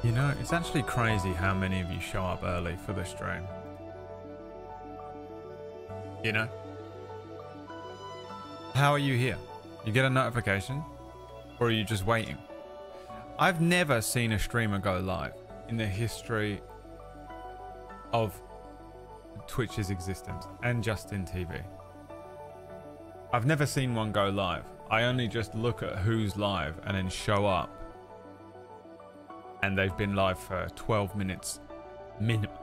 You know, it's actually crazy how many of you show up early for the stream. You know? How are you here? You get a notification? Or are you just waiting? I've never seen a streamer go live in the history of Twitch's existence and Justin TV. I've never seen one go live. I only just look at who's live and then show up. And they've been live for 12 minutes minimum.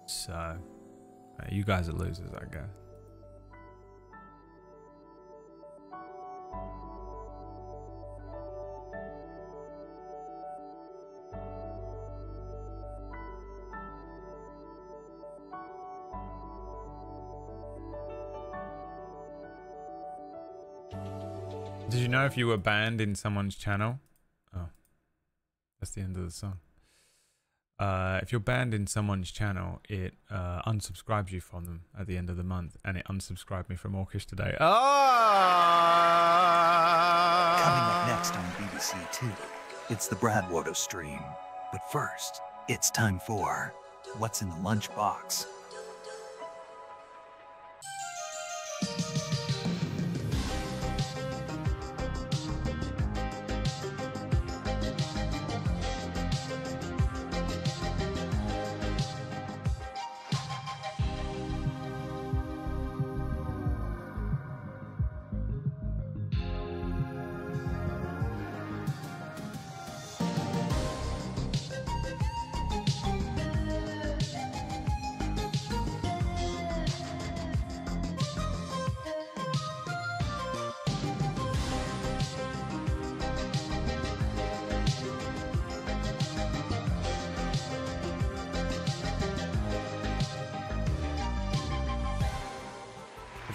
So, you guys are losers, I guess. Did you know if you were banned in someone's channel? Oh, that's the end of the song. If you're banned in someone's channel, it unsubscribes you from them at the end of the month, and it unsubscribed me from Orcish today. Oh! Coming up next on BBC Two, it's the Brad Wodo stream. But first, it's time for What's in the Lunchbox?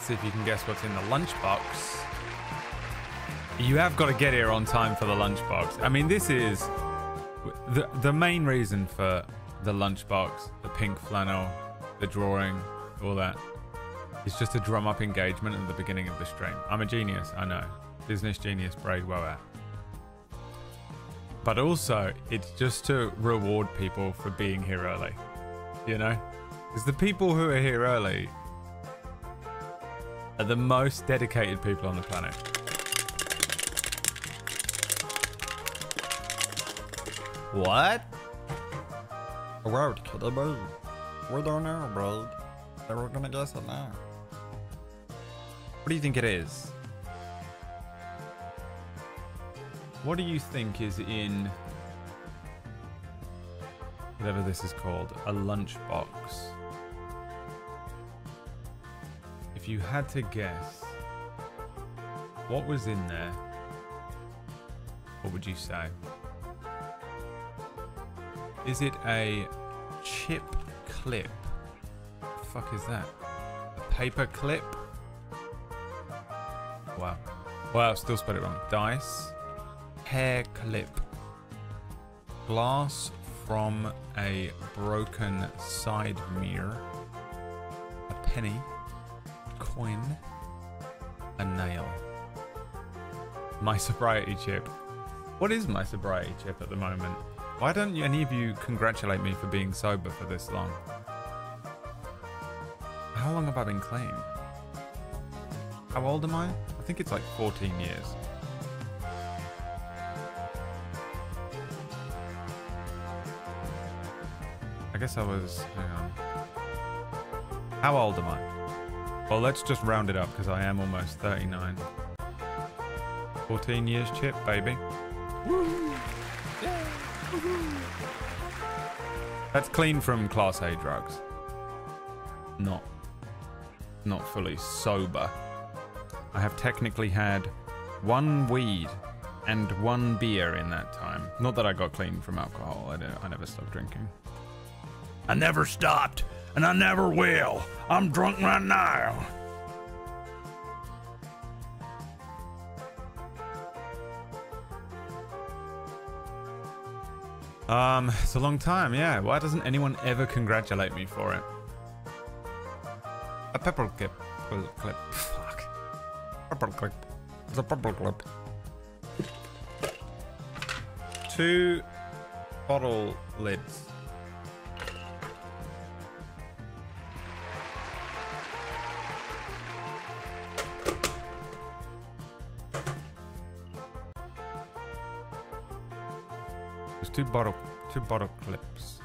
See if you can guess what's in the lunchbox. You have got to get here on time for the lunchbox. I mean, this is the main reason for the lunchbox, the pink flannel, the drawing, all that. It's just to drum up engagement at the beginning of the stream. I'm a genius, I know. Business genius, braid well at. But also, it's just to reward people for being here early. You know? Because the people who are here early are the most dedicated people on the planet. What? What could it be? We don't know, bro. They were gonna guess it now. What do you think it is? What do you think is in whatever this is called, a lunchbox? If you had to guess what was in there, what would you say? Is it a chip clip? What the fuck is that? A paper clip? Wow. Wow, still spelled it wrong. Dice. Hair clip. Glass from a broken side mirror. A penny. Coin, a nail. My sobriety chip. What is my sobriety chip at the moment? Why don't any of you congratulate me for being sober for this long? How long have I been clean? How old am I? I think it's like 14 years. I guess I was, hang on. How old am I? Well, let's just round it up because I am almost 39. 14 years chip, baby. Woo! Yeah! Woo-hoo! That's clean from Class A drugs. Not fully sober. I have technically had one weed and one beer in that time. Not that I got clean from alcohol. I never stopped drinking. I never stopped, and I never will. I'm drunk right now. It's a long time, yeah. Why doesn't anyone ever congratulate me for it? A pepper clip. Fuck. Purple clip. It's a purple clip. 2 bottle lids. There's two bottle clips.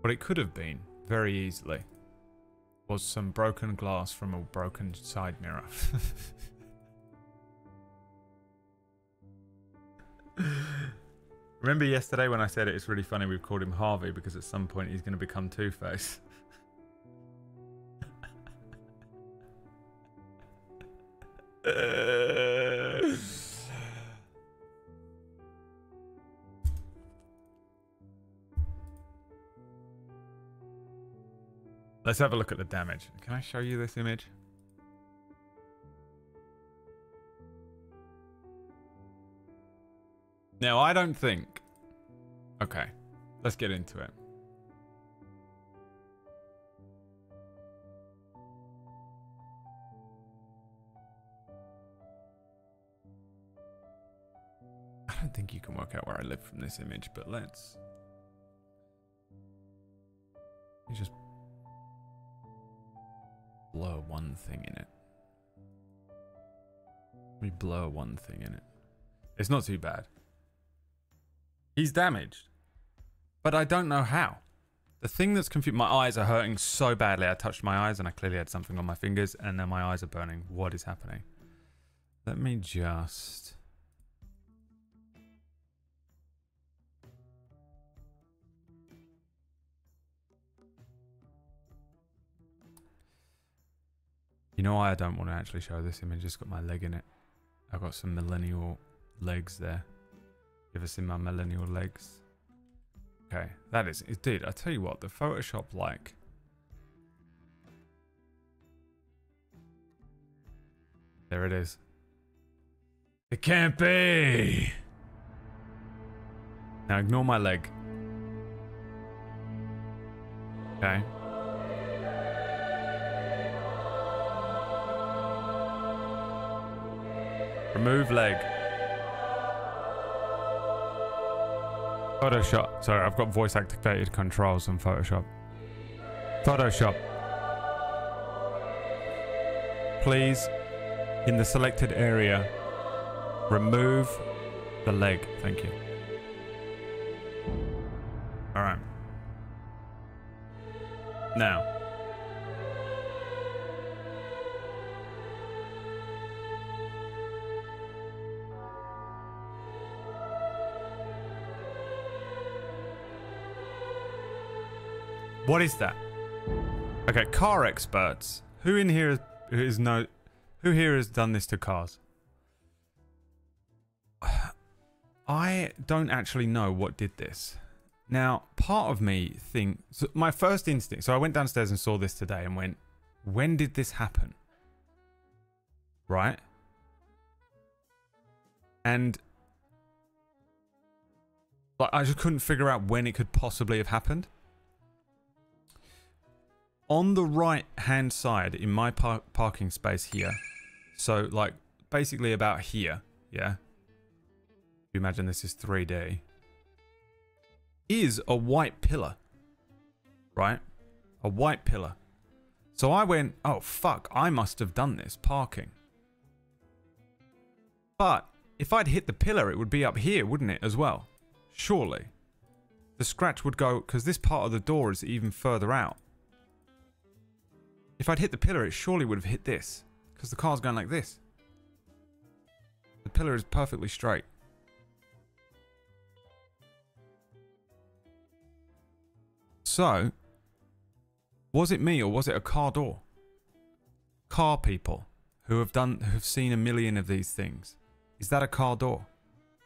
What it could have been, very easily, was some broken glass from a broken side mirror. Remember yesterday when I said it's really funny we've called him Harvey because at some point he's going to become Two-Face? Let's have a look at the damage. Can I show you this image? Now, I don't think... Okay, let's get into it. I don't think you can work out where I live from this image, but let's... You just... blur one thing in it. Let me blur one thing in it. It's not too bad. He's damaged. But I don't know how. The thing that's confused... My eyes are hurting so badly. I touched my eyes and I clearly had something on my fingers and now my eyes are burning. What is happening? Let me just... You know why I don't want to actually show this image? It's got my leg in it. I've got some millennial legs there. You ever seen my millennial legs? Okay, that is... Dude, I tell you what, the Photoshop like... There it is. It can't be! Now ignore my leg. Okay. Remove leg. Photoshop. Sorry, I've got voice activated controls on Photoshop. Photoshop. Please, in the selected area, remove the leg. Thank you. Alright. Now. What is that? Okay, car experts. Who in here who here has done this to cars? I don't actually know what did this. Now, part of me thinks... So my first instinct... So I went downstairs and saw this today and went, when did this happen? Right? And... like, I just couldn't figure out when it could possibly have happened. On the right hand side in my parking space here, so like basically about here, yeah, you imagine this is 3D, is a white pillar, right? A white pillar. So I went, oh fuck, I must have done this parking. But if I'd hit the pillar, it would be up here, wouldn't it, as well? Surely. The scratch would go, because this part of the door is even further out. If I'd hit the pillar, it surely would have hit this. Because the car's going like this. The pillar is perfectly straight. So, was it me or was it a car door? Car people who've seen a million of these things. Is that a car door?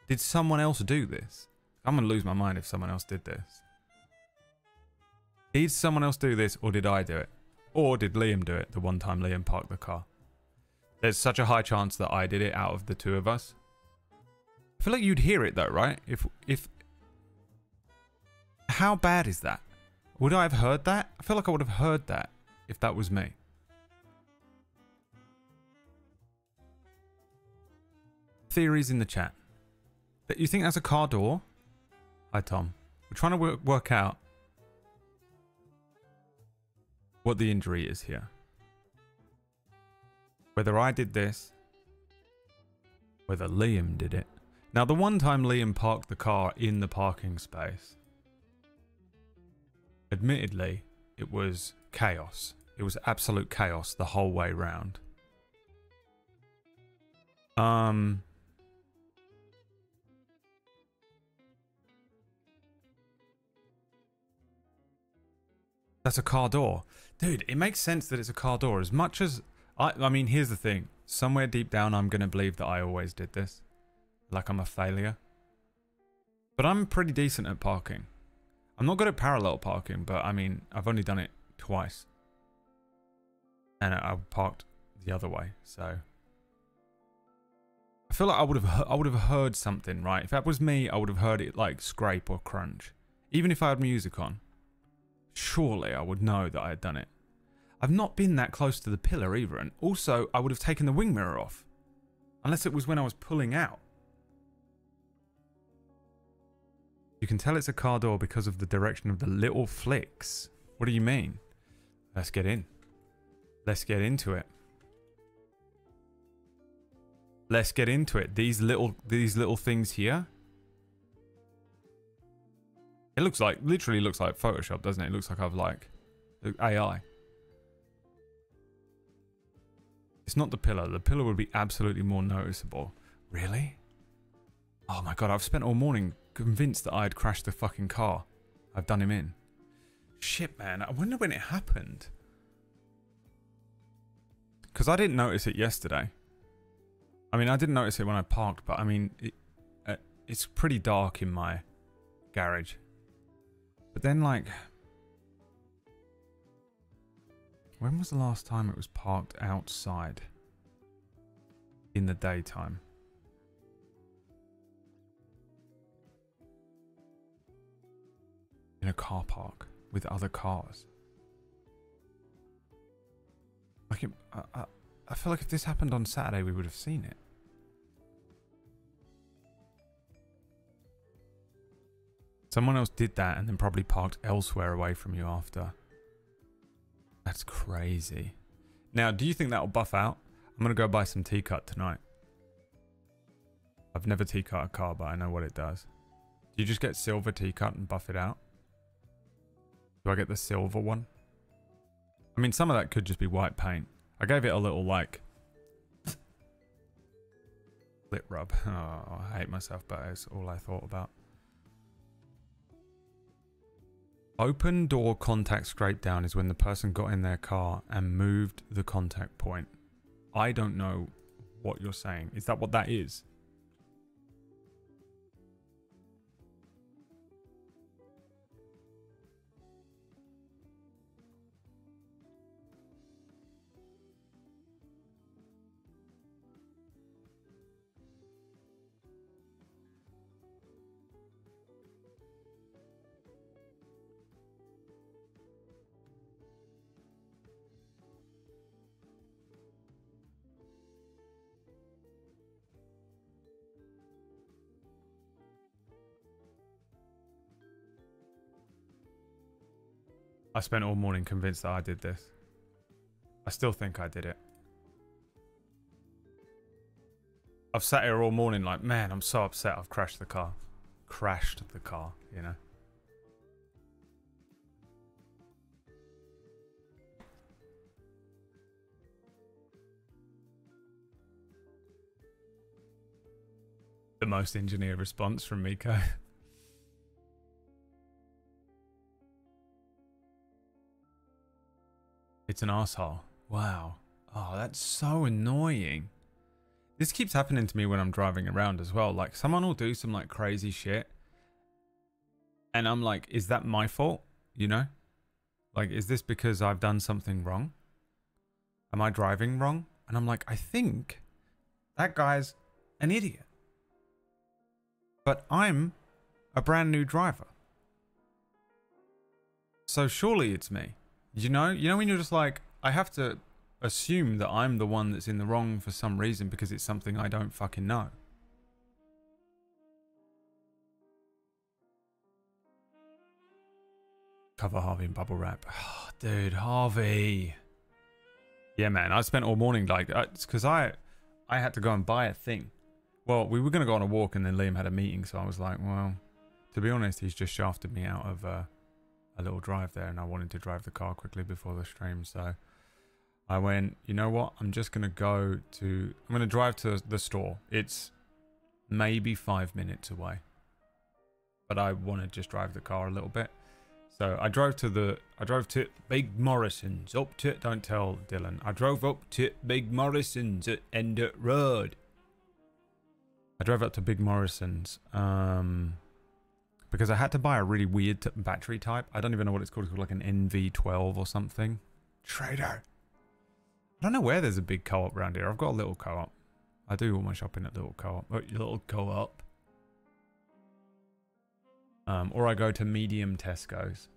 Did someone else do this? I'm going to lose my mind if someone else did this. Did someone else do this or did I do it? Or did Liam do it the one time Liam parked the car? There's such a high chance that I did it out of the two of us. I feel like you'd hear it though, right? If How bad is that? Would I have heard that? I feel like I would have heard that if that was me. Theories in the chat. You think that's a car door? Hi, Tom. We're trying to work out what the injury is here. Whether I did this, whether Liam did it. Now, the one time Liam parked the car in the parking space, admittedly, it was chaos. It was absolute chaos the whole way round. That's a car door. Dude, it makes sense that it's a car door. As much as... I mean, here's the thing. Somewhere deep down, I'm going to believe that I always did this. Like I'm a failure. But I'm pretty decent at parking. I'm not good at parallel parking, but I mean, I've only done it twice. And I parked the other way, so... I feel like I would have heard something, right? If that was me, I would have heard it like scrape or crunch. Even if I had music on. Surely I would know that I had done it. I've not been that close to the pillar either, and also I would have taken the wing mirror off. Unless it was when I was pulling out. You can tell it's a car door because of the direction of the little flicks. What do you mean? Let's get in. Let's get into it. Let's get into it. These little things here. It looks like, literally looks like Photoshop, doesn't it? It looks like I've like AI. It's not the pillar. The pillar would be absolutely more noticeable. Really? Oh my god, I've spent all morning convinced that I had crashed the fucking car. I've done him in. Shit, man. I wonder when it happened. Because I didn't notice it yesterday. I mean, I didn't notice it when I parked, but I mean, it's pretty dark in my garage. But then, like, when was the last time it was parked outside in the daytime? In a car park with other cars. Like, I feel like if this happened on Saturday, we would have seen it. Someone else did that and then probably parked elsewhere away from you after. That's crazy. Now, do you think that will buff out? I'm going to go buy some T-Cut tonight. I've never T-Cut a car, but I know what it does. Do you just get silver T-Cut and buff it out? Do I get the silver one? I mean, some of that could just be white paint. I gave it a little, like, lip rub. Oh, I hate myself, but it's all I thought about. Open door contact scrape down is when the person got in their car and moved the contact point. I don't know what you're saying. Is that what that is? I spent all morning convinced that I did this. I still think I did it. I've sat here all morning like, man, I'm so upset I've crashed the car. Crashed the car, you know. The most engineered response from Miko. It's an arsehole. Wow. Oh, that's so annoying. This keeps happening to me when I'm driving around as well. Like, someone will do some, like, crazy shit. And I'm like, is that my fault? You know? Like, is this because I've done something wrong? Am I driving wrong? And I'm like, I think that guy's an idiot. But I'm a brand new driver. So surely it's me. You know when you're just like, I have to assume that I'm the one that's in the wrong for some reason because it's something I don't fucking know. Cover Harvey in bubble wrap. Oh, dude, Harvey. Yeah, man. I spent all morning like, it's because I had to go and buy a thing. Well, we were going to go on a walk and then Liam had a meeting. So I was like, well, to be honest, he's just shafted me out of a little drive there. And I wanted to drive the car quickly before the stream. So I went, you know what? I'm going to drive to the store. It's maybe 5 minutes away. But I want to just drive the car a little bit. So I drove to Big Morrison's, don't tell Dylan. I drove up to Big Morrison's at Endert Road. I drove up to Big Morrison's because I had to buy a really weird battery type. I don't even know what it's called. It's called like an NV12 or something. Trader. I don't know where there's a big co-op around here. I've got a little co-op. I do all my shopping at little co-op. Little co-op. Or I go to medium Tesco's.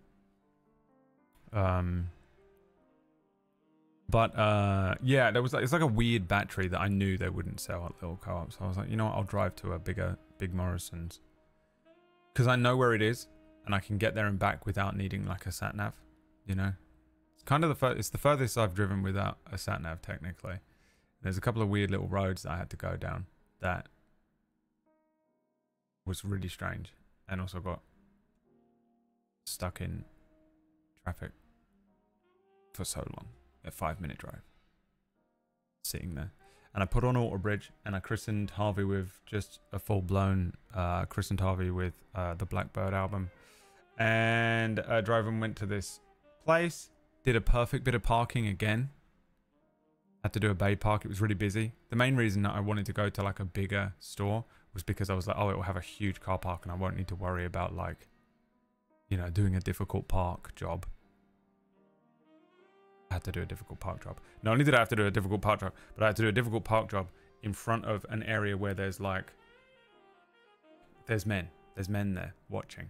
Yeah, it's like a weird battery that I knew they wouldn't sell at little co-op. So I was like, you know what, I'll drive to a Big Morrison's. Because I know where it is, and I can get there and back without needing like a sat-nav, you know? It's kind of it's the furthest I've driven without a sat-nav, technically. There's a couple of weird little roads that I had to go down that was really strange. And also got stuck in traffic for so long. A 5-minute drive. Sitting there. And I put on Auto Bridge and I christened Harvey with just a full-blown christened Harvey with the Blackbird album. And I drove and went to this place. Did a perfect bit of parking again. Had to do a bay park. It was really busy. The main reason that I wanted to go to like a bigger store was because I was like, oh, it will have a huge car park and I won't need to worry about like, you know, doing a difficult park job. I had to do a difficult park job. Not only did I have to do a difficult park job, but I had to do a difficult park job in front of an area where there's like, there's men there watching.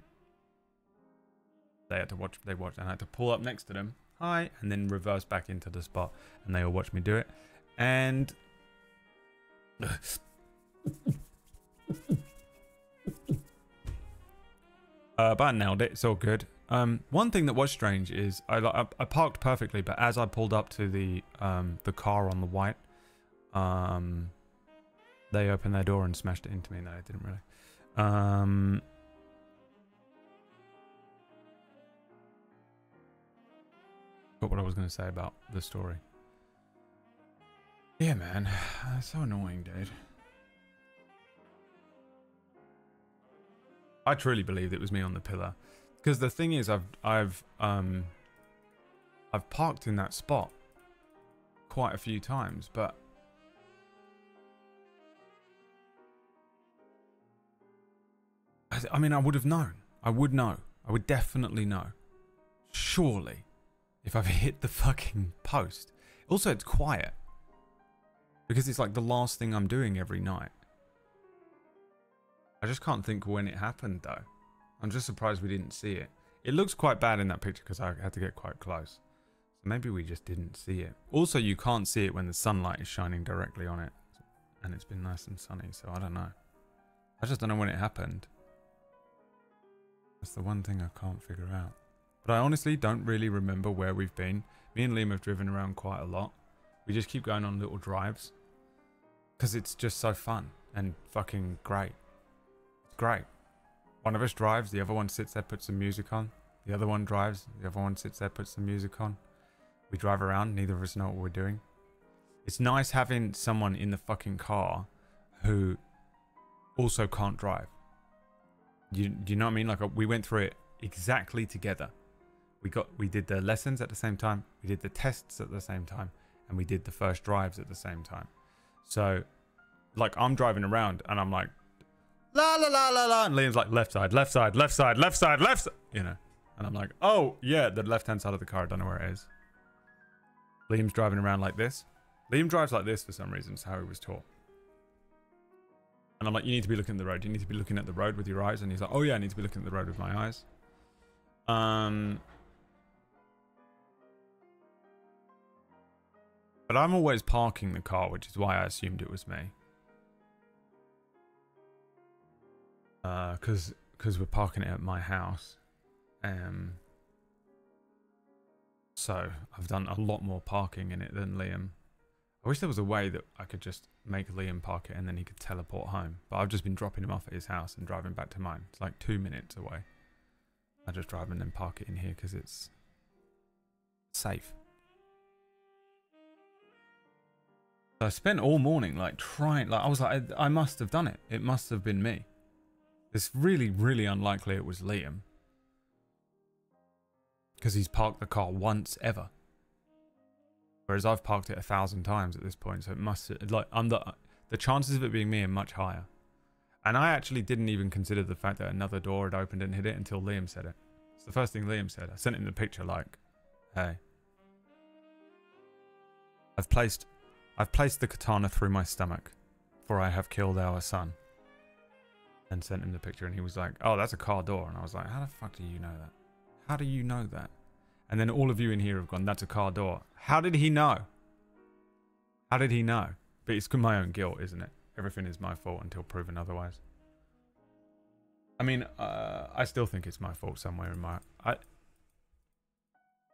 They watched, and I had to pull up next to them, hi, and then reverse back into the spot, and they all watched me do it. And but I nailed it. It's all good. One thing that was strange is I parked perfectly, but as I pulled up to the car on the white, they opened their door and smashed it into me. No, they didn't really. Got what I was going to say about the story. Yeah, man, it's so annoying, dude. I truly believed it was me on the pillar, because the thing is, I've parked in that spot quite a few times, but I mean, I would have known. I would know. I would definitely know. Surely, if I've hit the fucking post. Also, it's quiet because it's like the last thing I'm doing every night. I just can't think when it happened, though. I'm just surprised we didn't see it. It looks quite bad in that picture because I had to get quite close. So maybe we just didn't see it. Also, you can't see it when the sunlight is shining directly on it. And it's been nice and sunny, so I don't know. I just don't know when it happened. That's the one thing I can't figure out. But I honestly don't really remember where we've been. Me and Liam have driven around quite a lot. We just keep going on little drives. Because it's just so fun and fucking great. Great. One of us drives, the other one sits there, puts some music on. The other one drives, the other one sits there, puts some music on. We drive around, neither of us know what we're doing. It's nice having someone in the fucking car who also can't drive. Do you know what I mean? Like, we went through it exactly together. We did the lessons at the same time, we did the tests at the same time, and we did the first drives at the same time. So, like, I'm driving around and I'm like, la la la la la, and Liam's like, left side, left side, left side, left side, left side, you know. And I'm like, oh yeah, the left hand side of the car, I don't know where it is. Liam's driving around like this. Liam drives like this for some reason. It's how he was taught. And I'm like, you need to be looking at the road. You need to be looking at the road with your eyes. And he's like, oh yeah, I need to be looking at the road with my eyes. But I'm always parking the car, which is why I assumed it was me. Because we're parking it at my house. So I've done a lot more parking in it than Liam. I wish there was a way that I could just make Liam park it and then he could teleport home. But I've just been dropping him off at his house and driving back to mine. It's like 2 minutes away. I just drive and then park it in here because it's safe. So I spent all morning like trying, like I was like, I must have done it. It must have been me. It's really, really unlikely it was Liam. Because he's parked the car once ever. Whereas I've parked it 1,000 times at this point, so it must, like, the chances of it being me are much higher. And I actually didn't even consider the fact that another door had opened and hit it until Liam said it. It's the first thing Liam said. I sent him the picture like, hey. I've placed the katana through my stomach, for I have killed our son. And sent him the picture and he was like, oh, that's a car door. And I was like, how the fuck do you know that? How do you know that? And then all of you in here have gone, that's a car door. How did he know? How did he know? But it's my own guilt, isn't it? Everything is my fault until proven otherwise. I mean, I still think it's my fault somewhere in my...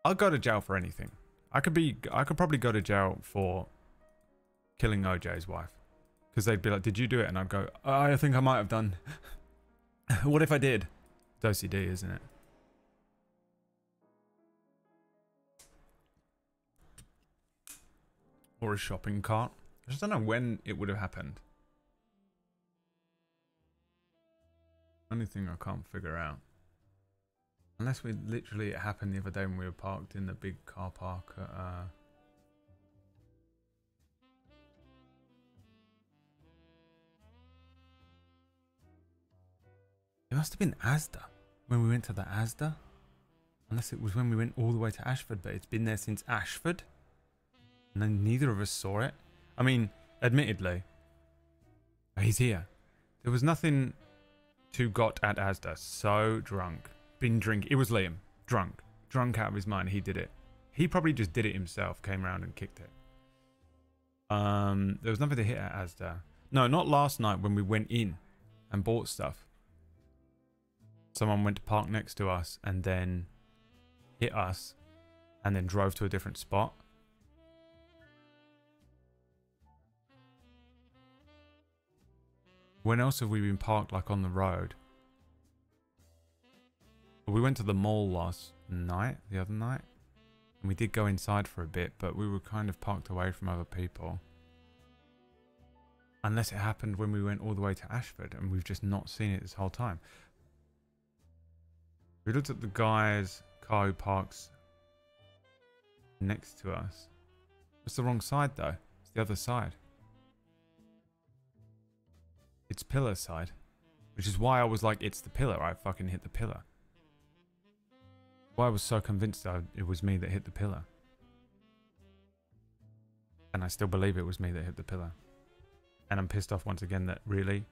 I'll go to jail for anything. I could probably go to jail for killing OJ's wife. Because they'd be like, did you do it? And I'd go, oh, I think I might have done. What if I did? It's OCD, isn't it? Or a shopping cart. I just don't know when it would have happened. Only thing I can't figure out. Unless we literally, it happened the other day when we were parked in the big car park at... It must have been Asda. When we went to the Asda. Unless it was when we went all the way to Ashford, but it's been there since Ashford. And then neither of us saw it. I mean, admittedly, he's here. There was nothing to got at Asda. So drunk. Been drink. It was Liam. Drunk. Drunk out of his mind. He did it. He probably just did it himself. Came around and kicked it. There was nothing to hit at Asda. No, not last night when we went in and bought stuff. Someone went to park next to us and then hit us and then drove to a different spot. When else have we been parked like on the road? Well, we went to the mall the other night. And we did go inside for a bit, but we were kind of parked away from other people. Unless it happened when we went all the way to Ashford and we've just not seen it this whole time. We looked at the guy's car who parks next to us. It's the wrong side though. It's the other side. It's pillar side. Which is why I was like, it's the pillar. I fucking hit the pillar. Why I was so convinced it was me that hit the pillar. And I still believe it was me that hit the pillar. And I'm pissed off once again that really...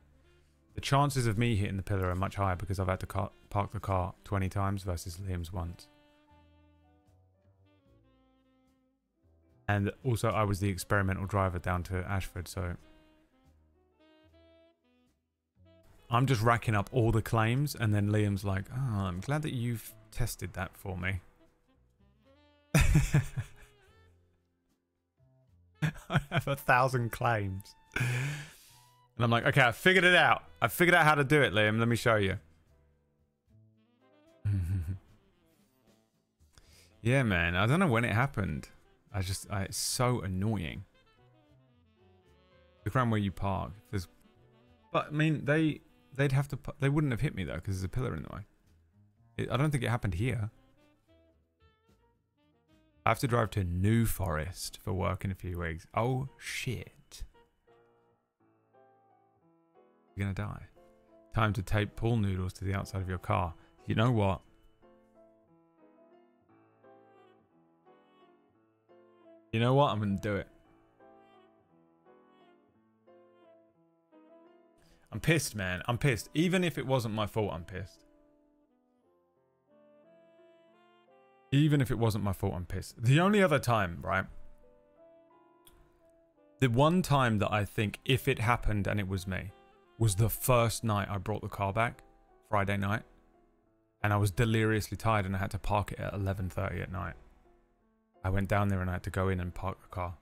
The chances of me hitting the pillar are much higher because I've had to park the car 20 times versus Liam's once. And also I was the experimental driver down to Ashford, so... I'm just racking up all the claims and then Liam's like, oh, I'm glad that you've tested that for me. I have 1,000 claims. And I'm like, okay, I figured it out. I figured out how to do it, Liam. Let me show you. Yeah, man. I don't know when it happened. It's so annoying. Look around where you park. But, I mean, they'd have to... They wouldn't have hit me, though, because there's a pillar in the way. I don't think it happened here. I have to drive to New Forest for work in a few weeks. Oh, shit. You're gonna die. Time to tape pool noodles to the outside of your car. You know what? You know what? I'm gonna do it. I'm pissed, man. I'm pissed. Even if it wasn't my fault, I'm pissed. Even if it wasn't my fault, I'm pissed. The only other time, right? The one time that I think, if it happened and it was me, was the first night I brought the car back, Friday night. And I was deliriously tired and I had to park it at 11:30 at night. I went down there and I had to go in and park the car.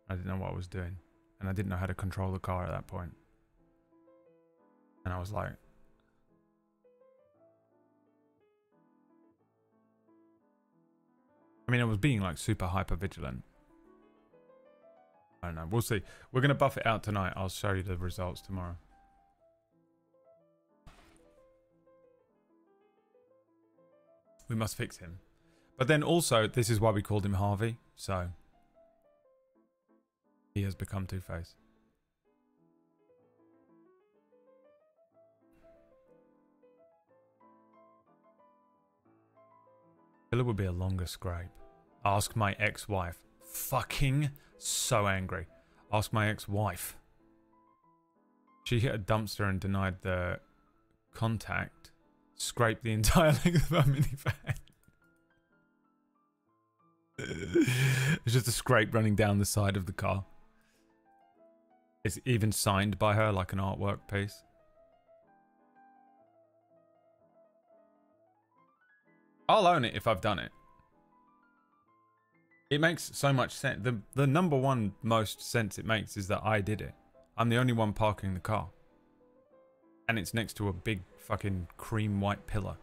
I didn't know what I was doing. And I didn't know how to control the car at that point. And I was like... I mean, I was being like super hyper vigilant. I don't know. We'll see. We're going to buff it out tonight. I'll show you the results tomorrow. We must fix him. But then also, this is why we called him Harvey. So, he has become Two-Face. It would be a longer scrape. Ask my ex-wife. Fucking so angry. Ask my ex-wife. She hit a dumpster and denied the contact. Scraped the entire length of her minivan. It's just a scrape running down the side of the car. It's even signed by her like an artwork piece. I'll own it if I've done it. It makes so much sense. The number one most sense it makes is that I did it. I'm the only one parking the car. And it's next to a big fucking cream white pillar.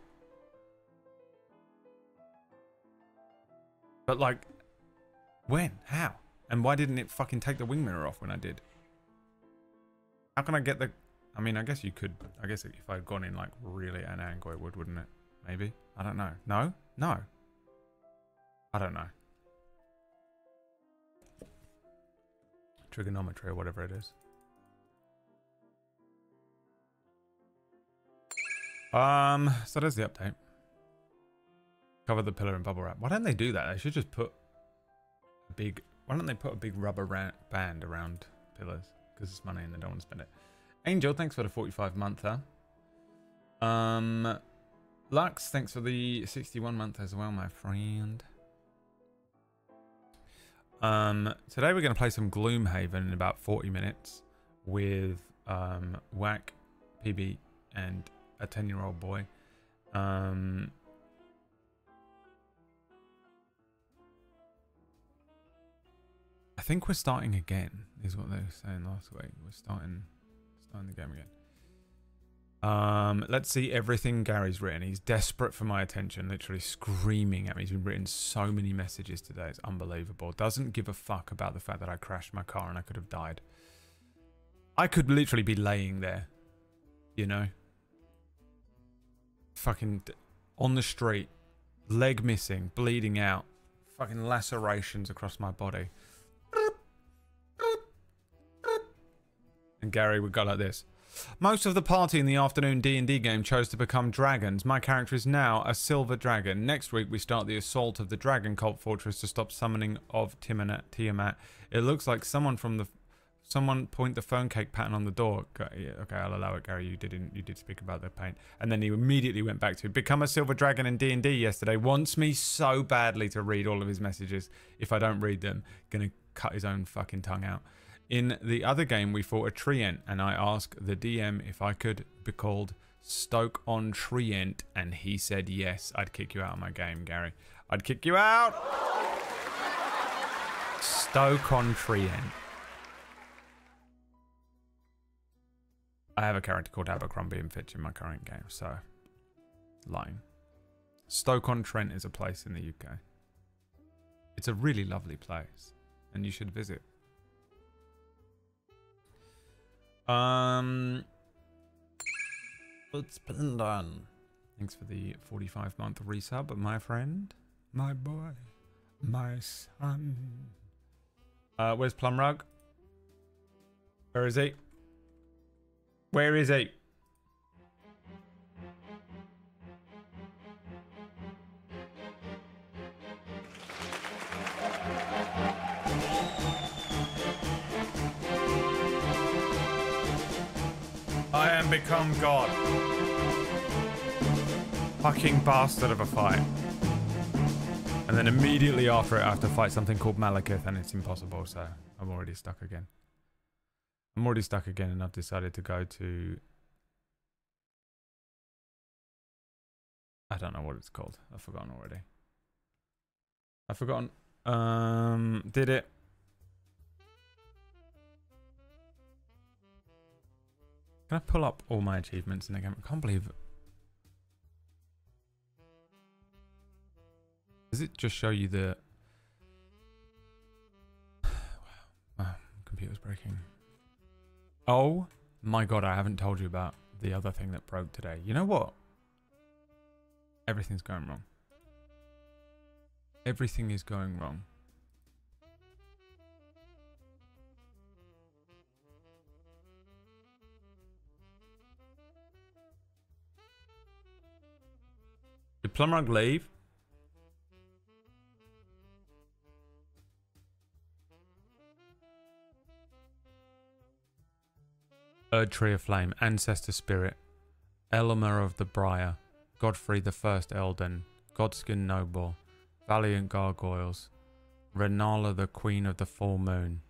But like, when? How? And why didn't it fucking take the wing mirror off when I did? How can I get the... I mean, I guess you could... I guess if I'd gone in like really at an angle it would, wouldn't it? Maybe? I don't know. No? No. I don't know. Trigonometry or whatever it is. So there's the update. Cover the pillar in bubble wrap. Why don't they do that? They should just put a big... Why don't they put a big rubber band around pillars? Because it's money and they don't want to spend it. Angel, thanks for the 45-monther. Lux, thanks for the 61-month as well, my friend. Today we're going to play some Gloomhaven in about 40 minutes with Whack, PB, and a 10-year-old boy. I think we're starting again, is what they were saying last week. We're starting the game again. Let's see everything Gary's written. He's desperate for my attention, literally screaming at me. He's been written so many messages today. It's unbelievable. Doesn't give a fuck about the fact that I crashed my car and I could have died. I could literally be laying there, you know, fucking on the street, leg missing, bleeding out, fucking lacerations across my body. And Gary would go like this. Most of the party in the afternoon D&D game chose to become dragons. My character is now a silver dragon. Next week we start the assault of the dragon cult fortress to stop summoning of Tiamat. It looks like someone point the phone cake pattern on the door. Okay, I'll allow it, Gary. You did speak about the paint. And then he immediately went back to become a silver dragon in D&D yesterday. Wants me so badly to read all of his messages. If I don't read them, gonna cut his own fucking tongue out. In the other game, we fought a treant, and I asked the DM if I could be called Stoke-on-Trent, and he said yes. I'd kick you out of my game, Gary. I'd kick you out! Stoke-on-Trent. I have a character called Abercrombie and Fitch in my current game, so... lying. Stoke-on-Trent is a place in the UK. It's a really lovely place, and you should visit. It's been done. Thanks for the 45-month resub, my friend. My boy. My son. Where's Plumrug? Where is he? Where is he? I am become God. Fucking bastard of a fight. And then immediately after it, I have to fight something called Malekith, and it's impossible, so I'm already stuck again. I'm already stuck again, and I've decided to go to... I don't know what it's called. I've forgotten already. I've forgotten. Did it? Can I pull up all my achievements in the game? I can't believe it. Does it just show you the... Wow, computer's breaking. Oh my god, I haven't told you about the other thing that broke today. You know what? Everything's going wrong. Everything is going wrong. Did Plumrug leave? Erd Tree of Flame, Ancestor Spirit, Elmer of the Briar, Godfrey the First Elden, Godskin Noble, Valiant Gargoyles, Renala the Queen of the Full Moon,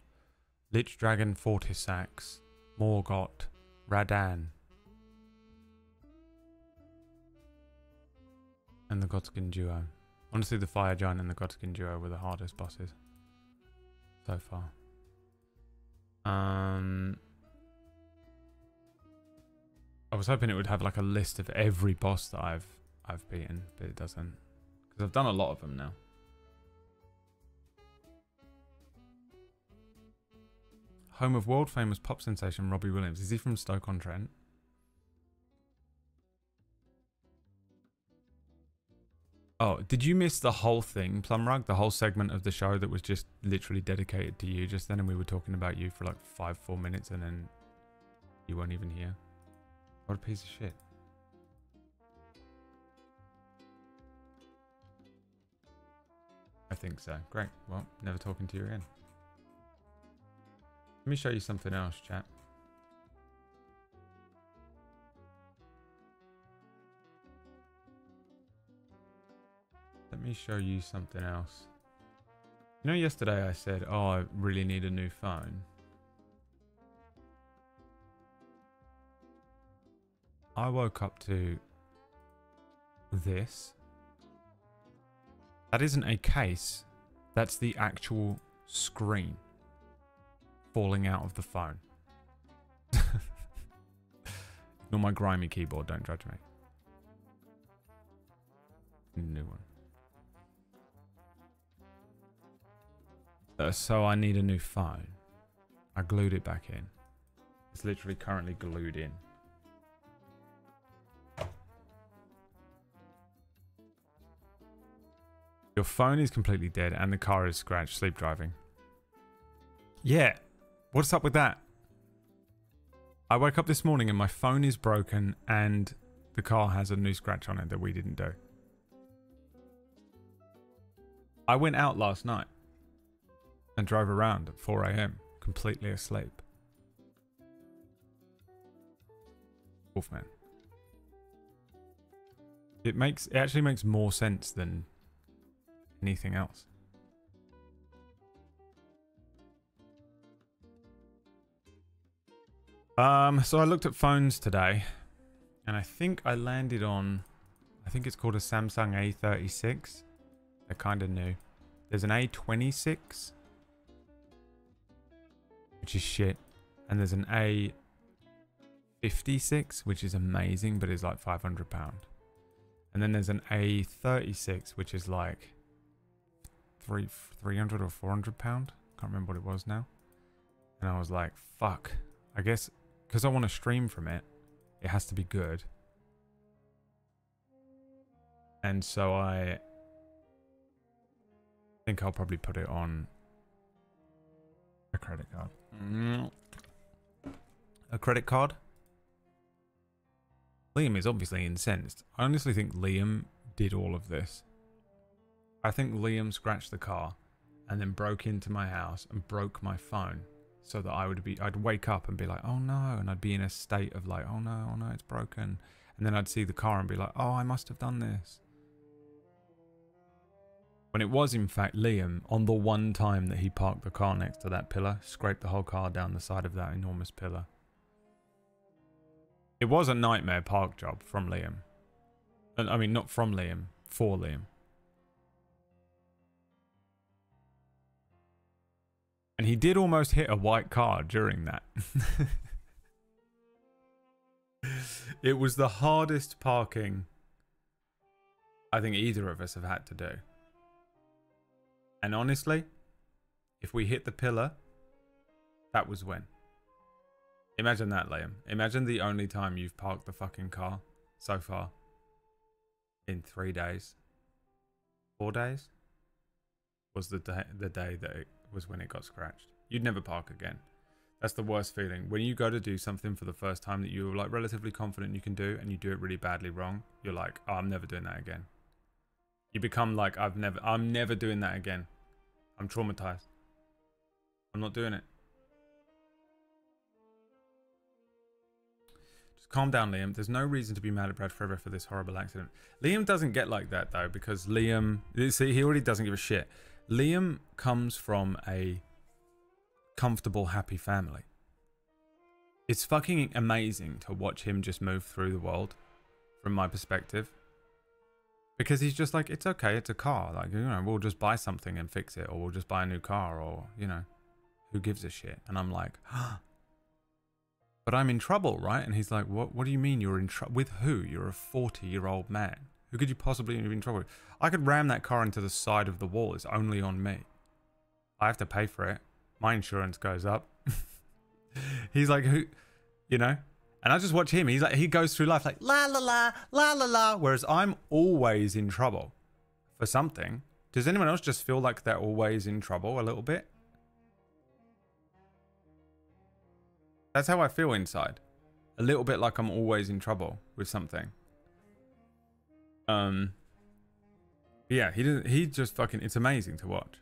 Lich Dragon Fortisax, Morgott, Radan, and the Godskin Duo. Honestly, the Fire Giant and the Godskin Duo were the hardest bosses so far. I was hoping it would have like a list of every boss that I've beaten, but it doesn't. Because I've done a lot of them now. Home of world famous pop sensation Robbie Williams. Is he from Stoke-on-Trent? Oh, did you miss the whole thing, Plumrug? The whole segment of the show that was just literally dedicated to you just then, and we were talking about you for like 4 minutes and then you weren't even here? What a piece of shit. I think so. Great. Well, never talking to you again. Let me show you something else, chat. Let me show you something else. You know, yesterday I said, oh, I really need a new phone. I woke up to this. That isn't a case. That's the actual screen falling out of the phone. Ignore my grimy keyboard, don't judge me. New one. So I need a new phone. I glued it back in. It's literally currently glued in. Your phone is completely dead and the car is scratched. Sleep driving. Yeah. What's up with that? I woke up this morning and my phone is broken and the car has a new scratch on it that we didn't do. I went out last night and drove around at 4 AM completely asleep. Wolfman. It actually makes more sense than anything else. So I looked at phones today and I think I landed on, I think it's called a Samsung A36. They're kind of new. There's an A26, which is shit. And there's an A56, which is amazing, but is like £500. And then there's an A36, which is like 300 or £400. Can't remember what it was now. And I was like, fuck. I guess because I want to stream from it, it has to be good. And so I think I'll probably put it on a credit card. A credit card? Liam is obviously incensed. I honestly think Liam did all of this. I think Liam scratched the car and then broke into my house and broke my phone so that I'd wake up and be like, oh no, and I'd be in a state of like, oh no, it's broken. And then I'd see the car and be like, oh, I must have done this. When it was in fact Liam, on the one time that he parked the car next to that pillar, scraped the whole car down the side of that enormous pillar. It was a nightmare park job from Liam. I mean, not from Liam, for Liam. And he did almost hit a white car during that. It was the hardest parking I think either of us have had to do. And honestly, if we hit the pillar, that was when. Imagine that, Liam. Imagine the only time you've parked the fucking car so far. In 3 days. 4 days? Was the day that it was when it got scratched. You'd never park again. That's the worst feeling. When you go to do something for the first time that you're like relatively confident you can do and you do it really badly wrong, you're like, oh, I'm never doing that again. You become like, I'm never doing that again. I'm traumatized. I'm not doing it. Just calm down, Liam. There's no reason to be mad at Brad forever for this horrible accident. Liam doesn't get like that though, because Liam, see, he already doesn't give a shit. Liam comes from a comfortable, happy family. It's fucking amazing to watch him just move through the world from my perspective. Because he's just like, it's okay, it's a car. Like, you know, we'll just buy something and fix it, or we'll just buy a new car, or, you know, who gives a shit? And I'm like, but I'm in trouble, right? And he's like, what do you mean you're in trouble? With who? You're a 40-year-old man. Who could you possibly be in trouble with? I could ram that car into the side of the wall. It's only on me. I have to pay for it. My insurance goes up. He's like, who, you know? And I just watch him. He's like, he goes through life like la la la la la la. Whereas I'm always in trouble for something. Does anyone else just feel like they're always in trouble a little bit? That's how I feel inside. A little bit like I'm always in trouble with something. Yeah, he just fucking, it's amazing to watch.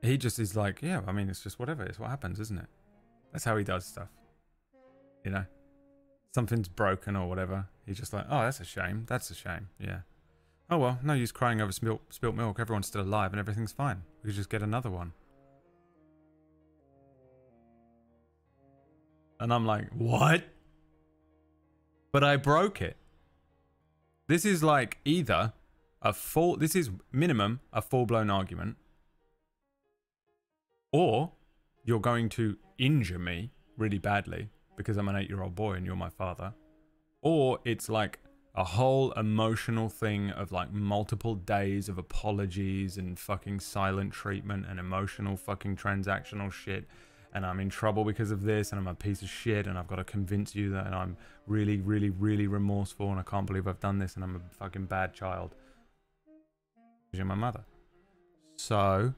He just is like, yeah, I mean, it's just whatever. It's what happens, isn't it? That's how he does stuff. You know? Something's broken or whatever. He's just like, oh, that's a shame. That's a shame. Yeah. Oh, well, no use crying over spilt milk. Everyone's still alive and everything's fine. We could just get another one. And I'm like, what? But I broke it. This is like either this is minimum a full-blown argument, or you're going to injure me really badly because I'm an 8-year-old boy and you're my father, or it's like a whole emotional thing of like multiple days of apologies and fucking silent treatment and emotional fucking transactional shit, and I'm in trouble because of this, and I'm a piece of shit, and I've got to convince you that I'm really, really, really remorseful, and I can't believe I've done this, and I'm a fucking bad child. Because you're my mother. So,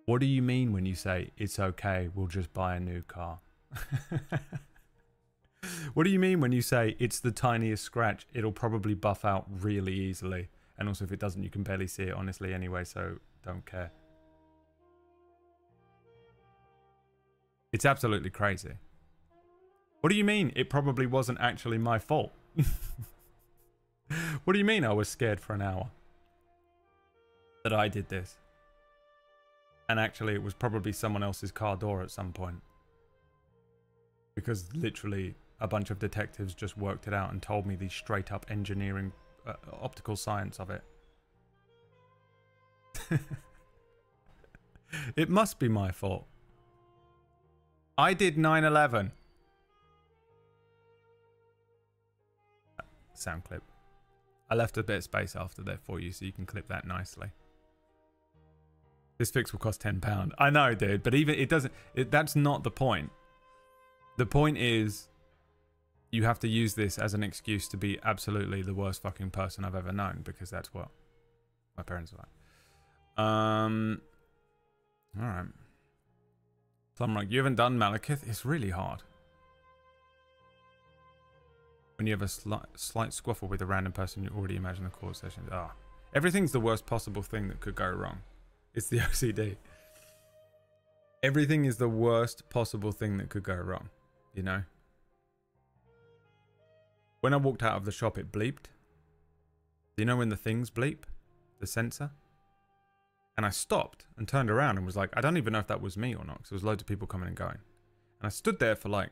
what do you mean when you say, it's okay, we'll just buy a new car? What do you mean when you say, it's the tiniest scratch, it'll probably buff out really easily, and also if it doesn't, you can barely see it honestly anyway, so don't care. It's absolutely crazy. What do you mean it probably wasn't actually my fault? What do you mean I was scared for an hour that I did this? And actually it was probably someone else's car door at some point. Because literally a bunch of detectives just worked it out and told me the straight up engineering, optical science of it. It must be my fault. I did 9/11. Sound clip. I left a bit of space after there for you so you can clip that nicely. This fix will cost £10. I know, dude, but even it doesn't. That's not the point. The point is, you have to use this as an excuse to be absolutely the worst fucking person I've ever known, because that's what my parents are like. All right. So I'm like, you haven't done Malekith? It's really hard. When you have a slight squaffle with a random person, you already imagine the cause sessions. Ah, everything's the worst possible thing that could go wrong. It's the OCD. Everything is the worst possible thing that could go wrong, you know? When I walked out of the shop, it bleeped. You know when the things bleep? The sensor? And I stopped and turned around and was like, I don't even know if that was me or not, because there was loads of people coming and going. And I stood there for like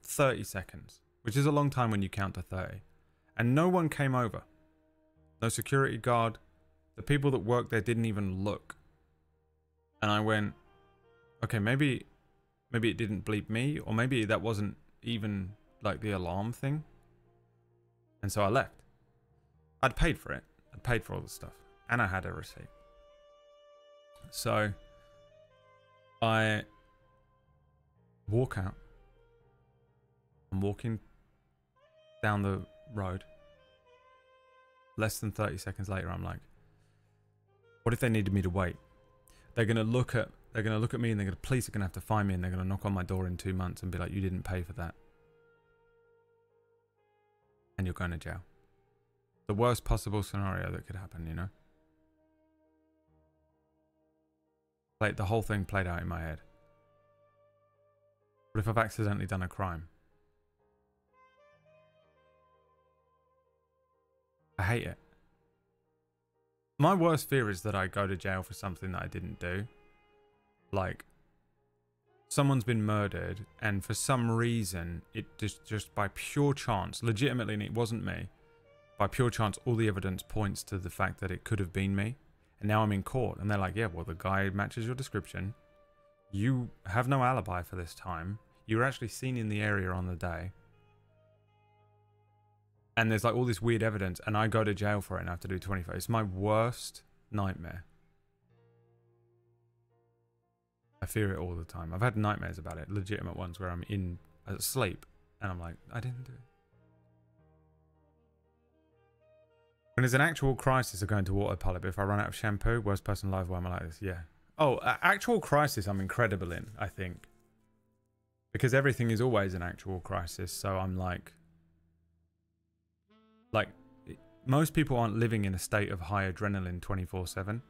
30 seconds, which is a long time when you count to 30. And no one came over. No security guard. The people that worked there didn't even look. And I went, okay, maybe it didn't bleep me, or maybe that wasn't even like the alarm thing. And so I left. I'd paid for it. I'd paid for all the stuff. And I had a receipt. So I walk out. I'm walking down the road. Less than 30 seconds later, I'm like, what if they needed me to wait? They're gonna look at me, and the police are gonna have to find me, and they're gonna knock on my door in 2 months and be like, you didn't pay for that. And you're going to jail. The worst possible scenario that could happen, you know? Like, the whole thing played out in my head. What if I've accidentally done a crime? I hate it. My worst fear is that I go to jail for something that I didn't do. Like, someone's been murdered, and for some reason, it just by pure chance, legitimately, and it wasn't me, by pure chance, all the evidence points to the fact that it could have been me. And now I'm in court, and they're like, yeah, well, the guy matches your description. You have no alibi for this time. You were actually seen in the area on the day. And there's like all this weird evidence, and I go to jail for it and I have to do 25. It's my worst nightmare. I fear it all the time. I've had nightmares about it, legitimate ones where I'm asleep, and I'm like, I didn't do it. When there's an actual crisis, I go into autopilot. But if I run out of shampoo, worst person alive, why am I like this? Yeah. Oh, actual crisis I'm incredible in, I think. Because everything is always an actual crisis. So I'm like, most people aren't living in a state of high adrenaline 24/7.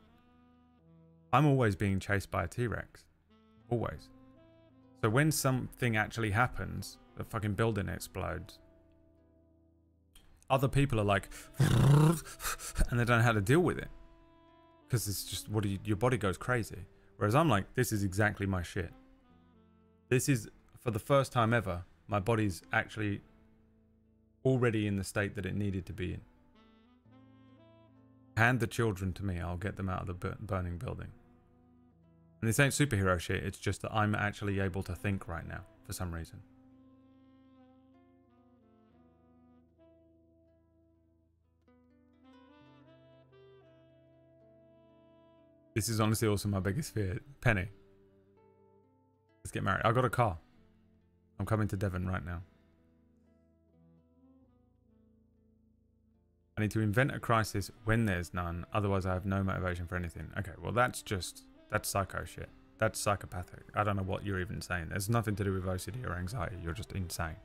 I'm always being chased by a T-Rex. Always. So when something actually happens, the fucking building explodes, other people are like, and they don't know how to deal with it. Because it's just, your body goes crazy. Whereas I'm like, this is exactly my shit. This is, for the first time ever, my body's actually already in the state that it needed to be in. Hand the children to me, I'll get them out of the burning building. And this ain't superhero shit, it's just that I'm actually able to think right now, for some reason. This is honestly also my biggest fear. Penny. Let's get married. I got a car. I'm coming to Devon right now. I need to invent a crisis when there's none. Otherwise, I have no motivation for anything. Okay, well, that's psycho shit. That's psychopathic. I don't know what you're even saying. There's nothing to do with OCD or anxiety. You're just insane.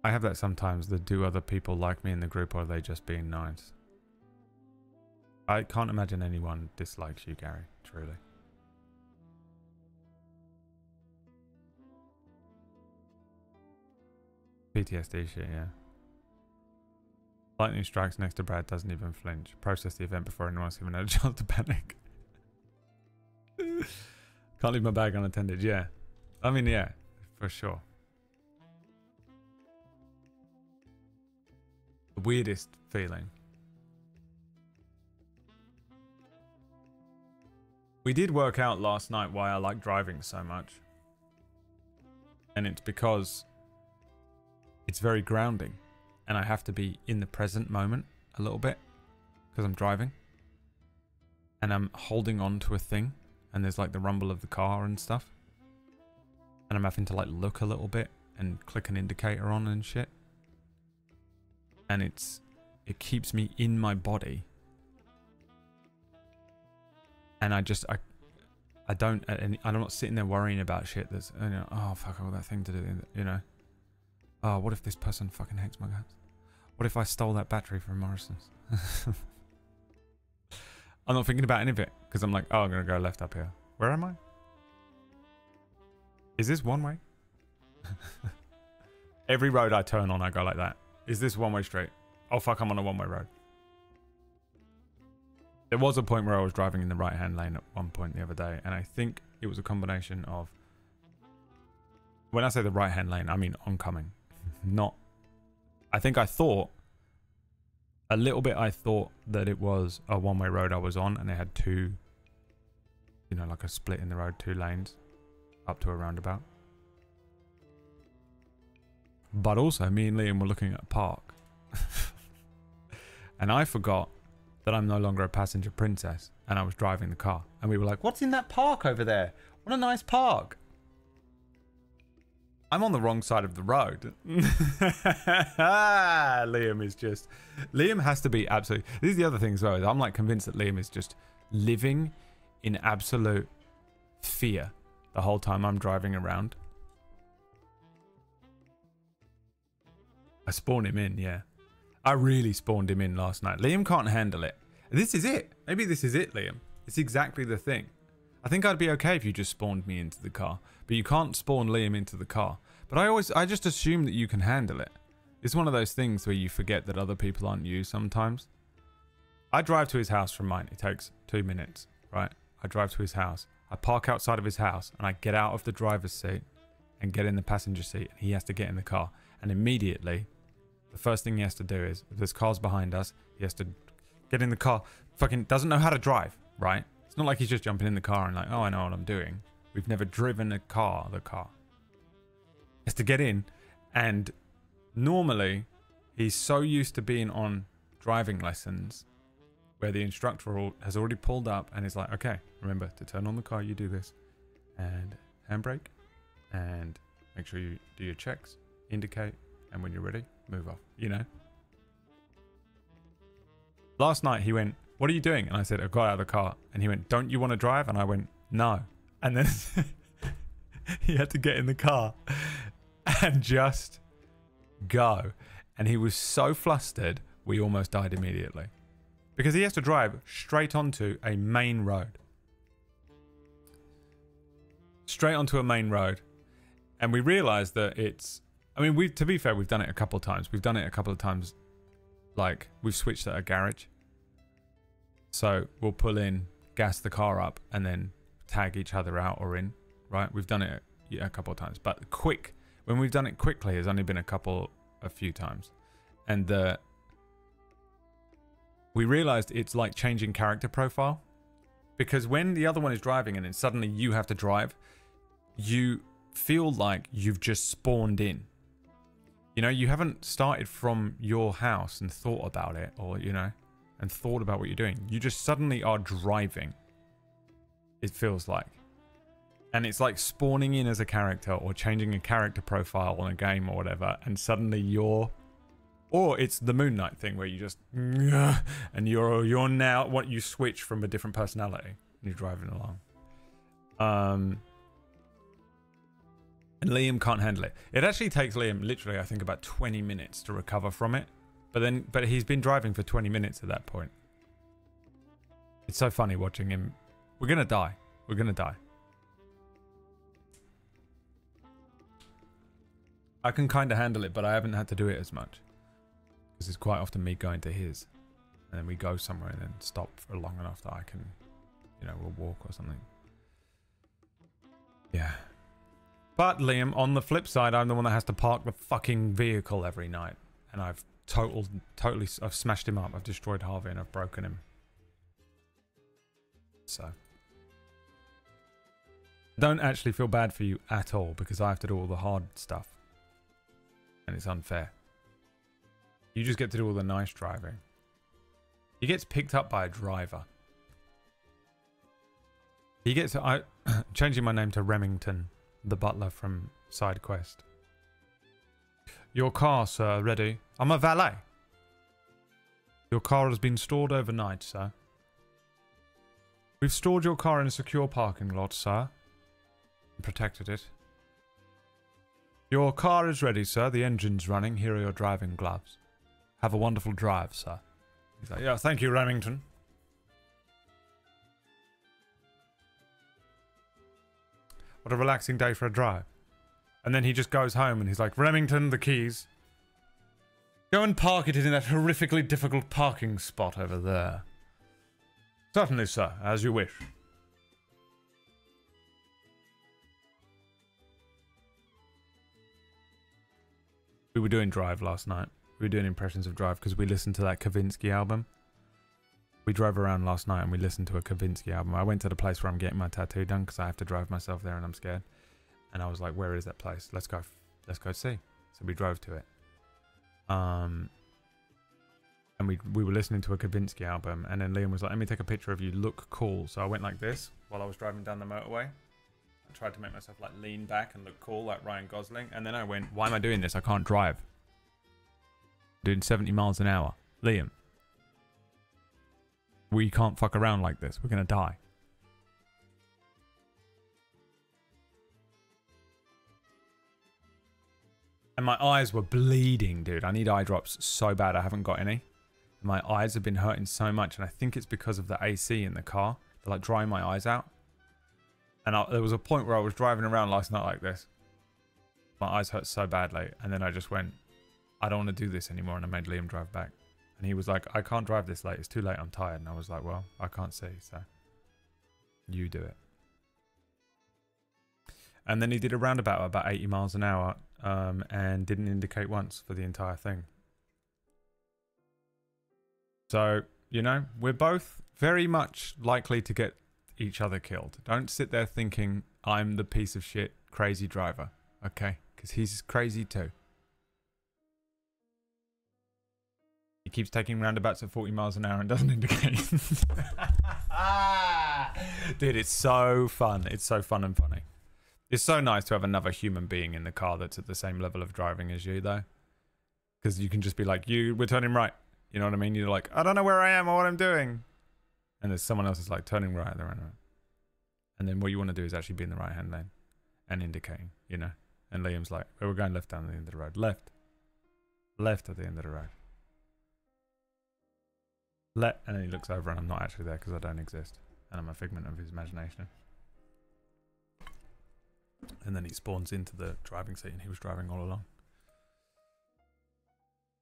I have that sometimes. Do other people like me in the group, or are they just being nice? I can't imagine anyone dislikes you, Gary. Truly. PTSD shit, yeah. Lightning strikes next to Brad, doesn't even flinch. Process the event before anyone else even had a chance to panic. Can't leave my bag unattended, yeah. I mean, yeah, for sure. The weirdest feeling. We did work out last night why I like driving so much. And it's because it's very grounding. And I have to be in the present moment a little bit. Because I'm driving. And I'm holding on to a thing. And there's like the rumble of the car and stuff. And I'm having to like look a little bit. And click an indicator on and shit. And it keeps me in my body. And I'm not sitting there worrying about shit that's, you know, oh fuck, all that thing to do, you know. Oh, what if this person fucking hates my guts? What if I stole that battery from Morrison's? I'm not thinking about any of it, because I'm like, oh, I'm going to go left up here. Where am I? Is this one way? Every road I turn on, I go like that. Is this one way straight? Oh fuck, I'm on a one-way road. There was a point where I was driving in the right-hand lane at one point the other day, and I think it was a combination of... When I say the right-hand lane, I mean oncoming. Not... I think I thought... A little bit I thought that it was a one-way road I was on, and it had two... You know, like a split in the road, 2 lanes. Up to a roundabout. But also, me and Liam were looking at a park. And I forgot that I'm no longer a passenger princess, and I was driving the car. And we were like, what's in that park over there? What a nice park. I'm on the wrong side of the road. Liam is just... Liam has to be absolutely... This is the other thing as well. Is I'm like convinced that Liam is just living in absolute fear the whole time I'm driving around. I spawned him in, yeah. I really spawned him in last night. Liam can't handle it. This is it. Maybe this is it, Liam. It's exactly the thing. I think I'd be okay if you just spawned me into the car. But you can't spawn Liam into the car. But I just assume that you can handle it. It's one of those things where you forget that other people aren't you sometimes. I drive to his house from mine. It takes 2 minutes, right? I drive to his house. I park outside of his house and I get out of the driver's seat and get in the passenger seat, and he has to get in the car. And immediately... The first thing he has to do is, if there's cars behind us, he has to get in the car. Fucking doesn't know how to drive, right? It's not like he's just jumping in the car and like, oh, I know what I'm doing. We've never driven the car. He has to get in, and normally he's so used to being on driving lessons where the instructor has already pulled up and is like, okay, remember to turn on the car, you do this, and handbrake, and make sure you do your checks, indicate, and when you're ready, move off, you know? Last night he went, what are you doing? And I said, I got out of the car. And he went, don't you want to drive? And I went, no. And then he had to get in the car and just go. And he was so flustered, we almost died immediately. Because he has to drive straight onto a main road. Straight onto a main road. And we realized that it's... I mean, to be fair, we've done it a couple of times. We've done it a couple of times, like, we've switched at a garage. So, we'll pull in, gas the car up, and then tag each other out or in, right? We've done it a couple of times. But when we've done it quickly, it's only been a few times. And we realized it's like changing character profile. Because when the other one is driving and then suddenly you have to drive, you feel like you've just spawned in. You know, you haven't started from your house and thought about it, or, you know, and thought about what you're doing. You just suddenly are driving. It feels like. And it's like spawning in as a character or changing a character profile on a game or whatever. And suddenly you're... Or it's the Moon Knight thing where you just... And you're now... What you switch from a different personality. And you're driving along. And Liam can't handle it. It actually takes Liam literally, I think, about 20 minutes to recover from it. But he's been driving for 20 minutes at that point. It's so funny watching him. We're gonna die. We're gonna die. I can kind of handle it, but I haven't had to do it as much. Because it's quite often me going to his. And then we go somewhere and then stop for long enough that I can, you know, we'll walk or something. Yeah. But Liam, on the flip side, I'm the one that has to park the fucking vehicle every night. And I've totally, I've smashed him up. I've destroyed Harvey and I've broken him. So. I don't actually feel bad for you at all because I have to do all the hard stuff. And it's unfair. You just get to do all the nice driving. He gets picked up by a driver. He gets... changing my name to Remington, the butler from Side Quest. Your car, sir, ready? I'm a valet. Your car has been stored overnight, sir. We've stored your car in a secure parking lot, sir. And protected it. Your car is ready, sir. The engine's running. Here are your driving gloves. Have a wonderful drive, sir. He's like, yeah, thank you, Remington. What a relaxing day for a drive. And then he just goes home and he's like, Remington, the keys. Go and park it in that horrifically difficult parking spot over there. Certainly, sir, as you wish. We were doing Drive last night. We were doing impressions of Drive because we listened to that Kavinsky album. We drove around last night and we listened to a Kavinsky album. I went to the place where I'm getting my tattoo done because I have to drive myself there and I'm scared. And I was like, where is that place? Let's go see. So we drove to it. And we were listening to a Kavinsky album, and then Liam was like, let me take a picture of you, look cool. So I went like this while I was driving down the motorway. I tried to make myself like lean back and look cool like Ryan Gosling. And then I went, why am I doing this? I can't drive. I'm doing 70 miles an hour. Liam, we can't fuck around like this. We're going to die. And my eyes were bleeding, dude. I need eye drops so bad. I haven't got any. My eyes have been hurting so much, and I think it's because of the AC in the car. They're like drying my eyes out. And there was a point where I was driving around last night like this. My eyes hurt so badly, and then I just went, I don't want to do this anymore, and I made Liam drive back. And he was like, I can't drive this late. It's too late. I'm tired. And I was like, well, I can't see, so you do it. And then he did a roundabout at about 80 miles an hour and didn't indicate once for the entire thing. So, you know, we're both very much likely to get each other killed. Don't sit there thinking I'm the piece of shit crazy driver, okay? Because he's crazy too. He keeps taking roundabouts at 40 miles an hour and doesn't indicate. Dude, it's so fun. It's so fun and funny. It's so nice to have another human being in the car that's at the same level of driving as you, though. Because you can just be like, we're turning right. You know what I mean? You're like, I don't know where I am or what I'm doing. And there's someone else that's like turning right there. And then what you want to do is actually be in the right-hand lane and indicating, you know? And Liam's like, we're going left down the end of the road. Left. Left at the end of the road. And then he looks over and I'm not actually there because I don't exist. And I'm a figment of his imagination. And then he spawns into the driving seat and he was driving all along.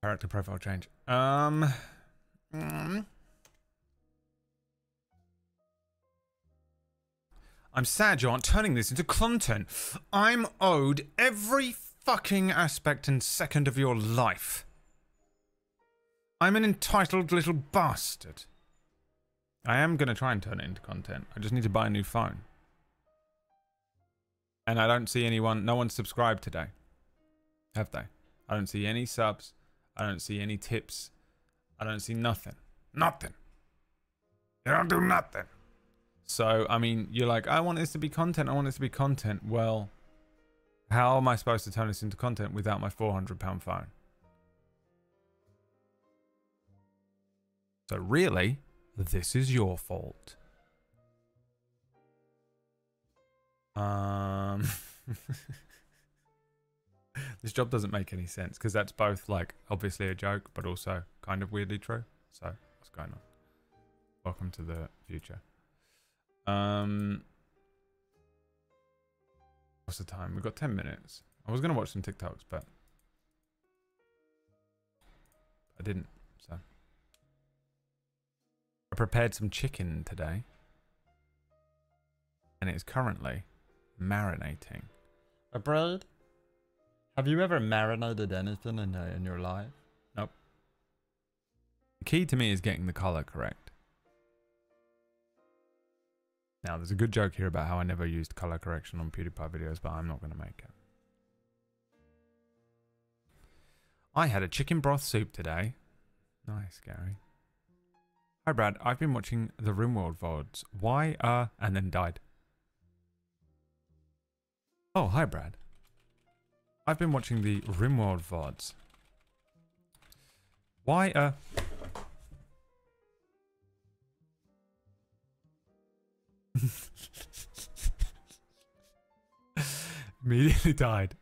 Character profile change. I'm sad you aren't turning this into content. I'm owed every fucking aspect and second of your life. I'm an entitled little bastard. I am going to try and turn it into content. I just need to buy a new phone. And I don't see anyone, no one's subscribed today. Have they? I don't see any subs. I don't see any tips. I don't see nothing. Nothing. You don't do nothing. So, I mean, you're like, I want this to be content. I want this to be content. Well, how am I supposed to turn this into content without my £400 phone? So really, this is your fault. This job doesn't make any sense because that's both like obviously a joke but also kind of weirdly true. So what's going on? Welcome to the future. What's the time? We've got 10 minutes. I was gonna watch some TikToks but I didn't. So I prepared some chicken today and it's currently marinating. A bread? Have you ever marinated anything in your life? Nope. The key to me is getting the color correct. Now, there's a good joke here about how I never used color correction on PewDiePie videos, but I'm not going to make it. I had a chicken broth soup today. Nice, Gary. Hi, Brad. I've been watching the RimWorld VODs. Why, and then died. Oh, hi, Brad. I've been watching the RimWorld VODs. Why, Immediately died.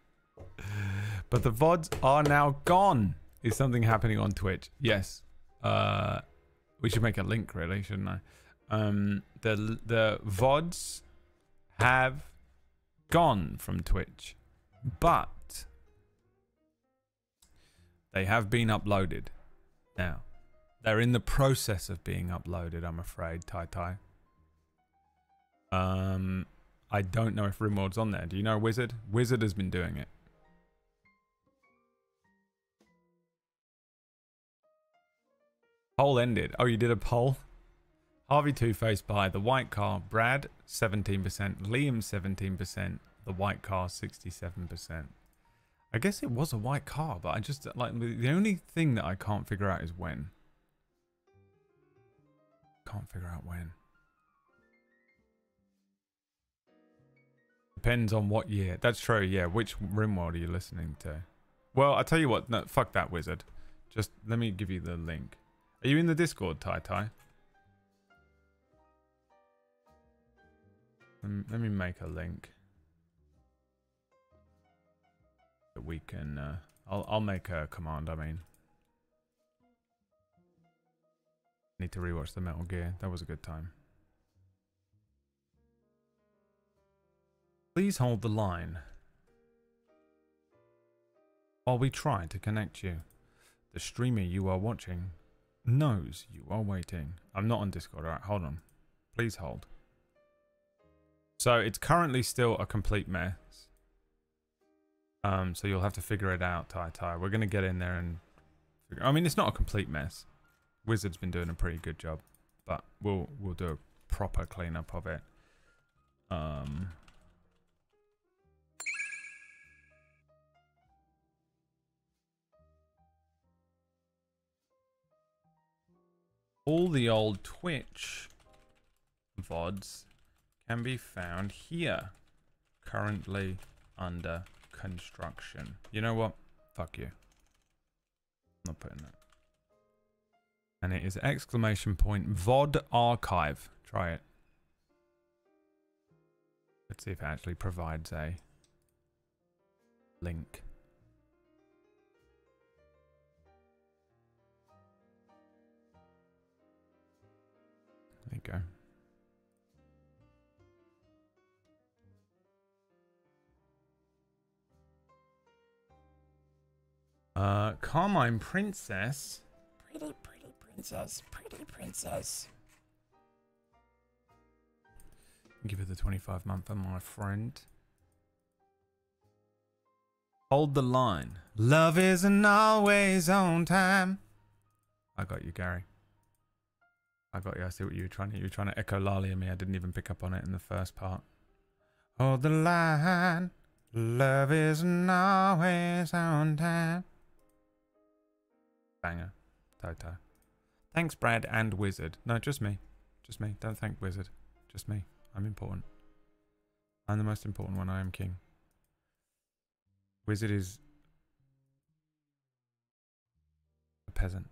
But the VODs are now gone. Is something happening on Twitch? Yes. We should make a link, really, shouldn't I? The VODs have gone from Twitch. But They have been uploaded. Now, they're in the process of being uploaded, I'm afraid, Tai. I don't know if RimWorld's on there. Do you know Wizard? Wizard has been doing it. Poll ended. Oh, you did a poll? Harvey Two-Face by The White Car. Brad, 17%. Liam, 17%. The White Car, 67%. I guess it was a white car, but I just, like, the only thing that I can't figure out is when. Can't figure out when. Depends on what year. That's true, yeah. Which RimWorld are you listening to? Well, I'll tell you what. No, fuck that, Wizard. Just let me give you the link. Are you in the Discord, Tai? Let me make a link. That we can... I'll make a command, I mean. Need to rewatch the Metal Gear. That was a good time. Please hold the line while we try to connect you. The streamer you are watching knows you are waiting. I'm not on Discord. Alright, hold on. Please hold. So it's currently still a complete mess. So you'll have to figure it out, Tai. We're going to get in there and figure... I mean, it's not a complete mess. Wizard's been doing a pretty good job. But we'll do a proper cleanup of it. All the old Twitch VODs can be found here. Currently under construction. You know what? Fuck you. I'm not putting that. And it is exclamation point VOD archive. Try it. Let's see if it actually provides a link. There you go. Carmine Princess. Pretty princess. Pretty princess. Give her the 25-month, my friend. Hold the line. Love isn't always on time. I got you, Gary. I got you. I see what you were trying to. You were trying to echolalia me. I didn't even pick up on it in the first part. Hold the line. Love isn't always on time. Banger. Tai. Thanks, Brad and Wizard. No, just me. Just me. Don't thank Wizard. Just me. I'm important. I'm the most important one. I am king. Wizard is a peasant.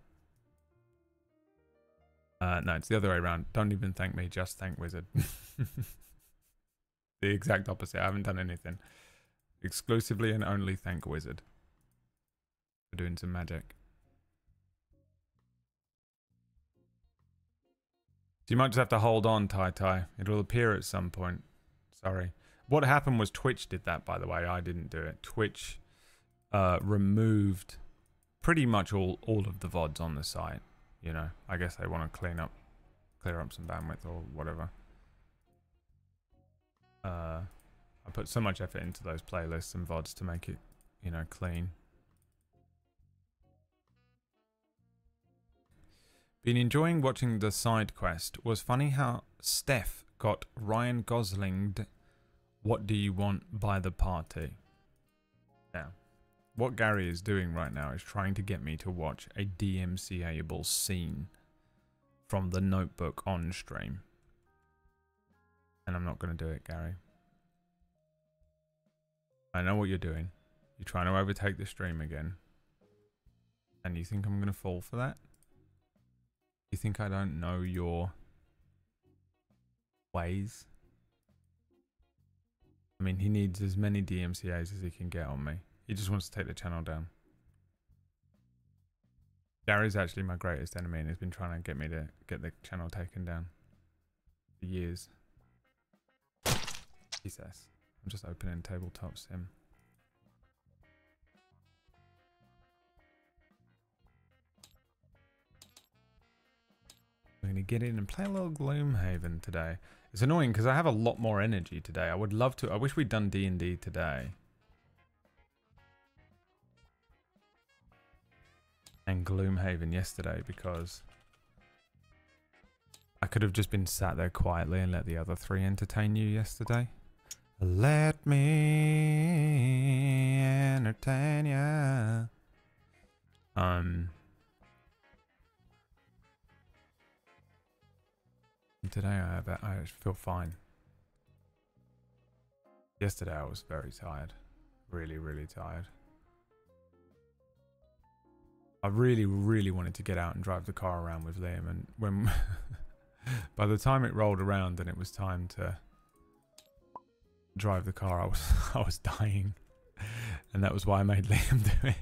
No, it's the other way around. Don't even thank me. Just thank Wizard. The exact opposite. I haven't done anything. Exclusively and only thank Wizard for doing some magic. So you might just have to hold on, Tai. It'll appear at some point. Sorry. What happened was Twitch did that, by the way. I didn't do it. Twitch removed pretty much all of the VODs on the site. You know, I guess they want to clear up some bandwidth or whatever. I put so much effort into those playlists and VODs to make it, you know, clean. Been enjoying watching the side quest. Was funny how Steph got Ryan Gosling'd What Do You Want by the Party. Now, what Gary is doing right now is trying to get me to watch a DMCA-able scene from The Notebook on stream. And I'm not going to do it, Gary. I know what you're doing. You're trying to overtake the stream again. And you think I'm going to fall for that? You think I don't know your ways? I mean, he needs as many DMCAs as he can get on me. He just wants to take the channel down. Gary's actually my greatest enemy and he's been trying to get me to get the channel taken down for years. He says. I'm just opening tabletop sim. We're going to get in and play a little Gloomhaven today. It's annoying because I have a lot more energy today. I would love to. I wish we'd done D&D today. And Gloomhaven yesterday because I could have just been sat there quietly and let the other three entertain you yesterday. Let me entertain ya. Today I feel fine. Yesterday I was very tired. Really, really tired. I really, really wanted to get out and drive the car around with Liam, and when by the time it rolled around and it was time to drive the car, I was dying, and that was why I made Liam do it.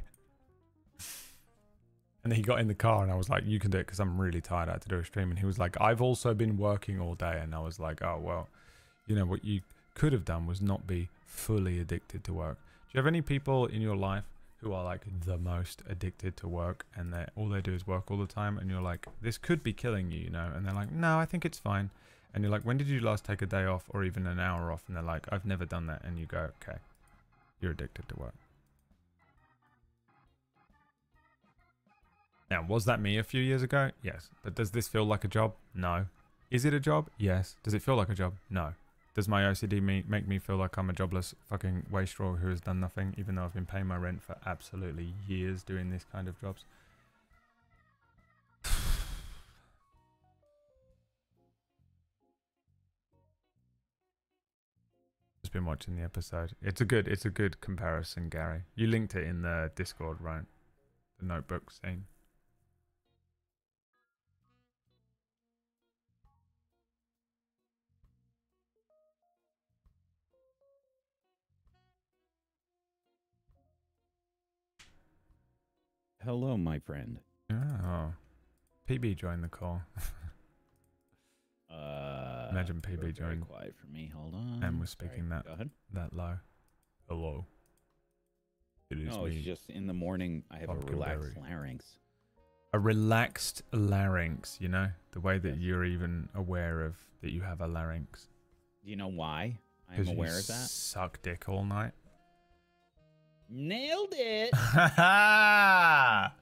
And he got in the car and I was like, you can do it because I'm really tired. I had to do a stream. And he was like, I've also been working all day. And I was like, oh, well, you know, what you could have done was not be fully addicted to work. Do you have any people in your life who are like the most addicted to work and all they do is work all the time? And you're like, this could be killing you, you know? And they're like, no, I think it's fine. And you're like, when did you last take a day off or even an hour off? And they're like, I've never done that. And you go, okay, you're addicted to work. Now, was that me a few years ago? Yes. But does this feel like a job? No. Is it a job? Yes. Does it feel like a job? No. Does my OCD make me feel like I'm a jobless fucking wastrel who has done nothing, even though I've been paying my rent for absolutely years doing this kind of jobs? Just been watching the episode. It's a good comparison, Gary. You linked it in the Discord, right? The notebook scene. Hello, my friend. Oh, PB joined the call. Imagine PB joined. Quiet for me. Hold on. And we're speaking that low. Hello. It is me. It's just in the morning. I have a relaxed larynx. A relaxed larynx. You know the way that you're even aware of that you have a larynx. Do you know why I'm aware of that? Suck dick all night. Nailed it. Now,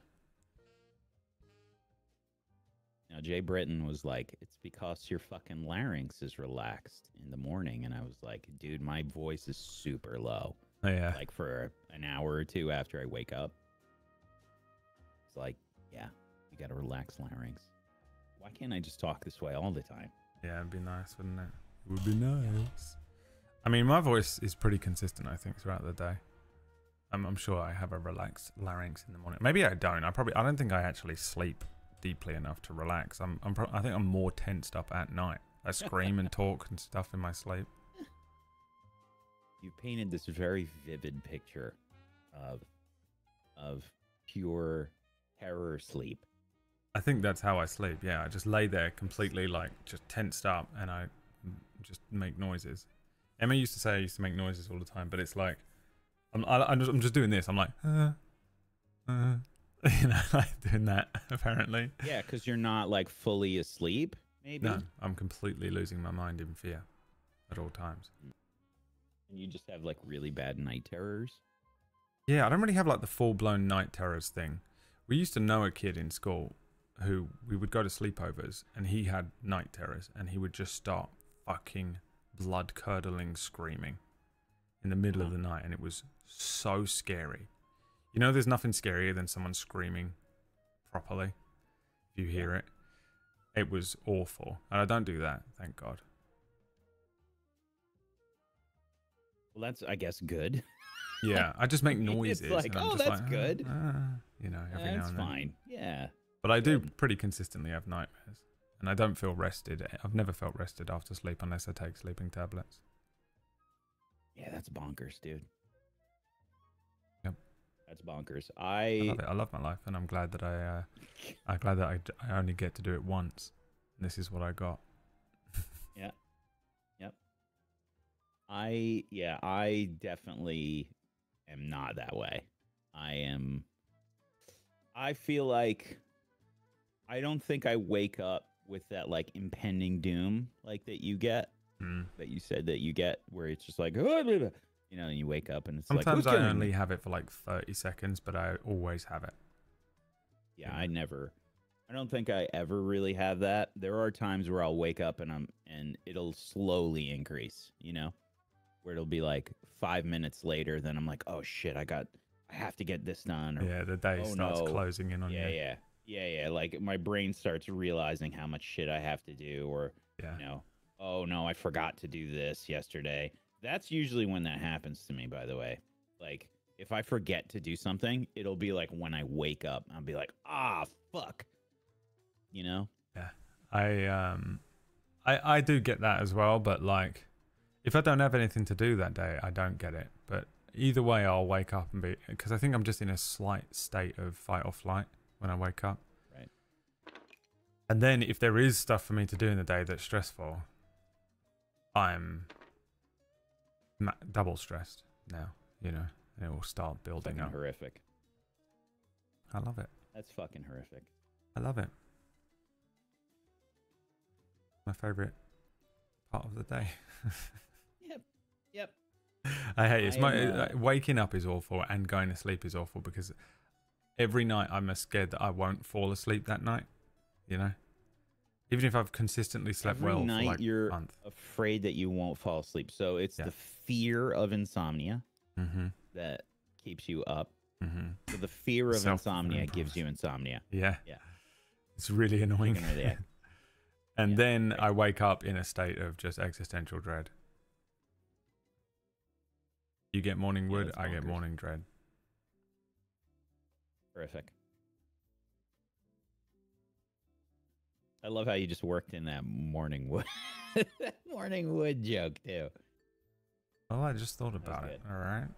Jay Britton was like, it's because your fucking larynx is relaxed in the morning. And I was like, dude, my voice is super low. Oh, yeah. Like for an hour or two after I wake up. It's like, yeah, you got to relax larynx. Why can't I just talk this way all the time? Yeah, it'd be nice, wouldn't it? It would be nice. I mean, my voice is pretty consistent, I think, throughout the day. I'm sure I have a relaxed larynx in the morning. Maybe I don't. I don't think I actually sleep deeply enough to relax. I think I'm more tensed up at night. I scream and talk and stuff in my sleep. You painted this very vivid picture of pure terror sleep. I think that's how I sleep. Yeah, I just lay there completely like just tensed up and I just make noises. Emma used to say I used to make noises all the time, but it's like I'm just doing this. I'm like, you know, like doing that apparently. Yeah, because you're not like fully asleep, maybe. No, I'm completely losing my mind in fear at all times. And you just have like really bad night terrors. Yeah, I don't really have like the full-blown night terrors thing. We used to know a kid in school who we would go to sleepovers and he had night terrors and he would just start fucking blood-curdling screaming in the middle of the night, and it was so scary. You know, there's nothing scarier than someone screaming properly. If you hear it, it was awful, and I don't do that, thank God. Well, that's, I guess, good. Yeah, I just make noises. It's like, and I'm oh, just that's like, good. You know, every now and then. That's fine. Yeah. But I do pretty consistently have nightmares, and I don't feel rested. I've never felt rested after sleep unless I take sleeping tablets. Yeah, that's bonkers, dude. Yep. That's bonkers. I love it. I love my life, and I'm glad that I'm glad that I only get to do it once. And this is what I got. Yeah. Yep. I definitely am not that way. I feel like I don't think I wake up with that like impending doom like that you get that you said that you get where it's just like and you wake up and it's like Sometimes who's I killing only me? have it for like 30 seconds, but I always have it. Yeah, I don't think I ever really have that. There are times where I'll wake up and it'll slowly increase, where it'll be like 5 minutes later, then I'm like, oh shit, I have to get this done. Or, Yeah, the day oh, starts no. closing in on you. Yeah. Like my brain starts realizing how much shit I have to do, or oh no, I forgot to do this yesterday. That's usually when that happens to me, by the way. Like if I forget to do something, it'll be like when I wake up, I'll be like, fuck. Yeah. I do get that as well, but like if I don't have anything to do that day, I don't get it. But either way, I'll wake up and be, because I think I'm just in a slight state of fight or flight when I wake up. Right. And then if there is stuff for me to do in the day that's stressful, I'm double stressed now, it will start building up. Horrific. I love it. That's fucking horrific. I love it. My favorite part of the day. Yep. I hate it. Waking up is awful and going to sleep is awful because every night I'm scared that I won't fall asleep that night. Even if I've consistently slept Every well night for like you're a month. afraid that you won't fall asleep. So it's the fear of insomnia that keeps you up. So the fear of insomnia gives you insomnia. Yeah. It's really annoying. And then I wake up in a state of just existential dread. You get morning wood, I get morning dread. Horrific. I love how you just worked in that morning wood joke too. Well, I just thought about it. All right.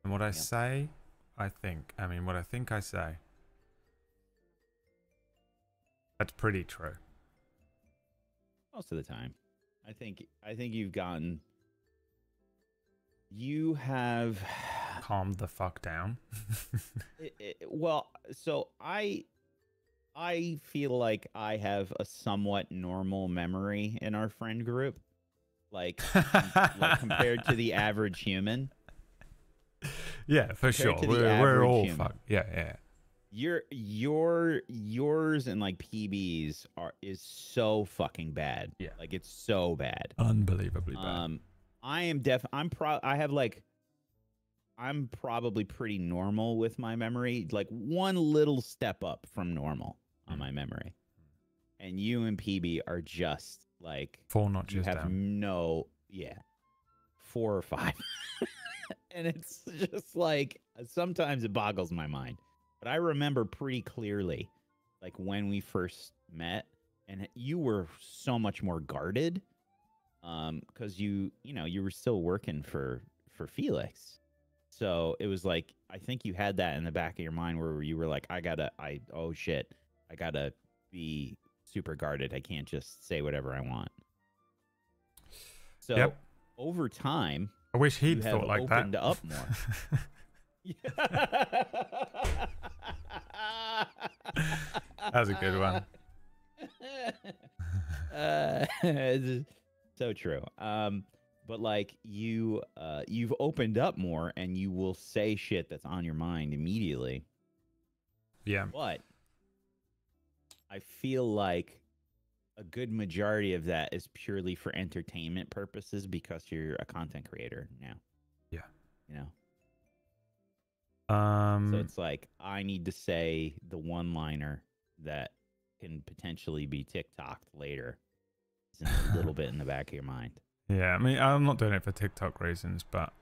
And what I say, what I think I say, that's pretty true. Most of the time. I think you have calmed the fuck down. Well, so I feel like I have a somewhat normal memory in our friend group, like compared to the average human. Yeah, for sure. We're all fucked. Yeah. Yours and like PB's is so fucking bad. Yeah, like it's so bad, unbelievably bad. I'm probably pretty normal with my memory, like one little step up from normal on my memory. And you and PB are just like 4 notches down. 4 or 5. And it's just like sometimes it boggles my mind. But I remember pretty clearly like when we first met and you were so much more guarded because you were still working for Felix. So it was like, I think you had that in the back of your mind where you were like, I gotta be super guarded. I can't just say whatever I want. So over time, I wish he'd thought like that. Opened up more. That was a good one. So true. But like you've opened up more and you will say shit that's on your mind immediately. Yeah. But I feel like a good majority of that is purely for entertainment purposes because you're a content creator now. Yeah. So it's like I need to say the one-liner that can potentially be TikToked later. It's a little bit in the back of your mind. Yeah, I mean, I'm not doing it for TikTok reasons, but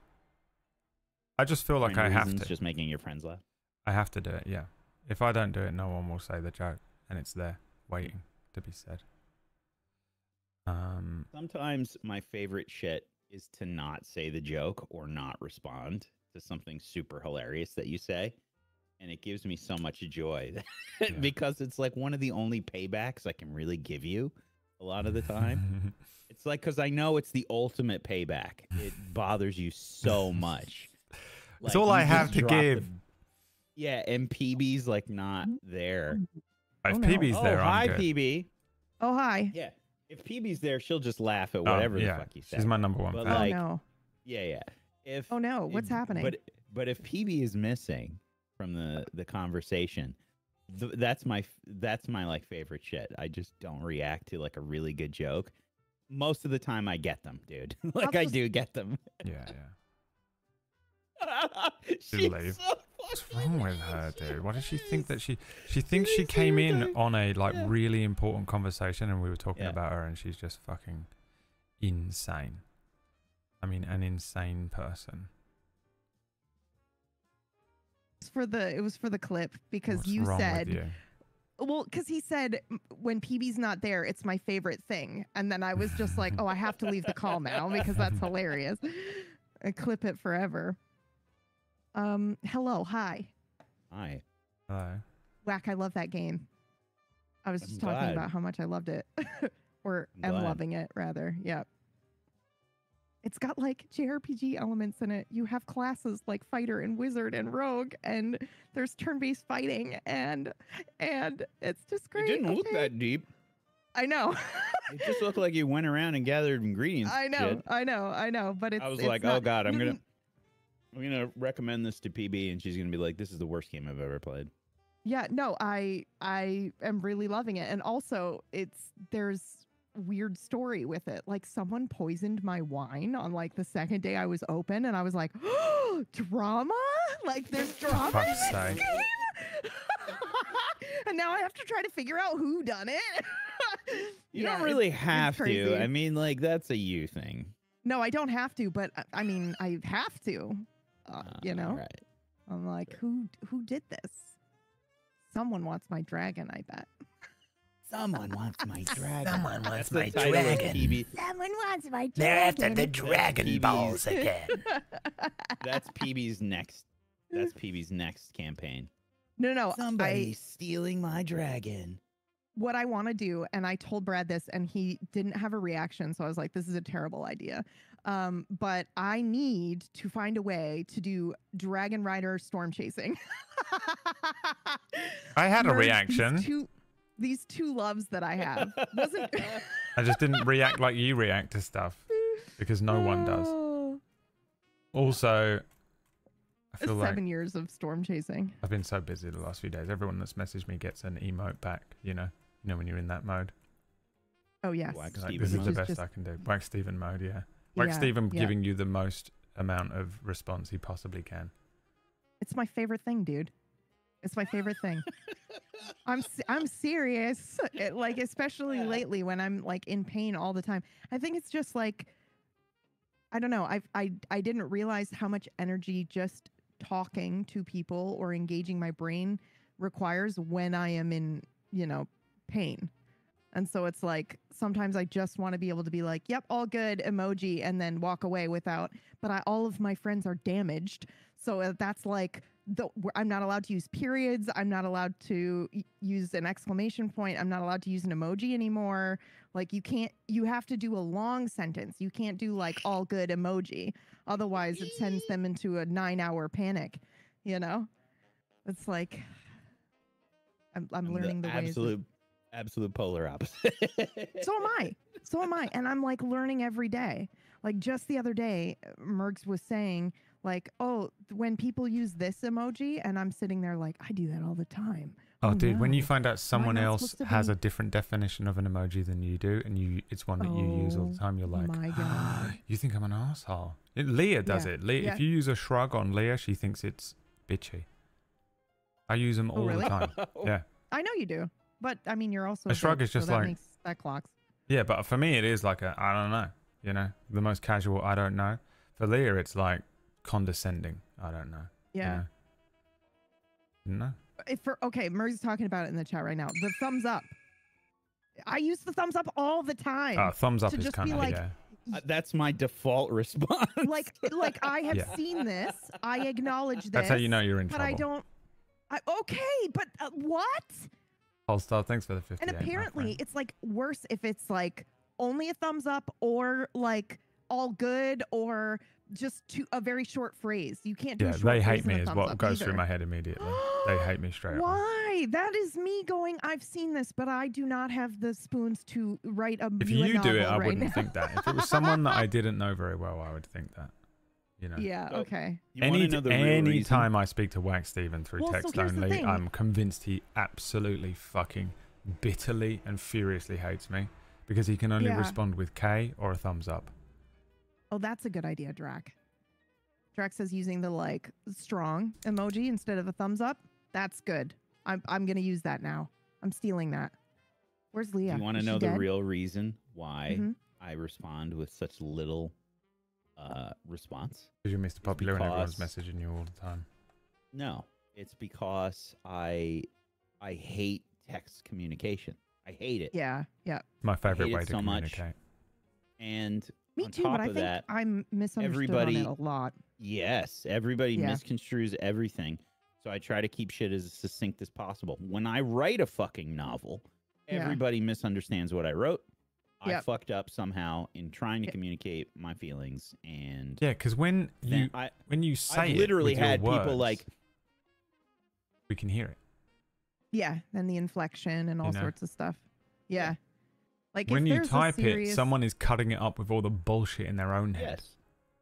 I just feel like I have to. Just making your friends laugh. I have to do it, yeah. If I don't do it, no one will say the joke, and it's there, waiting to be said. Sometimes my favorite shit is to not say the joke or not respond to something super hilarious that you say. And it gives me so much joy because it's like one of the only paybacks I can really give you a lot of the time. It's like, because I know it's the ultimate payback. It bothers you so much. It's all I have to give. Yeah, and PB's like not there. If Oh, no. PB's Oh, there, I'm hi, good. PB. Oh, hi. Yeah. If PB's there, she'll just laugh at Oh, whatever the yeah. fuck you say. She's my number one But, fan. Oh, like, no. Yeah. If Oh, no. What's happening? But if PB is missing from the conversation, that's my like favorite shit. I just don't react to like a really good joke. Most of the time, I get them, dude. Like I do get them. Yeah. She's leave. so What's fucking wrong with her, racist. dude? What does she think that she thinks she came in on a like really important conversation and we were talking about her and she's just fucking insane. I mean, an insane person. It was for the clip because What's you wrong with said, you? well, because he said when PB's not there, it's my favorite thing. And then I was just like, oh, I have to leave the call now because that's hilarious. I clip it forever. Hello. Hi. Hi. Hello. Whack. I love that game. I was I'm just talking glad. about how much I loved it or I'm am glad. loving it rather. Yeah. It's got like JRPG elements in it. You have classes like fighter and wizard and rogue, and there's turn-based fighting, and it's just great. It didn't look okay? that deep. I know. It just looked like you went around and gathered ingredients. I and know. shit. I know. But it's. I was it's like, not, oh god, I'm gonna recommend this to PB, and she's gonna be like, this is the worst game I've ever played. Yeah. No. I am really loving it, and also there's weird story with it. Like someone poisoned my wine on like the second day I was open, and I was like, oh, drama? Like there's drama in Fuck's this sake. game? And now I have to try to figure out who done it. You Yeah, don't really it's have crazy. to. I mean, like that's a you thing. No, I don't have to, but I mean, I have to. You know, Right. I'm like, who did this? Someone wants my dragon, I bet. Someone wants my dragon. Someone wants That's my the title of dragon. PB. Someone wants my dragon. They're after the That's Dragon PB's. Balls again. That's PB's next. That's PB's next campaign. No, Somebody's stealing my dragon. what I want to do, and I told Brad this, and he didn't have a reaction, so I was like, this is a terrible idea. But I need to find a way to do Dragon Rider storm chasing. I had a Merge reaction. These two loves that I have. Wasn't I just didn't react like you react to stuff because no one does. Also, I feel like 7 years of storm chasing. I've been so busy the last few days. Everyone that's messaged me gets an emote back, you know when you're in that mode. Oh yes. Wax Like, Steven this is the mode. best I can do. Wax Steven mode, yeah. Wax Yeah, Steven yeah. giving you the most amount of response he possibly can. It's my favorite thing, dude. It's my favorite thing. I'm serious. Like especially lately when I'm like in pain all the time. I think it's just like I don't know. I didn't realize how much energy just talking to people or engaging my brain requires when I am in, pain. And so it's like sometimes I just want to be able to be like, yep, all good emoji, and then walk away without. But all of my friends are damaged. So that's like I'm not allowed to use periods. I'm not allowed to use an exclamation point. I'm not allowed to use an emoji anymore. Like you have to do a long sentence. You can't do like all good emoji. Otherwise it sends them into a 9-hour panic, It's like I'm learning the ways. Absolute polar opposite. So am I. And I'm like learning every day. Like just the other day, Mergs was saying like, oh, when people use this emoji, and I'm sitting there like, I do that all the time. Oh, dude, when you no. find out someone not else supposed to has be- a different definition of an emoji than you do, and it's one that you use all the time, you're like, my God. you think I'm an asshole. Leah does Yeah. it. Leah, Yeah. if you use a shrug on Leah, she thinks it's bitchy. I use them all really? the time. Yeah. I know you do. But I mean, you're also A shrug bitch, is just so that like- makes that clocks. Yeah, but for me, it is like I don't know, the most casual, I don't know. For Leah, it's like condescending, I don't know. Yeah. No. Okay, Merg's talking about it in the chat right now. The thumbs up. I use the thumbs up all the time. Thumbs up to is just kind be of, like, yeah. That's my default response. like I have Yeah. seen this. I acknowledge this. That's how you know you're in but trouble. I don't. Okay, but what? Polestar, thanks for the 58. And my apparently, friend. it's like worse if it's like only a thumbs up or like all good or just a very short phrase. You can't do Yeah, a short they phrase hate and a me is thumbs what up goes either. through my head immediately. They hate me straight away. Why? That is me going, I've seen this, but I do not have the spoons to write a If you a you do it, novel I right wouldn't now. think that. If it was someone that I didn't know very well, I would think that. You know. Yeah, So, okay. You want to know the real reason? Any time I speak to Wax Steven through Well, so text here's the only, thing. I'm convinced he absolutely fucking bitterly and furiously hates me because he can only Yeah. respond with K or a thumbs up. Oh, that's a good idea, Drac. Drac says using the like strong emoji instead of a thumbs up. That's good. I'm gonna use that now. I'm stealing that. Where's Leah? Do you want to Is she know the dead? real reason why Mhm. I respond with such little response? Because you're Mr. Popular and everyone's because- messaging you all the time. No, it's because I hate text communication. I hate it. Yeah, yeah. My favorite hate way it to so much. communicate. And Me on too, top but I of think that, I'm misunderstood everybody- on it a lot. yes, everybody Yeah. misconstrues everything. So I try to keep shit as succinct as possible. When I write a fucking novel, Yeah. everybody misunderstands what I wrote. I Yep. fucked up somehow in trying to Yep. communicate my feelings, and Yeah, because when then you say I've it literally with your had people words, like, we can hear it. Yeah, and the inflection and all know? sorts of stuff. Yeah. Like When if you there's a type serious... it, someone is cutting it up with all the bullshit in their own head.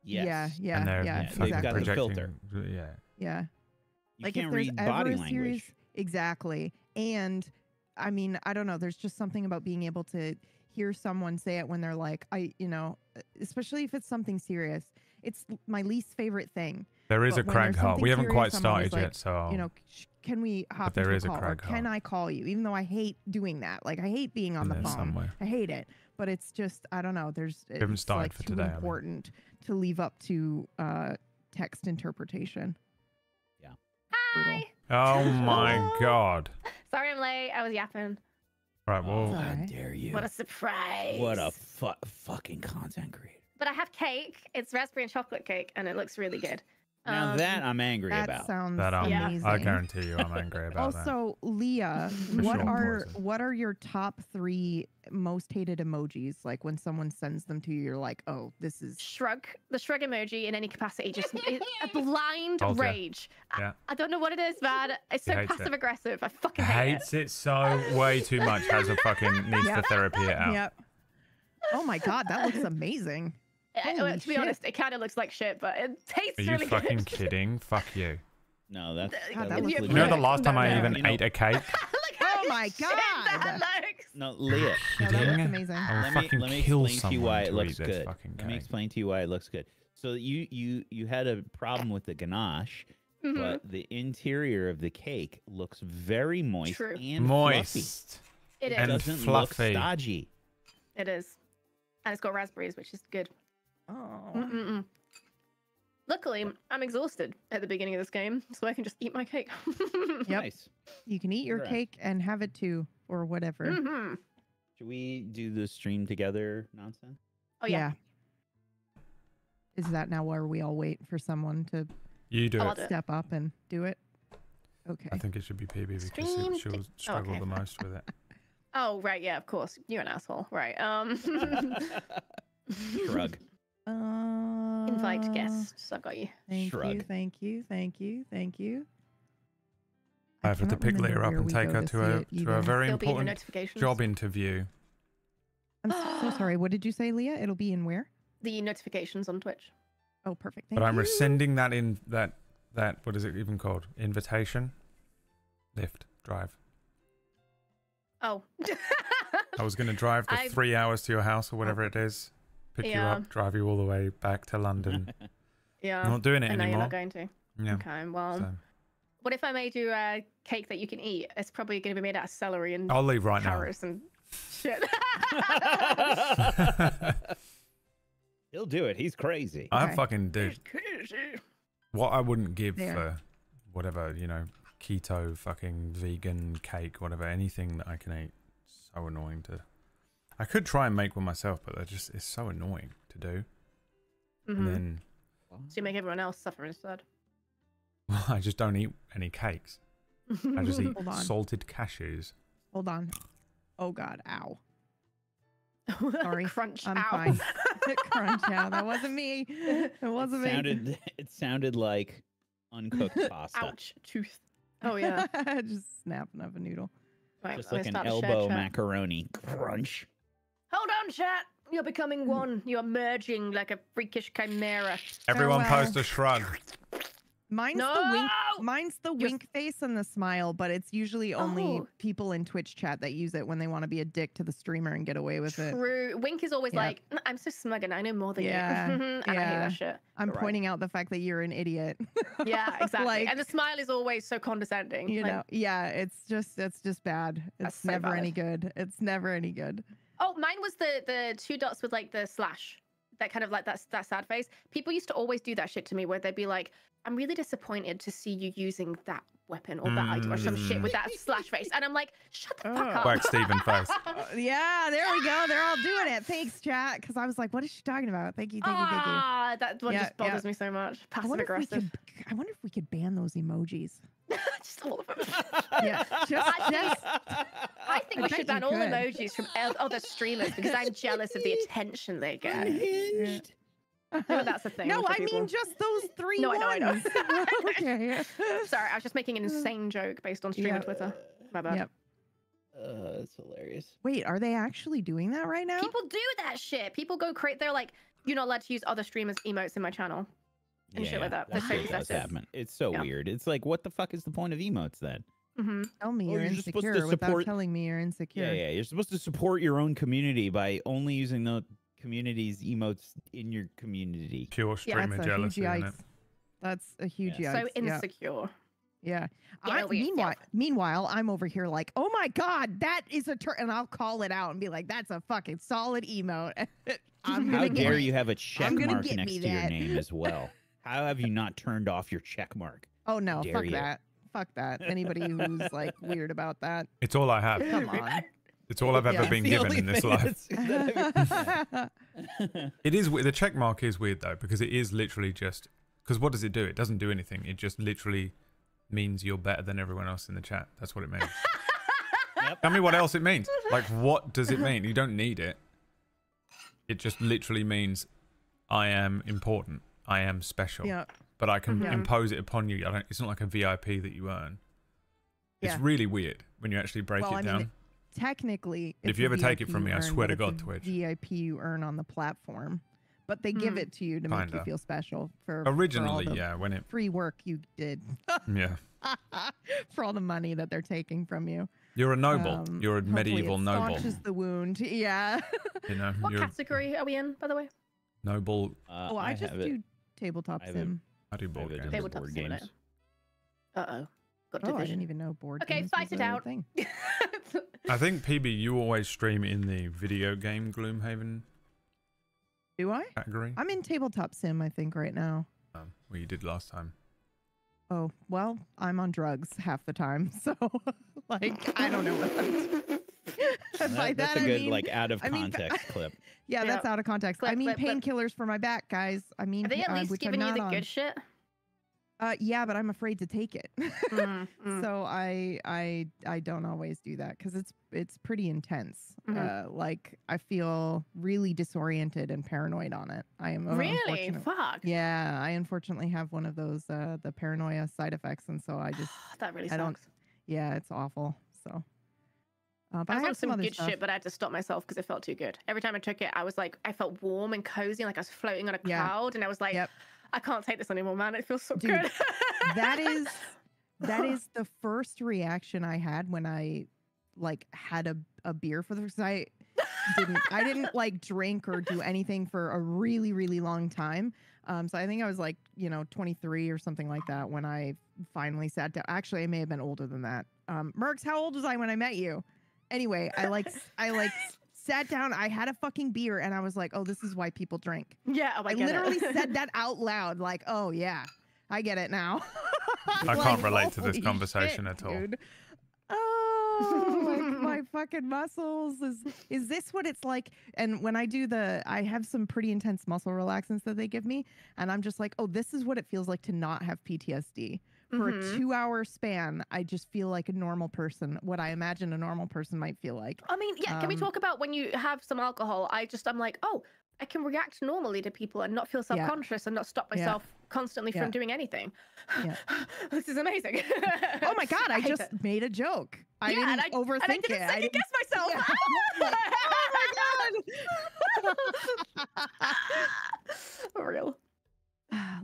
yes, Yeah, yeah, and they're yeah, fucking they've got the exactly. projecting. filter. Yeah. Yeah. You Like can't if there's read ever body a language. series, exactly. And I mean, I don't know. There's just something about being able to hear someone say it when they're like, especially if it's something serious. It's my least favorite thing. There is But a when Crag there's Heart. something We haven't quite serious, I'm always started like, yet, so You know, can we hop there into is a a call? Or Crag can Heart. I call you? Even though I hate doing that. Like I hate being on in the there phone. somewhere. I hate it. But it's just I don't know. haven't It's started like for too today, I mean. important to leave up to text interpretation. Hi. Oh my god. Sorry I'm late. I was yapping. Right, Oh, well, how Alright. dare you? What a surprise. What a fucking content creator. But I have cake. It's raspberry and chocolate cake, and it looks really good. Now that I'm angry That about. sounds that Yeah. amazing. I guarantee you I'm angry about that. Also, Leah, For what sure, are poison. what are your top 3 most hated emojis? Like when someone sends them to you, you're like, oh, this is shrug, the shrug emoji in any capacity, just is a blind Told ya. rage. Yeah. I don't know what it is, man. It's He so hates it. passive aggressive. I fucking hate Hates it so way too much. Has a fucking needs to Yep. therapy it out. Yep. Oh my god, that looks amazing. Holy To be shit. honest, it kind of looks like shit, but it tastes Are you really fucking good. kidding? Fuck you. No, that's God, that looks looks You legit. know the good. last time I No, even you know- ate a cake? Look how Oh my shit that God. looks. No, Leah. Yeah, that looks Kidding? amazing. I will let me fucking let me kill explain to you someone why to it looks eat this good. fucking Let me cake. explain to you why it looks good. So you had a problem with the ganache, Mhm. but the interior of the cake looks very moist True. and fluffy. Moist. It It is. And doesn't fluffy. look stodgy. It is. And it's got raspberries, which is good. Oh. Mm-mm-mm. Luckily, I'm exhausted at the beginning of this game, so I can just eat my cake. Yep. Nice. You can eat your Congrats. cake and have it too, or whatever. hmm Should we do the stream together nonsense? Oh yeah. Is that now where we all wait for someone to You do I'll it. do it. step up and do it? Okay. I think it should be PB because Stream she'll to- struggle okay. the most with it. Oh right, yeah, of course. You're an asshole, right? Shrug. Invite guests. I've got you. Thank you, Shrug. thank you, thank you, thank you. I have to cannot pick remember Leah up where and we take go her to to see a it either. very It'll be in your important notifications. job interview. I'm so sorry. What did you say, Leah? It'll be in where? The notifications on Twitch. Oh, perfect. Thank But I'm you. rescinding that what is it even called? Invitation? Lift, drive. Oh. I was going to drive the I- 3 hours to your house or whatever it is, pick you Yeah. up, drive you all the way back to London. Yeah. I'm not doing it I know you're anymore. not going to. Yeah. Okay. Well, So what if I made you a cake that you can eat? It's probably going to be made out of celery and I'll leave right now. carrots and shit. He'll do it. He's crazy. I Okay. fucking do. It's crazy. What I wouldn't give There. for whatever, keto, fucking vegan cake, whatever, anything that I can eat. So annoying to. I could try and make one myself, but it's so annoying to do. Mhm. And then So you make everyone else suffer instead. I just don't eat any cakes. I just eat Hold on. salted cashews. Hold on. Oh God. Ow. Sorry. Crunch. I'm Ow. fine. Crunch out. That wasn't me. It wasn't me. It sounded like uncooked pasta. Ouch. Tooth. Oh yeah. Just snapping up a noodle. Right, Just let like me an start the share elbow chat. macaroni. Crunch. Hold on, chat. You're becoming one. You're merging like a freakish chimera. Everyone Farewell. post a shrug. Mine's No! the wink. Mine's the wink face and the smile, but it's usually only Oh. people in Twitch chat that use it when they want to be a dick to the streamer and get away with it. True. Wink is always Yep. like, I'm so smug and I know more than Yeah, you. And I hate yeah. that shit. I'm You're right. pointing out the fact that you're an idiot. Yeah, exactly. Like, and the smile is always so condescending. you Like, know, yeah, it's just bad. That's It's so never any valid. good. It's never any good. oh, mine was the two dots with like the slash. That kind of like that sad face. People used to always do that shit to me where they'd be like, I'm really disappointed to see you using that weapon or that item or some shit with that slash face. And I'm like, shut the fuck up. Whack Steven face. Yeah, there we go. They're all doing it. Thanks, chat. Because I was like, what is she talking about? Thank you, thank you, thank you. Ah, that one Yeah, just bothers me so much. I Passive wonder if we aggressive. could. I wonder if we could ban those emojis. Just all of them. Yeah, just I think I we bet should ban you all could. emojis from other streamers because I'm jealous of the attention they get. Unhinged. No, that's a thing. No, for I people. mean just those three No, I ones. know, I know. Okay. Sorry, I was just making an insane joke based on streamer Yeah. Twitter. My bad. Yep. That's hilarious. Wait, are they actually doing that right now? People do that shit. People go create. They're like, you're not allowed to use other streamers' emotes in my channel. And shit like that. They're so shit does possessive. happen. It's so Yeah. weird. It's like, what the fuck is the point of emotes then? Mm-hmm. Tell me you're you're just supposed to insecure without support- telling me you're insecure. Yeah, yeah. You're supposed to support your own community by only using the community's emotes in your community. Pure streamer That's a huge jealousy, isn't it? yikes. That's a huge Yeah. yikes. So insecure. Yeah. Get over Meanwhile, yourself. meanwhile, I'm over here like, oh my god, that is a and I'll call it out and be like, that's a fucking solid emote. I'm How gonna dare get you have a check gonna mark get next me to your that. name as well? How have you not turned off your check mark? Oh no, dare fuck you. that. Fuck that. Anybody who's like weird about that. It's all I have. Come on. It's all I've ever Yeah. been The given only in this thing life. that's- It is the check mark is weird though because it is literally just because what does it do? It doesn't do anything. It just literally means you're better than everyone else in the chat. That's what it means. Tell me what else it means. Like what does it mean? You don't need it. It just literally means I am important. I am special. Yeah. But I can Yeah. impose it upon you. It's not like a VIP that you earn. It's Yeah. really weird when you actually break Well, it I down. mean, technically, If it's you a ever take VIP it from me, you I earn, swear to but it's God, a Twitch. VIP you earn on the platform, but they give it to you to make you Kinda. feel special for all Originally, the yeah, when it, free work you did yeah. for all the money that they're taking from you. You're a noble. You're a Hopefully medieval it noble. staunches the wound. Yeah. You know, What you're a category are we in, by the way? noble. Oh, I just have it. do tabletop I have sim. I do I board have it games. in Tabletop board simulator. games. Uh-oh. Got Oh, I didn't division. even know board Okay, games fight was it a out. thing. I think PB, you always stream in the video game Gloomhaven Do I? category. I'm in tabletop sim, I think, right now. Well, you did last time. Oh, well, I'm on drugs half the time, so like I don't know what I'm by That's that a I good mean, like out of I mean, context clip. yeah, Yeah. that's out of context. I Clip, mean clip, clip. painkillers for my back, guys. I mean, Are they at least which I'm giving you not the on. good shit? Yeah, but I'm afraid to take it. Mm, mm. So I don't always do that because it's pretty intense. Mhm. Like I feel really disoriented and paranoid on it. I am Really? unfortunate- Fuck. Yeah, I unfortunately have one of those the paranoia side effects, and so I just That really I don't- sucks. yeah, it's awful. So, but I I was on have some some other good stuff. shit, but I had to stop myself because it felt too good. Every time I took it, I was like, I felt warm and cozy, like I was floating on a Yeah. cloud, and I was like, Yep. I can't take this anymore, man. It feels so Dude, good. that is the first reaction I had when I like had a beer for the first time. I didn't like drink or do anything for a really, really long time. So I think I was like, 23 or something like that when I finally sat down. Actually, I may have been older than that. Merks, how old was I when I met you? Anyway, I sat down, I had a fucking beer, and I was like, oh, this is why people drink. Yeah, oh, I get literally it. said that out loud, like, oh yeah, I get it now. I can't relate to this holy conversation shit, at all. dude. Oh, like my fucking muscles. Is this what it's like? And when I do I have some pretty intense muscle relaxants that they give me, and I'm just like, oh, this is what it feels like to not have PTSD. for Mhm. a 2-hour span, I just feel like a normal person. What I imagine a normal person might feel like. I mean, yeah. Can we talk about when you have some alcohol? I'm like, oh, I can react normally to people and not feel Yeah. self-conscious and not stop Yeah. myself constantly Yeah. from doing anything. Yeah. This is amazing. Oh my god! I hate just it. made a joke. I Yeah, didn't and I overthink didn't it. second guess myself. Yeah. For real.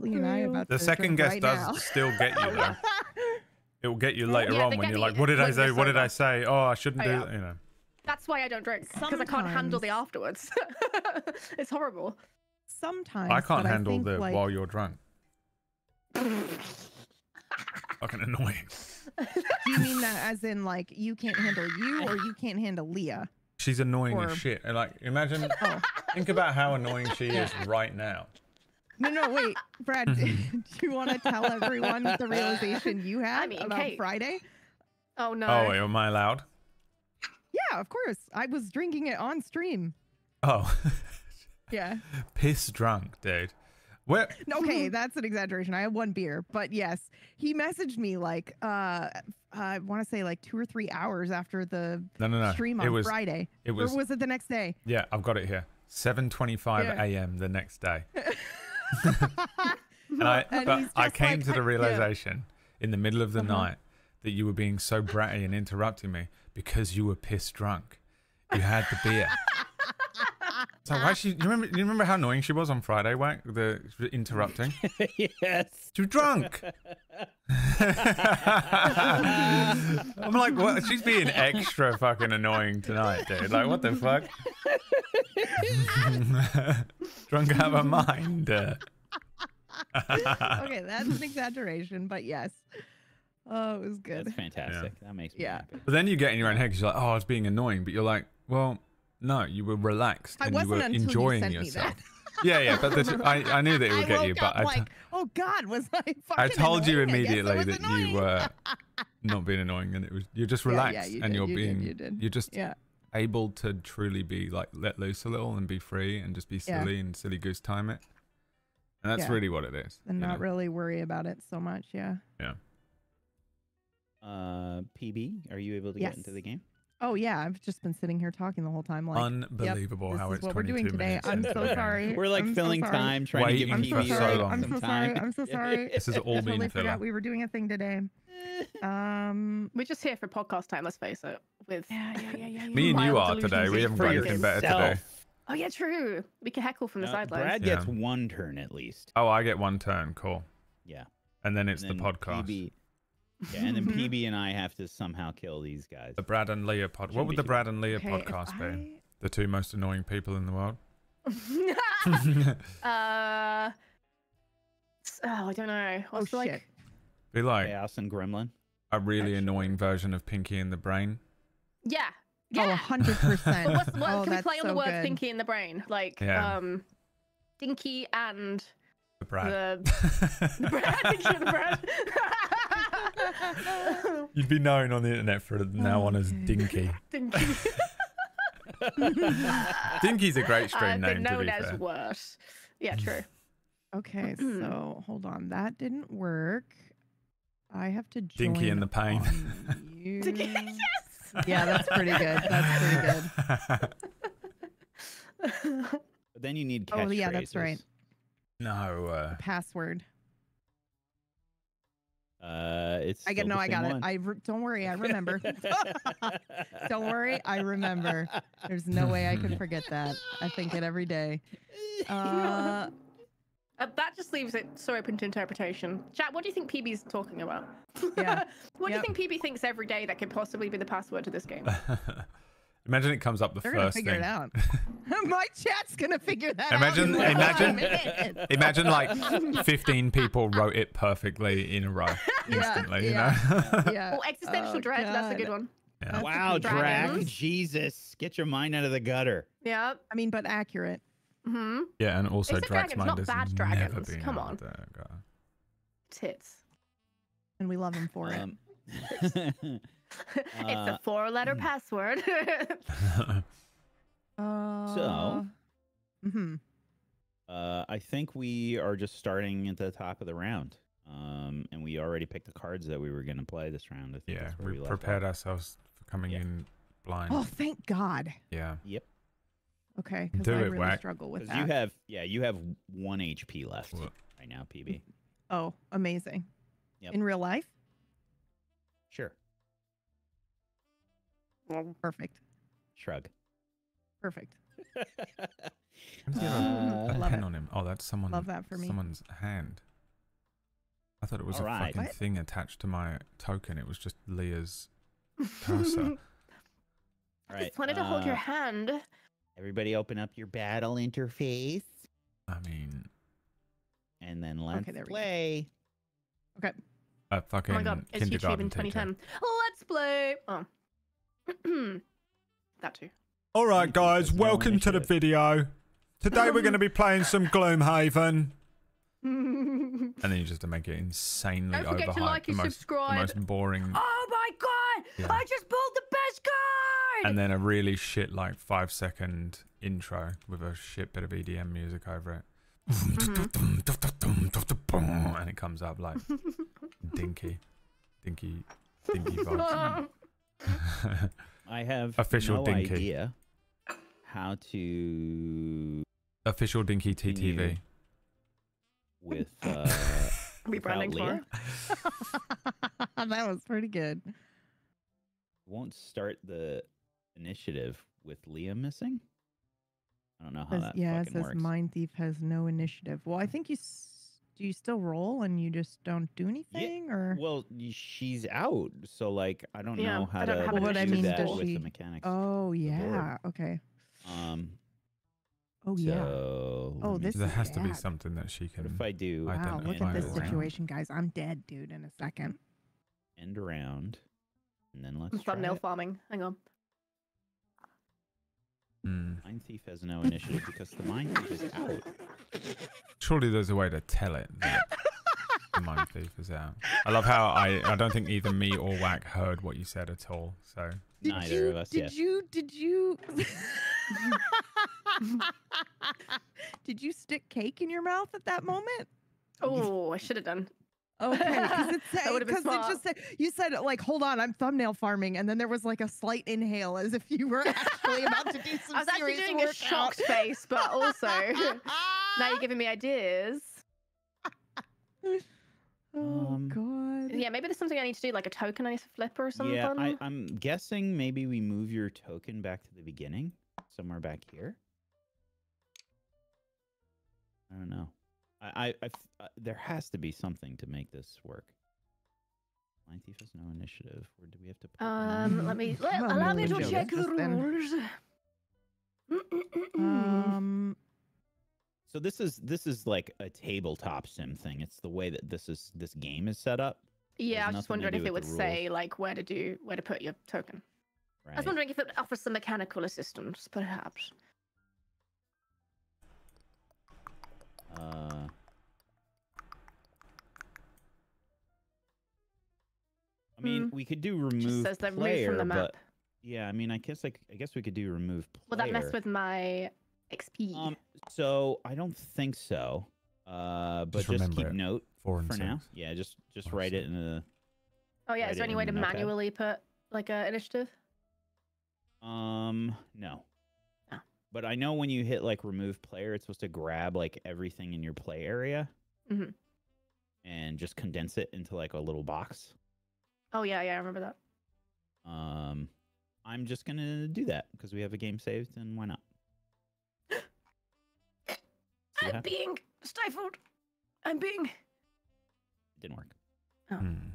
Lee and I about The to second drink guess right does now. still get you though. It will get you later Yeah, on they when get you're me like, what did I when say? you're What did I sober. say? Oh, I shouldn't Oh, do yeah. that. You know. That's why I don't drink, because I can't handle the Sometimes. afterwards. It's horrible. Sometimes I can't but handle think, the like, while you're drunk. Fucking annoying. Do you mean that as in like you can't handle you or you can't handle Leah? She's annoying Or- as shit. And like, imagine, Oh. think about how annoying she is right now. No, wait, Brad. Do you want to tell everyone the realization you had mean, about Kate. Friday? Oh no. Oh, am I allowed? Yeah, of course. I was drinking it on stream. Oh, Yeah. piss drunk, dude. Where? Okay, that's an exaggeration. I had one beer, but yes, he messaged me like I want to say like 2 or 3 hours after the No. stream on Friday. It was. Or was it the next day? Yeah, I've got it here. 7:25 Yeah. a.m. the next day. And I he's just came like, to the yeah. realization in the middle of the Uh-huh. night that you were being so bratty and interrupting me because you were piss drunk. You had the beer. So why she? You remember how annoying she was on Friday? Whack the interrupting. Yes. You're drunk. I'm like, what? She's being extra fucking annoying tonight, dude. Like, what the fuck? Drunk out of her mind. Okay, that's an exaggeration, but yes. Oh, it was good. That's fantastic. That makes me Yeah. happy. But then you get in your own head because you're like, oh, I was being annoying. But you're like, well, no, you were relaxed I and you wasn't were until you enjoying sent me yourself. that. Yeah, but I knew that it would I get woke you. But up like, oh God, was I fucking I told you annoying? I guess I immediately was that annoying. you were not being annoying, and you're just Yeah, relaxed, yeah, you and did, you're you being did, you did. you're just Yeah. able to truly be like let loose a little and be free and just be Yeah. silly and silly goose time it. And that's Yeah. really what it is. And you not know? really worry about it so much. Yeah. PB, are you able to Yes. get into the game? Oh yeah, I've just been sitting here talking the whole time. Like, Unbelievable this how is it's what we're 22 doing today. minutes. I'm into so the game. sorry. We're like I'm so filling sorry. time, trying to Waiting give I'm for so PB so sorry. long. I'm some so time. sorry. I'm so sorry. This has all I totally been filler. forgot we were doing a thing today. We're just here for podcast time, let's face it. With Yeah. Me and you mild are today. delusions We of haven't got freedom. anything better to do. Yourself. Oh yeah, true. We can heckle from the sidelines. Brad Yeah. gets one turn at least. Oh, I get one turn. Cool. Yeah. And then it's And the then podcast. PB, yeah, and then PB and I have to somehow kill these guys. The Brad and Leah pod. Shouldn't What would be the too Brad and Leah Okay, podcast if be? The two most annoying people in the world. I don't know. Oh What's shit. like Be like Chaos and Gremlin. a really annoying version of Pinky in the Brain. yeah. Oh, Yeah. 100%. But what Oh, can we that's play on the so word good. Pinky in the brain? Like Yeah. Dinky and The Brad. the Brad. Dinky and the Brad. You'd be known on the internet for now on as Dinky. Dinky. Dinky's a great stream I've name, been to known be as fair. worse. Yeah, true. Okay, so hold on. That didn't work. I have to join. Dinky in the Pain. on you. Yes. Yeah, that's pretty good. That's pretty good. But then you need Oh, yeah, that's catchphrases. right. No. Password. It's I get still no. the I same got one. it. Don't worry. I remember. Don't worry. I remember. There's no way I can forget that. I think it every day. That just leaves it so open to interpretation. Chat, what do you think PB's talking about? Yeah. What Yep. do you think PB thinks every day that could possibly be the password to this game? Imagine it comes up the They're gonna first figure thing. it out. My chat's gonna figure that Imagine- out. in like imagine- 5 minutes. Imagine like 15 people wrote it perfectly in a row instantly, you know? Yeah. Oh, existential Oh, dread. That's a good God. one. Yeah. That's Wow, pretty Drac, dragons. Jesus, get your mind out of the gutter. Yeah. I mean, but accurate. Hmm. Yeah, and also It's the Drag's dragons, mind not has bad never dragons. been Come out on. of the gutter. Tits. And we love him for it. It's a 4-letter password. So? Mhm. I think we are just starting at the top of the round. And we already picked the cards that we were going to play this round. I think Yeah, that's where we left prepared off. ourselves for coming Yeah. in blind. Oh, thank God. Yeah. Yep. Okay, because Do I it, really Whack. struggle with Because that. you have 1 HP left What? right now, PB. Oh, amazing. Yep. In real life? Sure. Perfect. Shrug. Perfect. Why does he have a Love pen it. on him? Oh, that's someone. Love that for me. Someone's hand. I thought it was All a right. fucking What? thing attached to my token. It was just Leah's cursor. I Right, just wanted to hold your hand. Everybody open up your battle interface. I mean, And then let's there we go. play. Okay. a fucking Oh my god, it's YouTube kindergarten in teacher. 2010. Let's play. Oh. That too. All right, guys, There's no welcome to the initiative. video. Today we're going to be playing some Gloomhaven. And then you just to make it insanely Don't forget to overhyped. like and the subscribe. most boring. Oh my god! Yeah. I just pulled the best card! And then a really shit, like 5-second intro with a shit bit of EDM music over it. And it comes up like dinky vibes. I have Official no dinky. idea how to Official dinky TTV. Continue. with Rebranding Leah. tomorrow. That was pretty good. Won't start the initiative with Leah missing. I don't know how that Yeah, it fucking says works. Mind Thief has no initiative. Well, I think do you still roll and you just don't do anything, or? Well, she's out, so like I don't Yeah, know how I don't to have Well, what I do mean, that does with she- the mechanics. Oh board. yeah. Okay. Um. Oh yeah. So Oh, let me this There is has to be bad. something that she What can. if I do I Wow, don't look know. at this End round. situation, guys. I'm dead, dude, in a second. end around, and then let's I'm try thumbnail it. farming. Hang on. Mind Thief has no initiative because the Mind Thief is out. Surely there's a way to tell it that the Mind Thief is out. I love how I don't think either me or Whack heard what you said at all. So Neither of us. Did Yes. you? Did you stick cake in your mouth at that moment? Oh, I should have done. Okay, because That would've been it just said, you said like, hold on, I'm thumbnail farming, and then there was like a slight inhale as if you were actually about to do some I was actually serious doing a shocked workout. face, but also now you're giving me ideas. Oh God. Yeah, maybe there's something I need to do, like a token I need to flip or something. Yeah, I'm guessing maybe we move your token back to the beginning, somewhere back here. I don't know. There has to be something to make this work. Mind Thief has no initiative. Where do we have to put Let me Oh, allow me no, to no, check the this then. rules. So this is like a tabletop sim thing. It's the way that this game is set up. Yeah, I There's was just nothing to wondering do if it with would the say like where to put your token. Right. I was wondering if it offers some mechanical assistance, perhaps. I mean, we could do remove Just says they're removed player, from the map. but yeah, I mean, I guess we could do remove player. Will that mess with my XP? So I don't think so. But Just just remember keep it. note 4 and for 6. now. Yeah, just 4 and write it 6. in the. Oh yeah, write is there it any in way the to notepad. manually put like a initiative? No. Oh. But I know when you hit like remove player, it's supposed to grab like everything in your play area Mhm. and just condense it into like a little box. Oh yeah, I remember that. I'm just gonna do that because we have a game saved, and why not? See what I'm happens? being stifled. I'm being. It didn't work. The I'm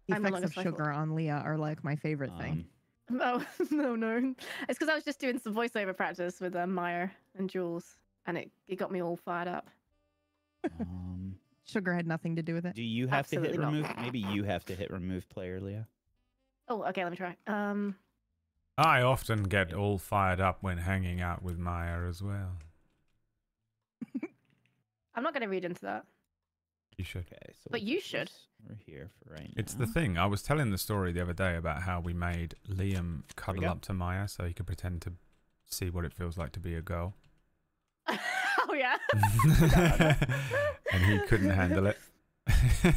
no effects longer of sugar on Leah are like my favorite thing. Oh no! It's because I was just doing some voiceover practice with Maya and Jules, and it got me all fired up. Sugar had nothing to do with it. Do you have to hit Absolutely not. remove? Maybe you have to hit remove player, Leah. Oh, okay. Let me try. I often get all fired up when hanging out with Maya as well. I'm not going to read into that. You should. Okay, so But we'll you put should. this over here for right It's now. the thing. I was telling the story the other day about how we made Liam cuddle go. up to Maya so he could pretend to see what it feels like to be a girl. Oh yeah. And he couldn't handle it.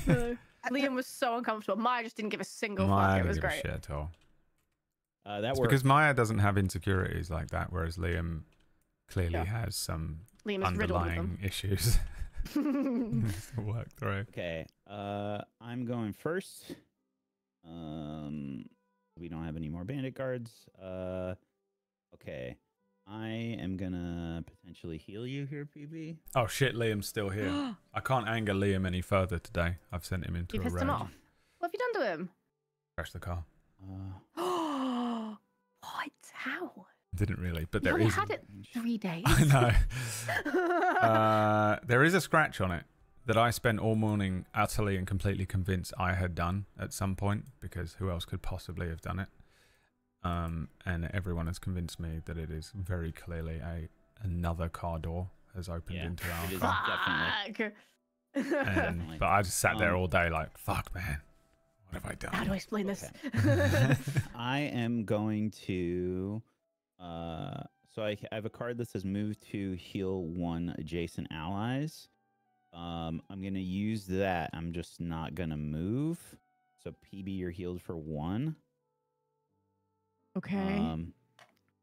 No. Liam was so uncomfortable. Maya just didn't give a single fuck. Maya It was doesn't give a great. shit at all. That It's works. because Maya doesn't have insecurities like that, whereas Liam clearly Yeah. has some Liam is riddled with underlying them. issues to work through. Okay. I'm going first. We don't have any more bandit guards. Okay. I am gonna potentially heal you here, PB. Oh shit, Liam's still here. I can't anger Liam any further today. I've sent him into You a pissed rage. him off. What have you done to him? Crash the car. What? How? Didn't really, but You there only is. had it 3 days. I know. There is a scratch on it that I spent all morning utterly and completely convinced I had done at some point, because who else could possibly have done it? And everyone has convinced me that it is very clearly another car door has opened Yeah, into it our is. car. Fuck. And, but I just sat there all day like, fuck, man, what have I How do done? I explain this? I am going to. So I have a card that says move to heal 1 adjacent allies. I'm gonna use that. I'm just not gonna move. So PB, you're healed for 1. Okay.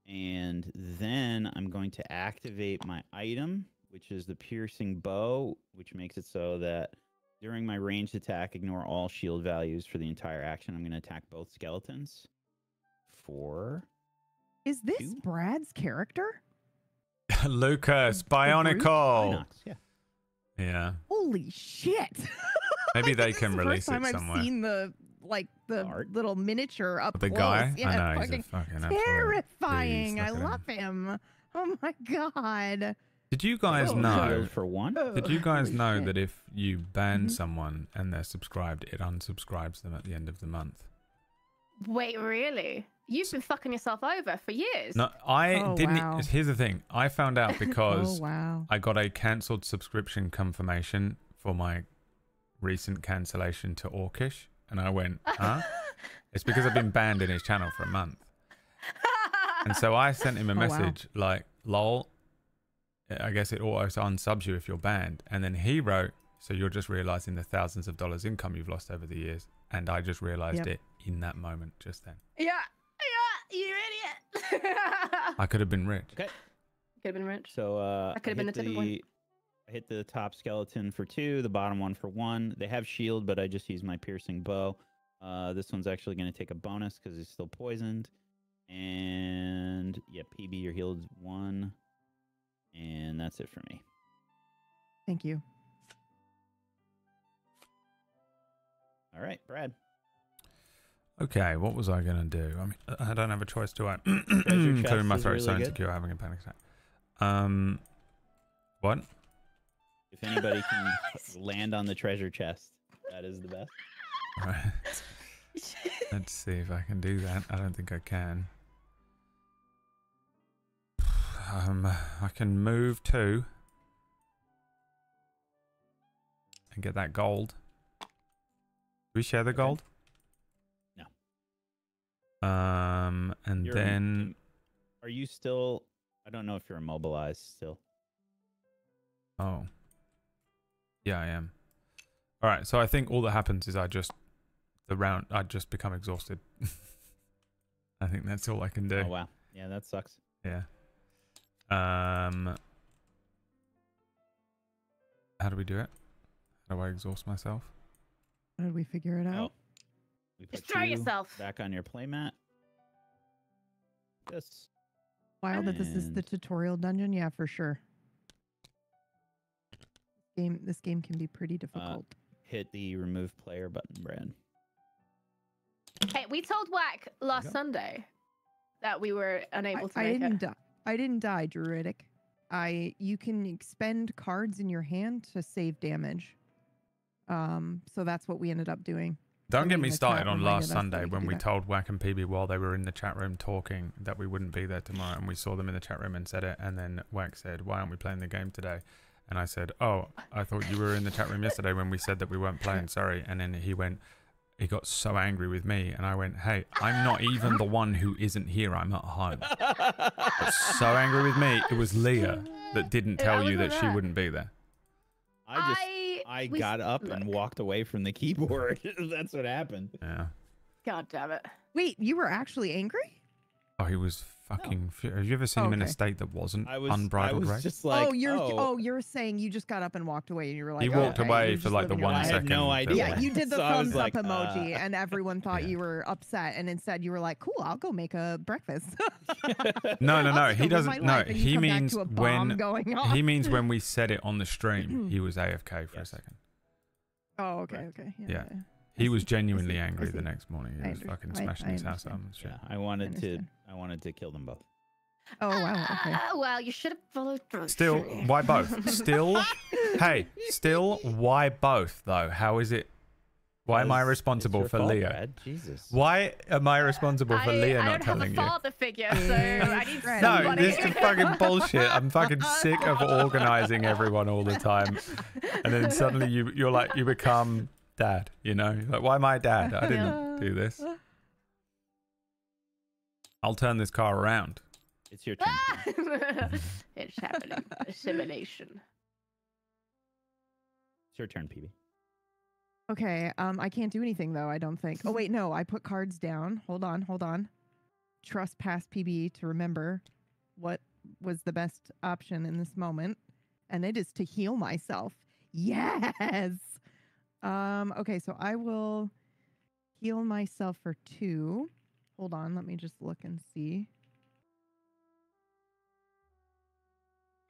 And then I'm going to activate my item, which is the piercing bow, which makes it so that during my ranged attack, ignore all shield values for the entire action. I'm going to attack both skeletons. 4. Is this 2? Brad's character? Lucas, The brute? Bionicle. Inox, yeah. Yeah, Holy shit! maybe Like, they this is can the release first time it I've somewhere. seen the Art? little miniature up The close. guy, Yeah, I know, he's a fucking fucking absolute terrifying. beast. I Look at love him. Oh my god. Did you guys Oh, know? Healed for 1. Did you guys Holy know shit. that if you ban Mhm. someone and they're subscribed, it unsubscribes them at the end of the month? Wait, really? You've been fucking yourself over for years. No, I Oh, didn't. wow. Here's the thing: I found out Oh because wow. I got a cancelled subscription confirmation for my recent cancellation to Orcish, and I went, "Huh?" It's because I've been banned in his channel for a month, and so I sent him a Oh, wow. message like, "Lol, I guess it auto unsubs you if you're banned," and then he wrote, "So you're just realizing the thousands of dollars income you've lost over the years," and I just realized Yep. it in that moment, just then. Yeah, you idiot. I could have been rich. Okay. Could have been rich. So That could have been the tipping point. I hit the top skeleton for 2, the bottom one for 1. They have shield, but I just used my piercing bow. This one's actually going to take a bonus because he's still poisoned. And yeah, PB, you're healed 1. And that's it for me. Thank you. All right, Brad. Okay, what was I gonna do? I mean, I don't have a choice, do I? chest Clearing my is throat, so really good. insecure, having a panic attack. What? If anybody can land on the treasure chest, that is the best. Right. Let's see if I can do that. I don't think I can. I can move 2 and get that gold. Do we share the Okay. gold? No. And You're- then Are you still? I don't know if you're immobilized still. oh, yeah, I am. All right, so I think all that happens is I just become exhausted. I think that's all I can do. Oh wow, yeah, that sucks. Yeah. How do we do it? How do I exhaust myself? How did we figure it out? We put Destroy you yourself. back on your playmat. Yes. Wild that this is the And- tutorial dungeon. Yeah, for sure. This game can be pretty difficult. Hit the remove player button, Brad. Hey, we told Whack last Sunday that we were unable to I make didn't it. die. I didn't die, Druidic. You can expend cards in your hand to save damage. So that's what we ended up doing. Don't get Somebody me in the started chat on reminded last us that Sunday we could when do we that. told Wack and PB while they were in the chat room talking that we wouldn't be there tomorrow, and we saw them in the chat room and said it, and then Wack said, "Why aren't we playing the game today?" And I said, "Oh, I thought you were in the chat room yesterday when we said that we weren't playing, sorry." And then he got so angry with me, and I went, "Hey, I'm not even the one who isn't here, I'm at home." Got so angry with me, it was Leah that didn't I tell you wasn't that she there. wouldn't be there. I just I I we got up and look. walked away from the keyboard. That's what happened. Yeah. God damn it. Wait, you were actually angry? Oh, he was fucking. Have you ever seen him in a Okay. state that wasn't I was unbridled I was rage? just like, you're saying you just got up and walked away, and you were like, He oh, walked okay, away you're for just like the living your 1 I life. second. had no that idea. Yeah, was- you did the So I was thumbs like, up emoji, and everyone thought Yeah. you were upset, and instead you were like, "Cool, I'll go make a breakfast." No, I'll no. just He go live doesn't. my No, life, and you he come back means to a bomb when going off. he means when we said it on the stream, he was AFK for a Yes. second. Oh, okay, Correct. okay. Yeah. I He see, was I genuinely see, I angry see. the next morning. He I was under- fucking I- smashing I his house up understand. and shit. Yeah, I wanted to kill them both. Oh wow, okay. Well, you should have followed through. Still, shouldn't you? why both? Still, hey, still, why both though? How is it? Why am I It's responsible your for fault, Leah? Brad. Jesus. Why am I responsible for Leah I not don't have telling a you? father figure, so I need No, No, somebody. this is fucking bullshit. I'm fucking sick of organizing everyone all the time, and then suddenly you're like you become dad. You know, like why am I dad? I didn't do this. I'll turn this car around. It's your turn. It's happening. Assimilation. It's your turn, PB. Okay, I can't do anything though, I don't think. Oh wait, no, I put cards down. Hold on. Trust past PB to remember what was the best option in this moment, and it is to heal myself. Yes. Okay, so I will heal myself for 2. Hold on, let me just look and see.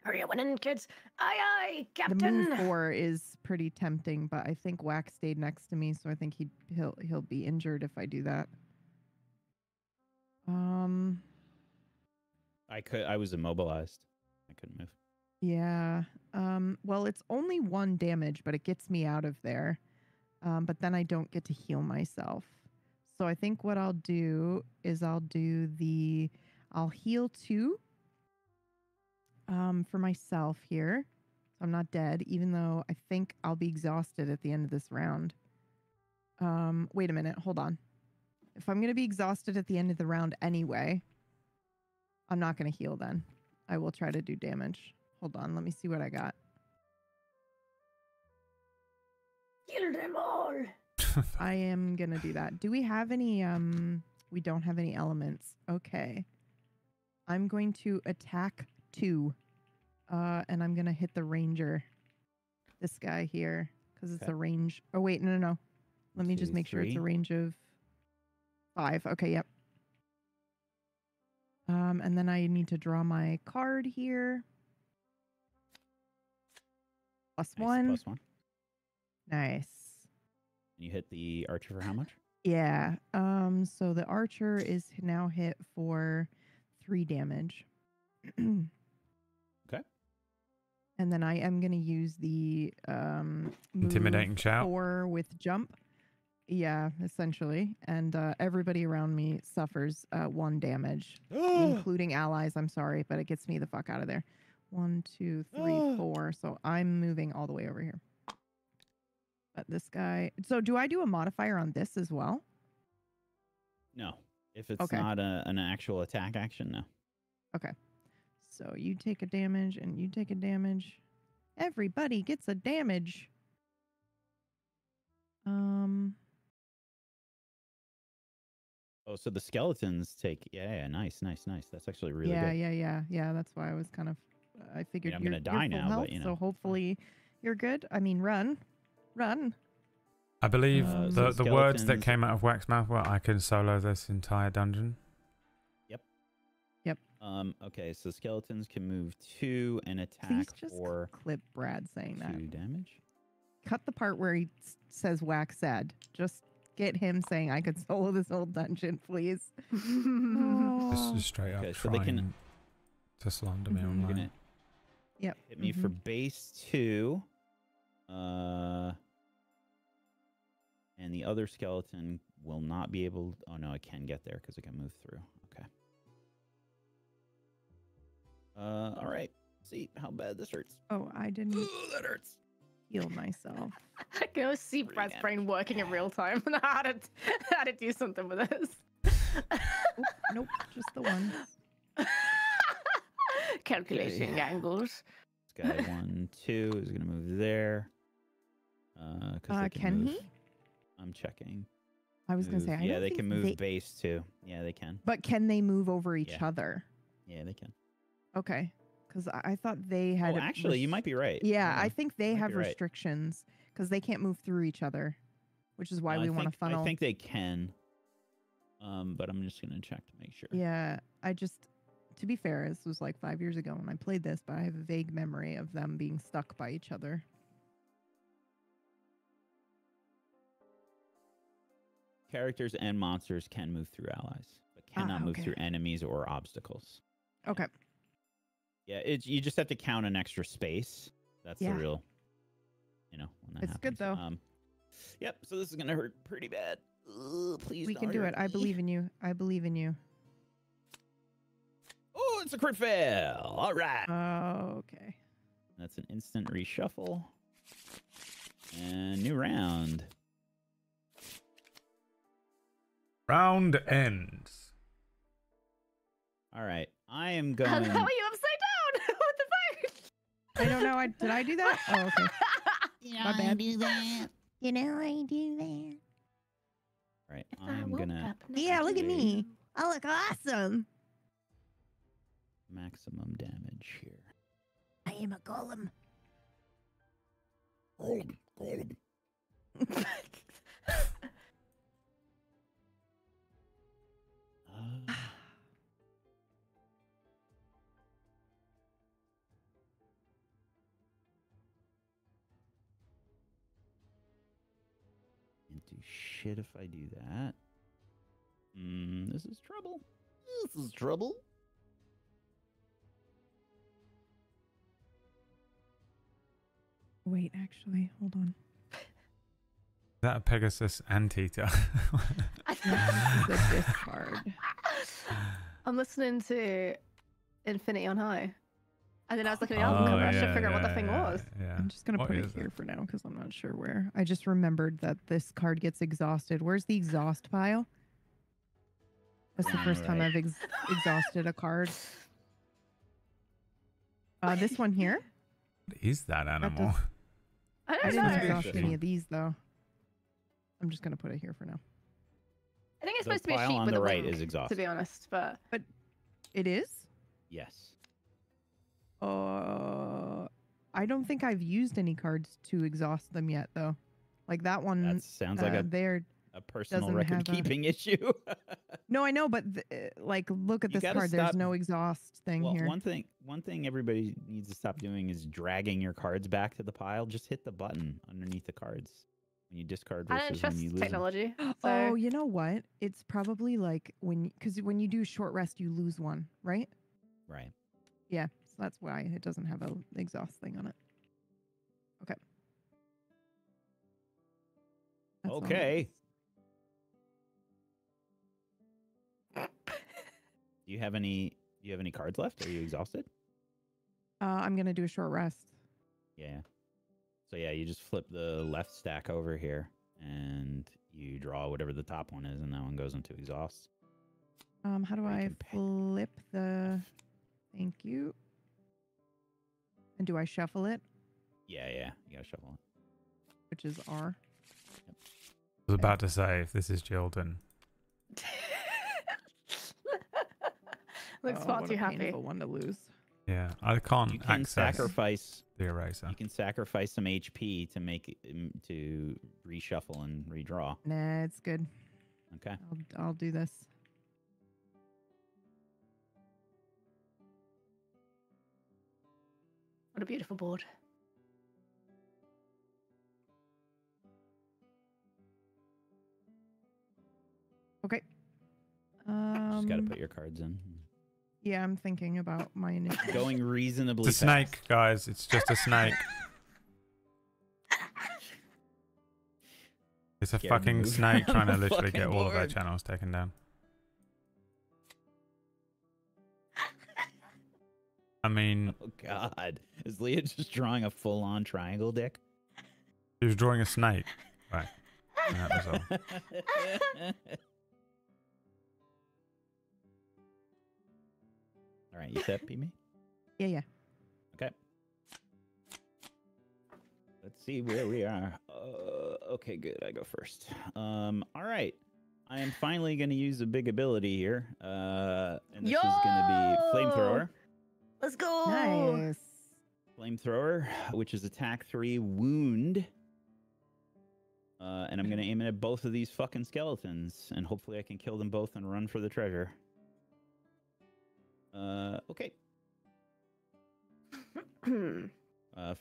Are you winning, kids? Aye, aye, The Captain. move 4 is pretty tempting, but I think Wax stayed next to me, so I think he'll be injured if I do that. I was immobilized. I couldn't move. Yeah. Well, it's only 1 damage, but it gets me out of there. But then I don't get to heal myself. So I think what I'll do is I'll heal 2 for myself here. So I'm not dead, even though I think I'll be exhausted at the end of this round. Wait a minute, hold on. If I'm going to be exhausted at the end of the round anyway, I'm not going to heal then. I will try to do damage. Hold on, let me see what I got. Kill them all. I am going to do that. Do we have any, we don't have any elements. Okay. I'm going to attack 2. And I'm going to hit the ranger. This guy here. Because it's Okay. a range. Oh, wait, no. Let me just 2, make sure it's a 3. range of 5. Okay, yep. And then I need to draw my card here. Nice, +1. +1. Nice. You hit the archer for how much? Yeah. So the archer is now hit for 3 damage. Okay. And then I am gonna use the move Intimidating shout. 4 with jump. Yeah, essentially. And everybody around me suffers 1 damage, including allies. I'm sorry, but it gets me the fuck out of there. 1, 2, 3, 4. So I'm moving all the way over here. But this guy. So do I do a modifier on this as well? No. If it's Okay. not an actual attack action, no. So you take a damage and you take a damage. Everybody gets a damage. Oh, so the skeletons take. Yeah, nice. That's actually really yeah, good. yeah. That's why I was kind of. I figured I'm you're, gonna die you're full now, but, health, you know, so it's fine. hopefully you're good. I mean, run. I believe So the words that skeletons- came out of Wax's mouth were, "I can solo this entire dungeon." Okay, so skeletons can move 2 and Please attack just for clip Brad saying that. 2 damage. Cut the part where he says Wax said. Just get him saying I could solo this whole dungeon, please. Just Oh. straight up Okay, so they trying can- to slander me Mhm. You're online. gonna Yep. hit me for base 2. And the other skeleton will not be able. Oh no, it can get there because it can move through. Okay. All right. See how bad this hurts. Oh, I didn't That hurts. heal myself. I can almost see Pretty Brad's damage. brain working in real time on how to do something with this. Oop, nope, just the ones. Calculating angles. This guy 1, 2 is gonna move there. 'cause they can move. he? I'm checking. I was gonna say, Move- I yeah, don't they think can move base too. Yeah, they can. but can they move over each Yeah. other? Yeah, they can. Okay, because I thought they had. Oh, actually, you might be right. Yeah, Hold I on. think they might have be right. restrictions because they can't move through each other, which is why No, we want to funnel. I think they can. But I'm just gonna check to make sure. Yeah, to be fair, this was like 5 years ago when I played this, but I have a vague memory of them being stuck by each other. Characters and monsters can move through allies, but cannot move okay. through enemies or obstacles. Okay. Yeah, you just have to count an extra space. That's Yeah. the real, when that It's good, happens. though. Yep. So this is gonna hurt pretty bad. Ugh, please. We don't can do hurt it. I me. believe in you. I believe in you. Oh, it's a crit fail. All right. Okay. That's an instant reshuffle. And new round. Round ends. All right. I am How going. are you upside down? What the fuck? I don't know. Did I do that? Oh, okay. My bad. do that. You know I do that. All right. I'm gonna Yeah, look at do me. I look awesome. maximum damage here. I am a golem. Golem. Into shit if I do that. This is trouble. This is trouble. Wait, actually, hold on. Is that a Pegasus Anteater? This is a discard. I'm listening to Infinity on High. And then I was looking at the album cover. I should figure out what the thing was. Yeah. I'm just going to What put it is here for now because I'm not sure where. I just remembered that this card gets exhausted. Where's the exhaust pile? That's the first time Alright. I've exhausted a card. This one here. What is that animal? I I don't didn't know. exhaust Interesting. any of these though. I'm just going to put it here for now. I think it's The supposed to be a pile sheep on with the a right wing, is to exhausted. be honest. But It is? Yes. I don't think I've used any cards to exhaust them yet though. Like that one, That sounds like they're a personal doesn't have a- record keeping issue. No, I know, but like, look at You this gotta card. stop- There's no exhaust thing Well, here. one thing everybody needs to stop doing is dragging your cards back to the pile. Just hit the button underneath the cards when you discard I don't versus trust when you lose them. technology. So Oh, you know what? It's probably like because when you do short rest, you lose one, right? Right. Yeah, so that's why it doesn't have a exhaust thing on it. Okay. That's all it Okay. is. Do you have any cards left? Are you exhausted? I'm gonna do a short rest. Yeah. So yeah, you just flip the left stack over here and you draw whatever the top one is, and that one goes into exhaust. How do Or you I can pick flip the? Thank you. And do I shuffle it, Yeah, you gotta shuffle it. which is R? I was about to say, if this is Jilden. looks Oh, far what too a happy. painful one to lose. Yeah, I can't You can access sacrifice. the eraser. You can sacrifice some HP to make to reshuffle and redraw. Nah, it's good. Okay. I'll do this. What a beautiful board. Okay. Just gotta put your cards in. Yeah, I'm thinking about my initial. Going reasonably It's a snake, guys. It's just a snake. It's a Scared fucking move snake on trying to the literally fucking get all of our board. channels taken down. I mean, Oh God, is Leah just drawing a full-on triangle dick? he was drawing a snake. Right. And that was all. All right, you set, Pee-me? Yeah. Okay. Let's see where we are. Okay, good. I go first. All right. I am finally going to use a big ability here. And this is going to be Flamethrower. Let's go. Nice. Flamethrower, which is attack 3, wound. And I'm going to aim it at both of these fucking skeletons. And hopefully I can kill them both and run for the treasure. Okay.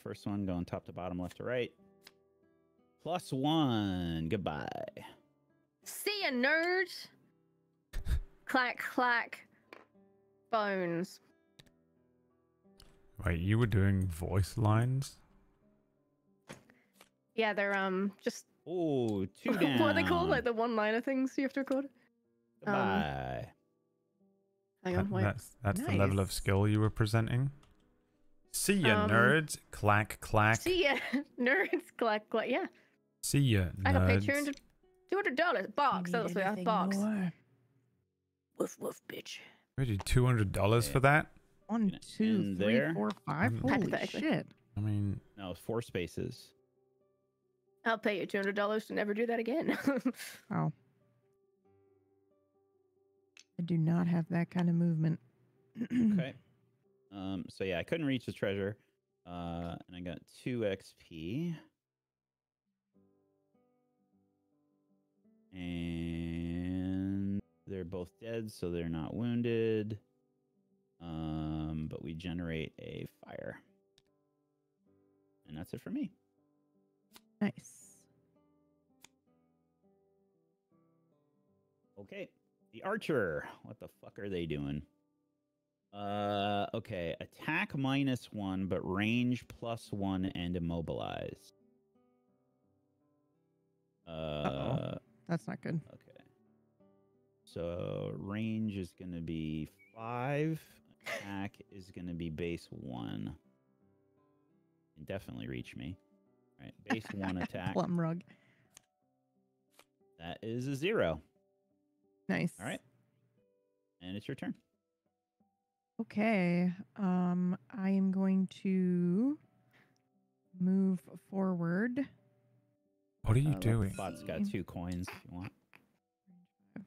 First one going top to bottom, left to right. +1. Goodbye. See ya, nerd. Clack, clack. Bones. Wait, you were doing voice lines? Yeah, they're just Oh, 2 down. what are they called? Like the one-liner things you have to record. Goodbye. Hang on, wait. That's the level of Nice. skill you were presenting. See ya, nerds. Clack, clack. See ya, nerds. Clack, clack. Yeah, See ya, I got paid nerds. $200. Box. Need That's what I anything box. more? Woof woof, bitch. We did $200 for that? 1, Gonna 2, end 3, there. 4, 5. Holy Hypothetically. shit. I mean, No, 4 spaces. I'll pay you $200 to never do that again. Wow. I do not have that kind of movement. Okay. So yeah, I couldn't reach the treasure. And I got 2 XP. And they're both dead, so they're not wounded. But we generate a fire. And that's it for me. Nice. Okay. The archer. What the fuck are they doing? Okay. Attack -1, but range +1 and immobilize. Uh-oh. That's not good. Okay. So range is going to be 5. Attack is going to be base 1. Can definitely reach me. All right. Base 1 attack. Plum rug. That is a 0. Nice. All right. And it's your turn. Okay. I am going to move forward. what are you Look, doing? Bot's got 2 coins if you want.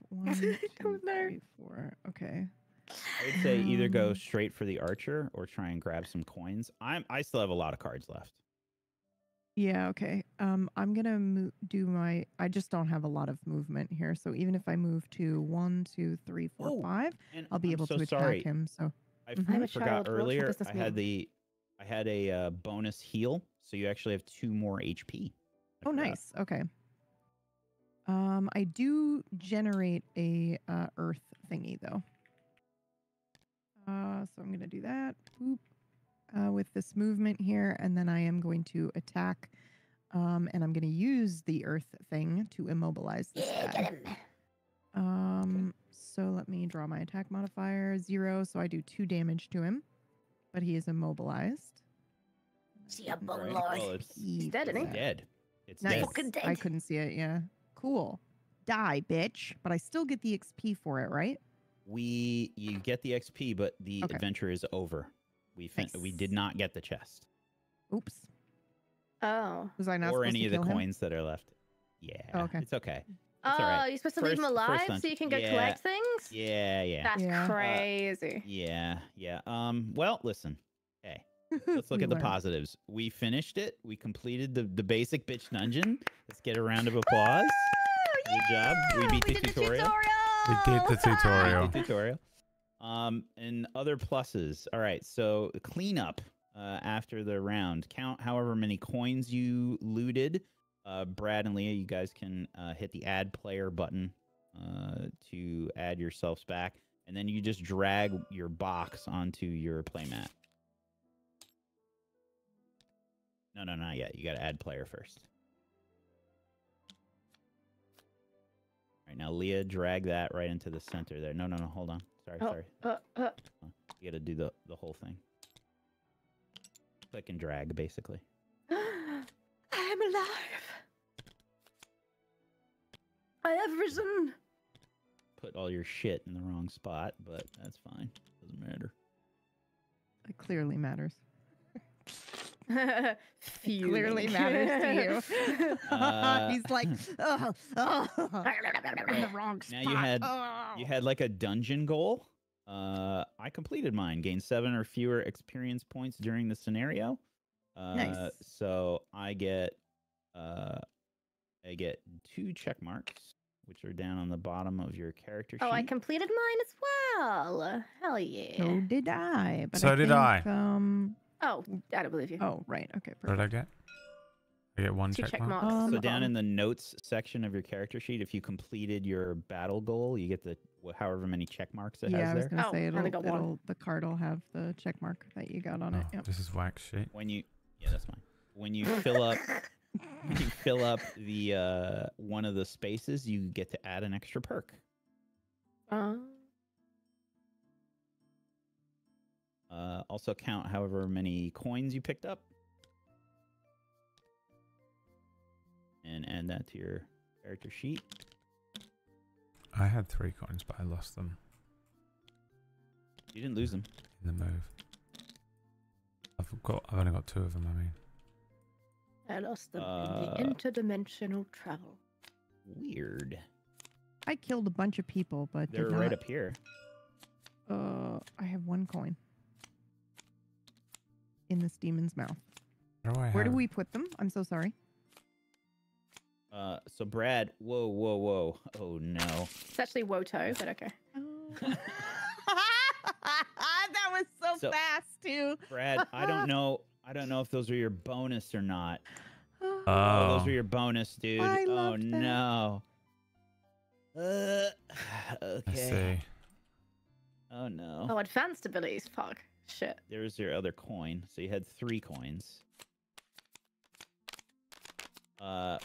1, I 2, don't know. 3, 4. Okay. I would say either go Um, straight for the archer or try and grab some coins. I still have a lot of cards left. Yeah, okay. I'm gonna do my. I just don't have a lot of movement here, so even if I move to 1, 2, 3, 4, Oh, 5, And I'll be I'm able so to sorry. attack him. So I Mhm. I'm a forgot child. What's your earlier. business I had a bonus heal, so you actually have 2 more HP. I oh, forgot. nice. Okay. I do generate a earth thingy though. So I'm gonna do that. Boop. With this movement here, and then I am going to attack. And I'm gonna use the earth thing to immobilize this Yeah, guy. get him. So let me draw my attack modifier 0, so I do 2 damage to him, but he is immobilized. See ya, All bone right, lord. well, it's He's dead, isn't he? dead. It's Nice. dead. Fucking dead. I couldn't see it. Yeah. Cool. Die, bitch. But I still get the XP for it, right? You get the XP, but the Okay. adventure is over. We Nice. did not get the chest Oops. Oh. Was I not or supposed any to of the kill him? coins that are left. Yeah, Oh, okay. it's okay. Oh, all right. you're supposed to leave him First alive so dungeon. you can go Yeah. collect things? Yeah. That's Yeah. crazy. Yeah. Well, listen. Hey, let's look We at the learned. positives. We finished it. We completed the basic bitch dungeon. Let's get a round of applause. Good job. We beat the did tutorial. We did the tutorial. The tutorial. And other pluses. All right, so cleanup after the round. Count however many coins you looted. Brad and Leah, you guys can hit the add player button to add yourselves back. And then you just drag your box onto your playmat. No, not yet. You got to add player first. All right, now Leah, drag that right into the center there. No, hold on. Sorry. You got to do the whole thing. Click and drag, basically. I am alive. I have risen. Put all your shit in the wrong spot, but that's fine. Doesn't matter. It clearly matters. Clearly matters to you. He's like, oh, in the wrong spot. Now you had like a dungeon goal. I completed mine. Gained 7 or fewer experience points during the scenario. Nice. So I get 2 check marks, which are down on the bottom of your character sheet. Oh, I completed mine as well. Hell yeah. So did I. But So I did think, I. Oh, I don't believe you. Oh, right. Okay. What did I Perfect. get? I get 1 2 check check mark. marks. on So the down in bottom. the notes section of your character sheet, if you completed your battle goal, you get the however many check marks it Yeah, I has was there. gonna Oh, say I only got one. the card will have the check mark that you got on Oh, it. Yep. this is wax sheet. Yeah, that's fine. When you fill up the one of the spaces, you get to add an extra perk. Also count however many coins you picked up, and add that to your character sheet. I had 3 coins, but I lost them You didn't lose them. in the move. I've only got 2 of them. I mean, I lost them in the interdimensional travel. Weird. I killed a bunch of people, but They're did not. right up here. I have 1 coin in this demon's mouth. where Where do we put them? I'm so sorry. So Brad, whoa. Oh no. It's actually Woto, but okay. that was so So- fast too. Brad, I don't know if those are your bonus or not. Oh, Those are your bonus, dude. I Oh love that. no. I Okay. see. Oh no. Oh, advanced abilities. Fuck. Shit. There's your other coin. So you had 3 coins.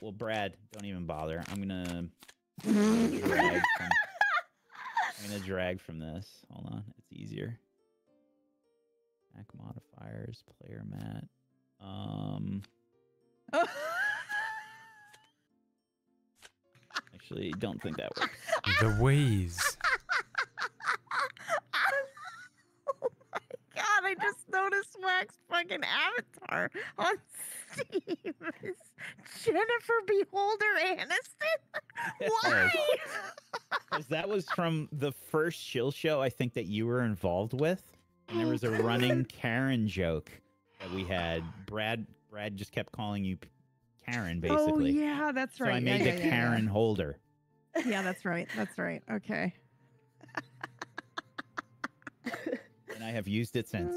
Well, Brad, don't even bother. I'm gonna drag from this. Hold on, it's easier. Attack modifiers, player mat. Actually, don't think that works. The wheeze. Oh my god, I just noticed Wax's fucking avatar on Steam is Jennifer Beholder Aniston. Why? Because that was from the first chill show I think that you were involved with, and there was a running Karen joke that we had. Brad just kept calling you Karen, Oh basically. yeah, that's So right. I made yeah, the yeah, yeah, Karen holder. Yeah, that's right. That's right. Okay. And I have used it since.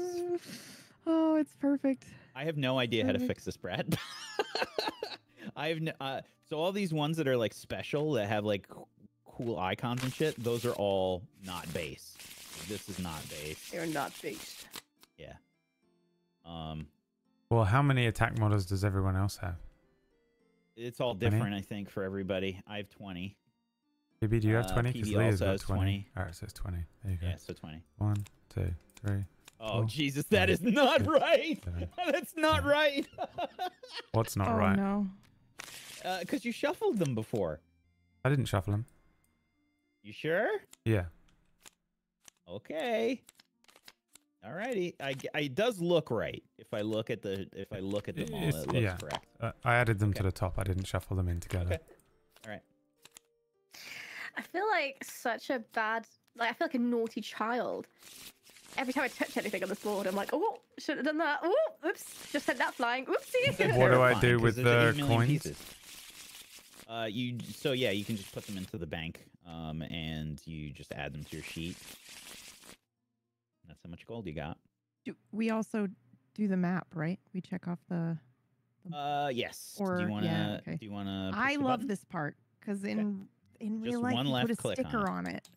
Oh, it's perfect. I have no idea how to Perfect. fix this, Brad. I have so all these ones that are like special that have like cool icons and shit. Those are all not base. This is not base. You're not based. Yeah. Well, how many attack models does everyone else have? It's all 20? different, I think, for everybody. I have 20. PB, do you have 20? Because PB Leah's also got has 20. 20. Alright, it says 20. There you go. Yeah, so 20. 1, 2, 3. Oh, Four, Jesus, that is 5, not 6, right. 7. That's not Yeah. right. What's not Oh right? no. Because you shuffled them before. I didn't shuffle them. You sure? Yeah. Okay. Alrighty. It does look right. If I look at them all, It's- it looks yeah. correct. I added them to Okay. the top. I didn't shuffle them in together. Okay. All right. I feel like such a bad, like I feel like a naughty child. Every time I touch anything on this board, I'm like, oh, should have done that. Oh, oops, just sent that flying. Oopsie. What do I Terrifying, do 'cause with there's the 8 million coins? pieces. You can just put them into the bank, and you just add them to your sheet. That's how much gold you got. We also do the map, right? We check off the. Yes. Or- do you wanna? yeah, okay. Do you wanna? push I the love button? this part because in real Just life one you put a left click on sticker it. on it.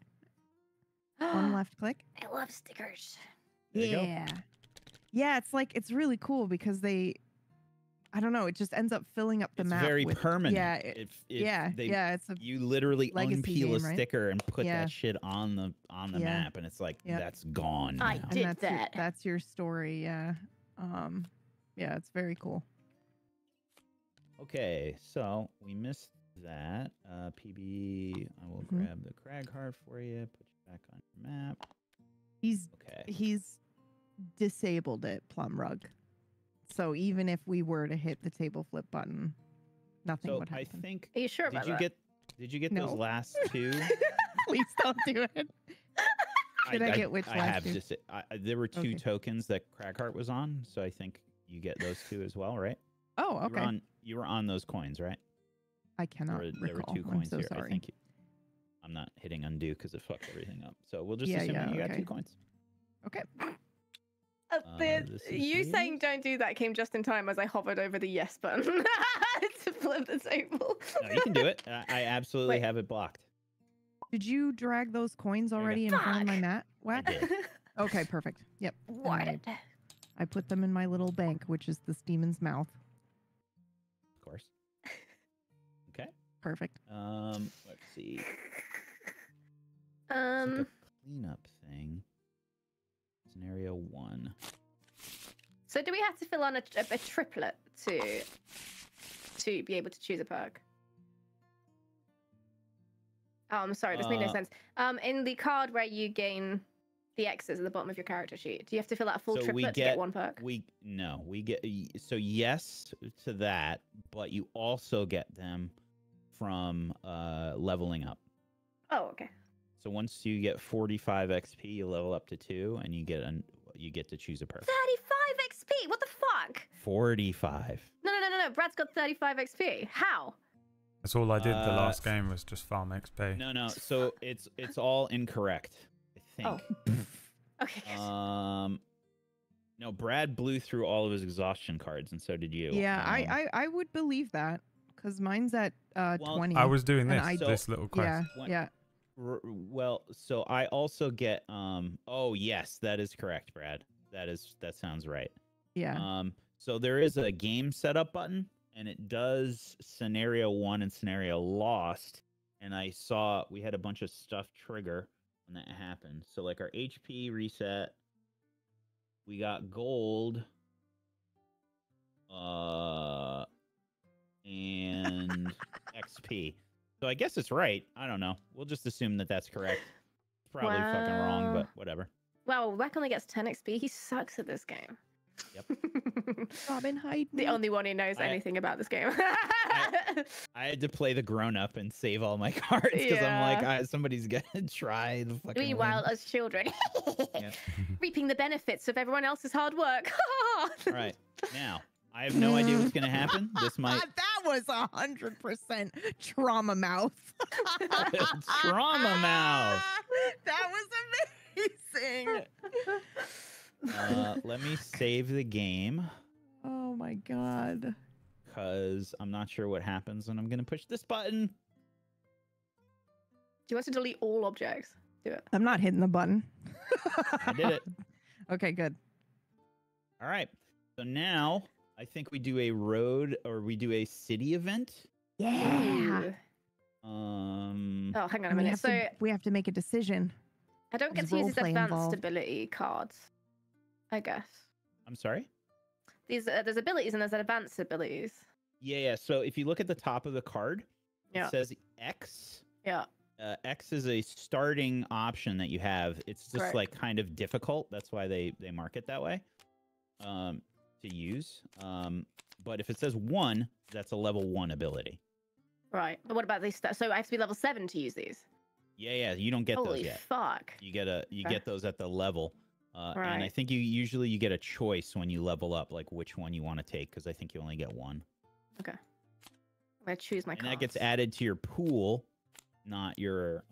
One left click. I love stickers. There you go. Yeah. Yeah, it's really cool because I don't know, it just ends up filling up the It's map. very with, permanent. Yeah, If they- it's a You literally legacy unpeel a game, right? sticker and put Yeah. that shit on the Yeah. map, and it's like Yep. that's gone. I now. did and that. that's your story, yeah. Yeah, it's very cool. Okay, so we missed that. PB, I will Mhm. grab the crag card for you. Put you back on your map. He's Okay. disabled it, Plum Rug. So even if we were to hit the table flip button, nothing So would I happen. think. Are you sure about that? Did you get No. those last two? Please don't do it. Did I get which I last have two? just. There were two Okay. tokens that Crackheart was on, so I think you get those two as well, right? Oh, okay. You were on those coins, right? I cannot There were recall. two coins I'm so here. sorry. I think. I'm not hitting undo because it fucked everything up. So we'll just Yeah, assume that yeah, you got okay. 2 coins. Okay. This is You saying yours. don't do that came just in time as I hovered over the yes button to flip the table. No, you can do it. I absolutely Wait. have it blocked. Did you drag those coins you go. already in front of my Fuck. mat? I Whack? did. Okay, perfect. Yep. And What? I put them in my little bank, which is this demon's mouth. Of course. Okay. Perfect. Let's see. It's like a cleanup thing. Scenario 1. So do we have to fill on a triplet to be able to choose a perk? Oh, I'm sorry, this made no Uh, sense. In the card where you gain the X's at the bottom of your character sheet, do you have to fill out a full So we triplet to get- get one perk? We get so yes to that, but you also get them from leveling up. Oh, okay. So once you get 45 XP, you level up to 2, and you get to choose a perk. 35 XP. What the fuck? 45. No. Brad's got 35 XP. How? Oh, That's all I did the last game was just farm XP. No. So it's all incorrect, I think. Oh. Okay. Good. No, Brad blew through all of his exhaustion cards, and so did you. Yeah, I would believe that because mine's at 20. I was doing And this, I- this little quest. Yeah, What- yeah. Well, so I also get oh yes, that is correct, Brad. That sounds right. Yeah. So there is a game setup button, and it does scenario 1 and scenario lost. And I saw we had a bunch of stuff trigger when that happened. So like our HP reset, we got gold, and XP. So I guess it's right. I don't know. We'll just assume that that's correct. It's probably fucking wrong, but Wow. whatever. Well, Beck only gets 10 XP. He sucks at this game. Yep. Robin, hide The me. only one who knows I- anything about this game. I had to play the grown up and save all my cards because I'm like, Yeah. somebody's gonna try the fucking. Meanwhile, win. as children, Yeah. reaping the benefits of everyone else's hard work. All right, now I have no idea what's gonna happen. This might That was 100% trauma mouth. trauma mouth. That was amazing. Let me save the game Oh my god. because I'm not sure what happens, and I'm gonna push this button. Do you want to delete all objects? Do it. I'm not hitting the button. I did it. Okay, good. All right. So now I think we do a road or we do a city event. Yeah. Ooh. Oh, hang on a And minute. So we have to make a decision. I don't get there's to use his roleplay advanced involved. ability cards. I guess. I'm sorry. There's abilities and there's advanced abilities. Yeah. So if you look at the top of the card, Yeah. it says X. Yeah. X is a starting option that you have. It's just Correct. like kind of difficult. That's why they mark it that way to use. But if it says 1, that's a level 1 ability. Right. But what about these? So I have to be level 7 to use these. Yeah. You don't get those Holy yet. fuck. You Okay. get those at the level. And I Right. think you usually get a choice when you level up, like which one you want to take, because I think you only get one. I'm gonna choose my And cards. that gets added to your pool, not your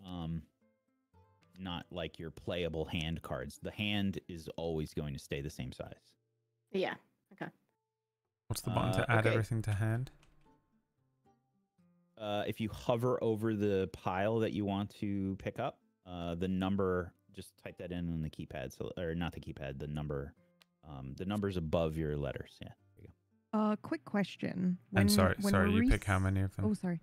not like your playable hand cards. The hand is always going to stay the same size. Yeah. What's the button to add okay. everything to hand? If you hover over the pile that you want to pick up, the number, just type that in on the keypad. So, or not the keypad, the number. The number's above your letters. Yeah, there you go. Quick question. And sorry, when you pick how many of them? Oh, sorry.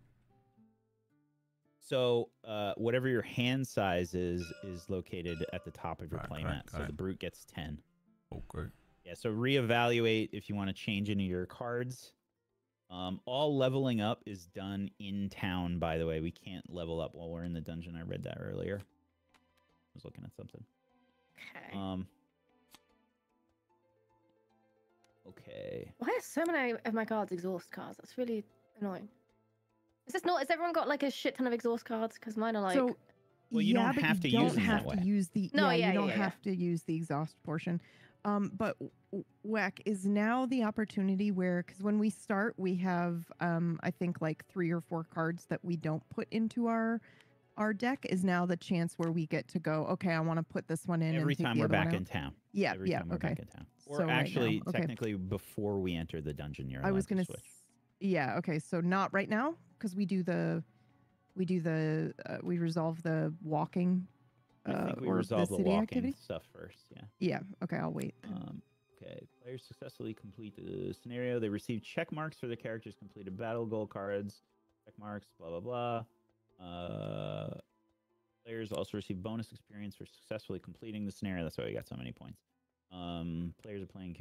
So, whatever your hand size is located at the top of your Right, playmat. right, So right. the brute gets 10. Oh, great. Yeah, so reevaluate if you want to change any of your cards. All leveling up is done in town, by the way. We can't level up while we're in the dungeon. I read that earlier. I was looking at something. Okay. Okay. Why are so many of my cards exhaust cards? That's really annoying. Is this not? Has everyone got like a shit ton of exhaust cards? Because mine are like. So, Well, you yeah, don't but have to you use don't them that have to way. use the No, yeah, yeah, you don't yeah, yeah. have to use the exhaust portion. But WEC is now the opportunity where, because when we start, we have I think like 3 or 4 cards that we don't put into our deck. Is now the chance where we get to go, okay, I want to put this one in Every and take time the we're other one back out. in town. Yeah, Every yeah, time we're okay. back in town. Or So right now, actually, okay. technically, before we enter the dungeon, you're I was allowed to gonna switch. yeah, okay, so not right now because we resolve the walking I think we or resolve the the city walking activity. stuff first. Yeah. Yeah, okay, I'll wait. Okay. Players successfully complete the scenario. They receive check marks for their characters' completed battle goal cards. Check marks, blah, blah, blah. Players also receive bonus experience for successfully completing the scenario. That's why we got so many points. Players are playing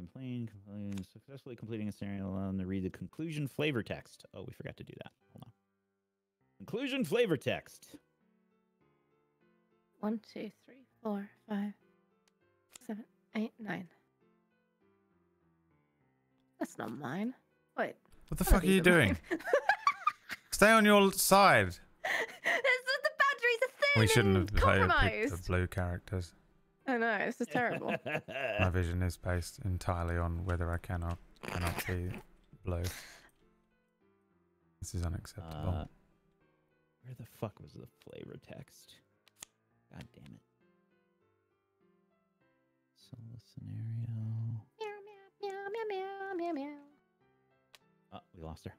successfully completing a scenario, allow them to read the conclusion flavor text. Oh, we forgot to do that. Hold on. Conclusion flavor text. 1, 2, 3, 4, 5, 7, 8, 9. That's not mine. Wait. What the fuck are you doing? Stay on your side. The batteries are thin. We shouldn't have and picked the compromised. blue characters. I know, this is terrible. My vision is based entirely on whether I cannot see blue. This is unacceptable. Where the fuck was the flavor text? God damn it. Solo scenario. Meow, meow, meow, meow, meow, meow. Oh, we lost her.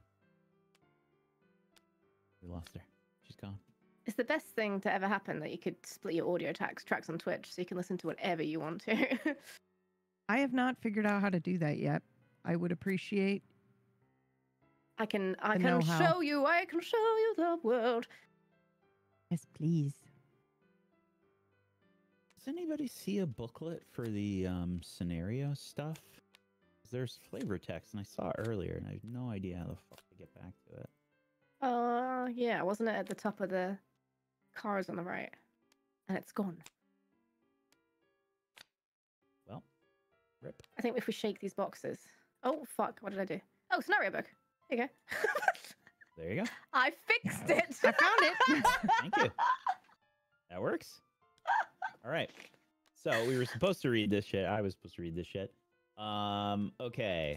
We lost her. She's gone. It's the best thing to ever happen that you could split your audio tracks on Twitch so you can listen to whatever you want to. I have not figured out how to do that yet. I would appreciate. I can know-how. show you. I can show you the world. Yes, please. Does anybody see a booklet for the scenario stuff? 'Cause there's flavor text, and I saw it earlier, and I have no idea how the fuck to get back to it. Yeah, wasn't it at the top of the cars on the right? And it's gone. Well, rip. I think if we shake these boxes. Oh, fuck. What did I do? Oh, scenario book. There you go. There you go. I fixed it. I found it. Thank you. That works. All right. So we were supposed to read this shit. I was supposed to read this shit. Okay.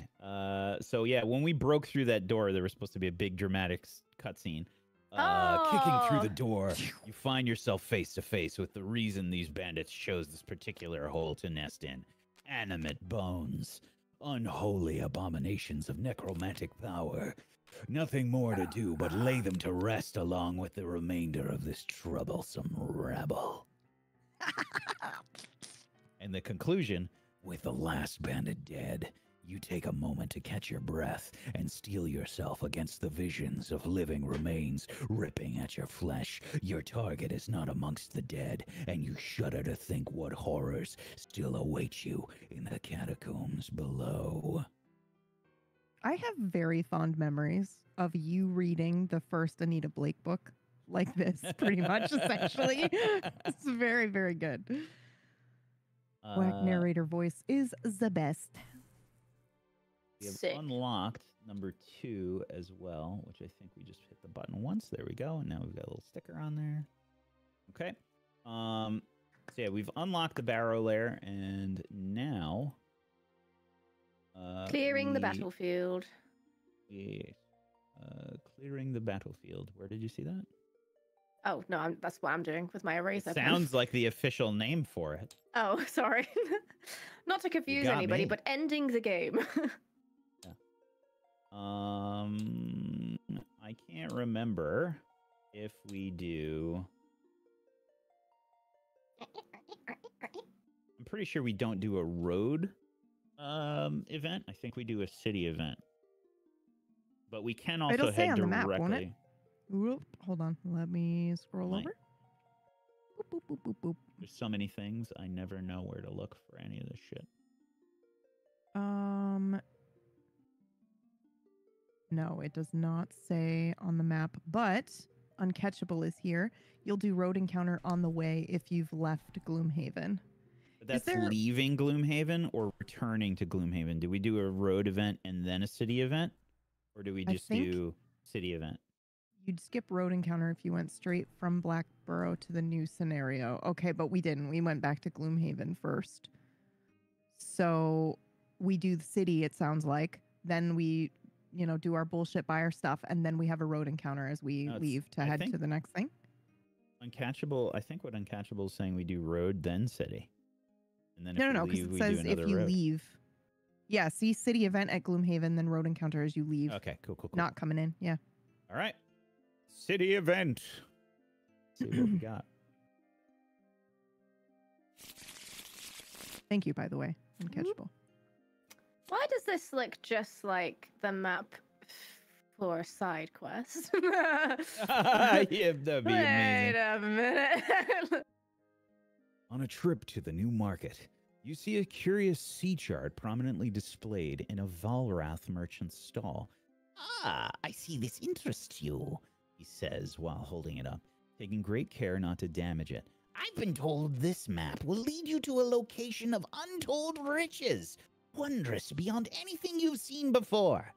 So yeah, when we broke through that door, there was supposed to be a big dramatic cutscene. Kicking through the door, you find yourself face to face with the reason these bandits chose this particular hole to nest in. Animate bones. Unholy abominations of necromantic power. Nothing more to do but lay them to rest along with the remainder of this troublesome rabble. And the conclusion, with the last bandit dead, you take a moment to catch your breath and steel yourself against the visions of living remains ripping at your flesh. Your target is not amongst the dead, and you shudder to think what horrors still await you in the catacombs below. I have very fond memories of you reading the first Anita Blake book like this, pretty much, essentially. It's very, very good. Whack narrator voice is the best. We have Sick. unlocked number 2 as well, which I think we just hit the button once. There we go. And now we've got a little sticker on there. Okay. So yeah, we've unlocked the barrow lair, and now Clearing the we- battlefield. Yes. Clearing the battlefield. Where did you see that? Oh, no, that's what I'm doing with my eraser pen. Sounds like the official name for it. Oh, sorry. Not to confuse got anybody, me. but ending the game. I can't remember if we do. I'm pretty sure we don't do a road event. I think we do a city event. But we can also It'll say head on the directly. map, won't it? Whoop, hold on. Let me scroll Might. over. Boop, boop, boop, boop, boop. There's so many things. I never know where to look for any of this shit. No, it does not say on the map, but Uncatchable is here. You'll do road encounter on the way if you've left Gloomhaven. But that's there- leaving Gloomhaven or returning to Gloomhaven. Do we do a road event and then a city event? Or do we I just think- do city event? You'd skip road encounter if you went straight from Blackborough to the new scenario. Okay, but we didn't. We went back to Gloomhaven first. So we do the city, it sounds like. Then we, do our bullshit buyer stuff, and then we have a road encounter as we No, it's- leave to I head think- to the next thing. Uncatchable, I think what Uncatchable is saying, we do road, then city. And then No, if no, we because leave, it we says do if another you road. leave. Yeah, see city event at Gloomhaven, then road encounter as you leave. Okay, cool. Not coming in. Yeah. All right. City event. See what we got. Thank you, by the way. Uncatchable. Why does this look just like the map for a side quest? Yeah, that'd be Wait amazing. a minute. On a trip to the new market, you see a curious sea chart prominently displayed in a Valrath merchant's stall. Ah, I see this interests you, he says while holding it up, taking great care not to damage it. I've been told this map will lead you to a location of untold riches, wondrous beyond anything you've seen before.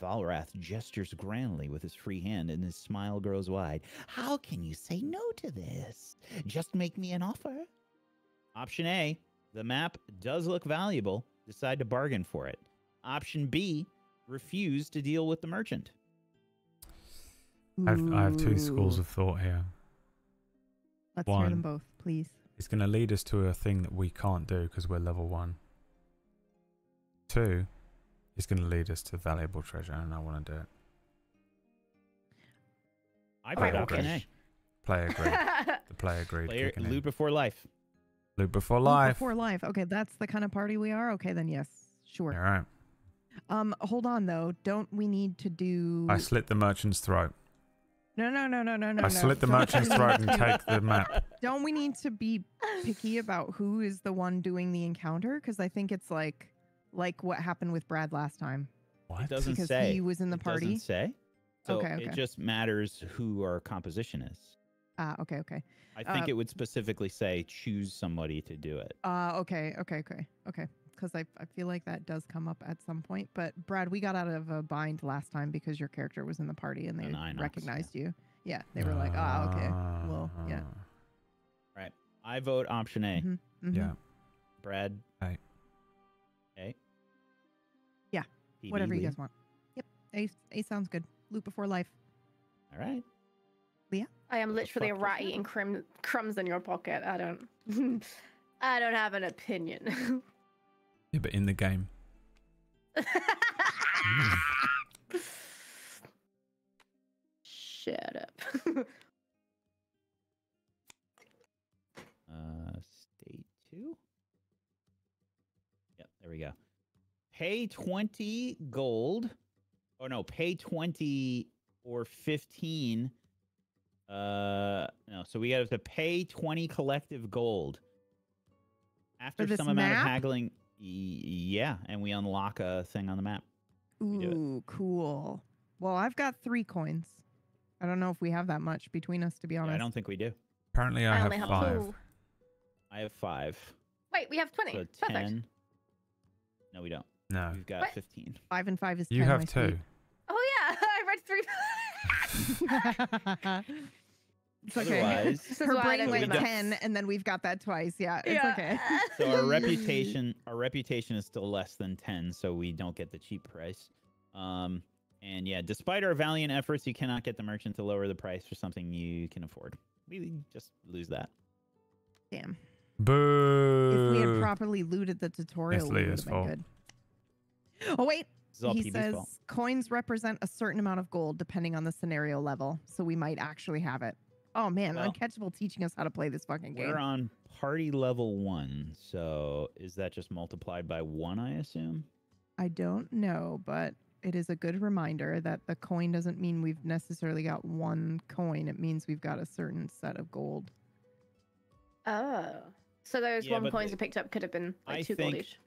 Valrath gestures grandly with his free hand, and his smile grows wide. How can you say no to this? Just make me an offer. Option A, the map does look valuable. Decide to bargain for it. Option B, refuse to deal with the merchant. I have two schools Ooh. of thought here. Let's hear One. them both, please. It's going to lead us to a thing that we can't do because we're level 1. 2, it's going to lead us to valuable treasure, and I want to do it. I Player vote option A. agreed. Player agreed. The player agreed. Player, kicking in. loot before life. Loot before Loot life. Before life. Okay, that's the kind of party we are. Okay, then yes, sure. All right. Hold on though. Don't we need to do? I slit the merchant's throat. No. I slit the merchant's throat and take the map. Don't we need to be picky about who is the one doing the encounter? Because I think it's like what happened with Brad last time. What? It doesn't Because say. he was in the It party. doesn't say. So Okay. it just matters who our composition is. Okay. I think Uh, it would specifically say choose somebody to do it. Okay. Because I feel like that does come up at some point. But Brad, we got out of a bind last time because your character was in the party and they An Inox, recognized you. Yeah, they were like, okay. Well, yeah. Right. I vote option A. Mhm, mhm. Yeah. Brad. A. A. Yeah, PB, Whatever you Liam. guys want. Yep. A sounds good. Loot before life. All right. I am literally a fuck rat does that eating crumbs in your pocket. I don't. I don't have an opinion. Yeah, but in the game. Shut up. State 2. Yep, there we go. Pay 20 gold. Oh no, pay 20 or 15. No, so we have to pay 20 collective gold. After this some amount map? of haggling, yeah, and we unlock a thing on the map. do it. Ooh, cool. Well, I've got 3 coins. I don't know if we have that much between us, to be Yeah, honest. I don't think we do. Apparently, I have only have 5. 2. I have 5. Wait, we have 20. So Perfect. 10. No, we don't. No. We've got What? 15. 5 and 5 is 10. You have my 2. sweet. Oh yeah, I read 3. It's okay. Otherwise- This is Her why I brain don't went do maths. 10, and then we've got that twice. Yeah, it's Yeah. okay. So our reputation is still less than 10, so we don't get the cheap price. And yeah, despite our valiant efforts, you cannot get the merchant to lower the price for something you can afford. We just lose that. Damn. Boo. If we had properly looted the tutorial, we would Leah's have been fault. good. Oh, wait. This is all He PB's says fault. coins represent a certain amount of gold depending on the scenario level, so we might actually have it. Oh, man. Well, Uncatchable teaching us how to play this fucking game. We're on party level 1, so is that just multiplied by 1, I assume? I don't know, but it is a good reminder that the coin doesn't mean we've necessarily got 1 coin. It means we've got a certain set of gold. Oh, so those Yeah, 1 but coins the- I picked up could have been like I 2 gold think- each.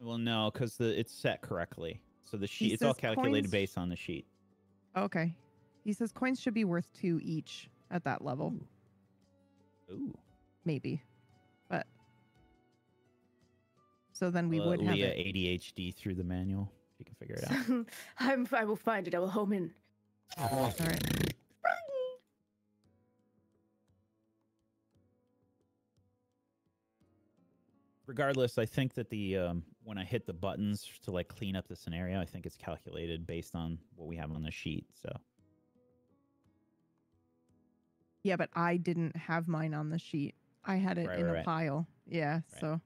Well, no, because it's set correctly. So the He sheet, it's all says calculated coins- based on the sheet. Okay. He says coins should be worth 2 each at that level. Ooh. Maybe. But So then we would have Leah it. ADHD through the manual. She can figure it out. I will find it. I will home in. All right. Regardless, I think that the when I hit the buttons to like clean up the scenario, I think it's calculated based on what we have on the sheet. So Yeah, but I didn't have mine on the sheet. I had it in a pile. Yeah, Right. so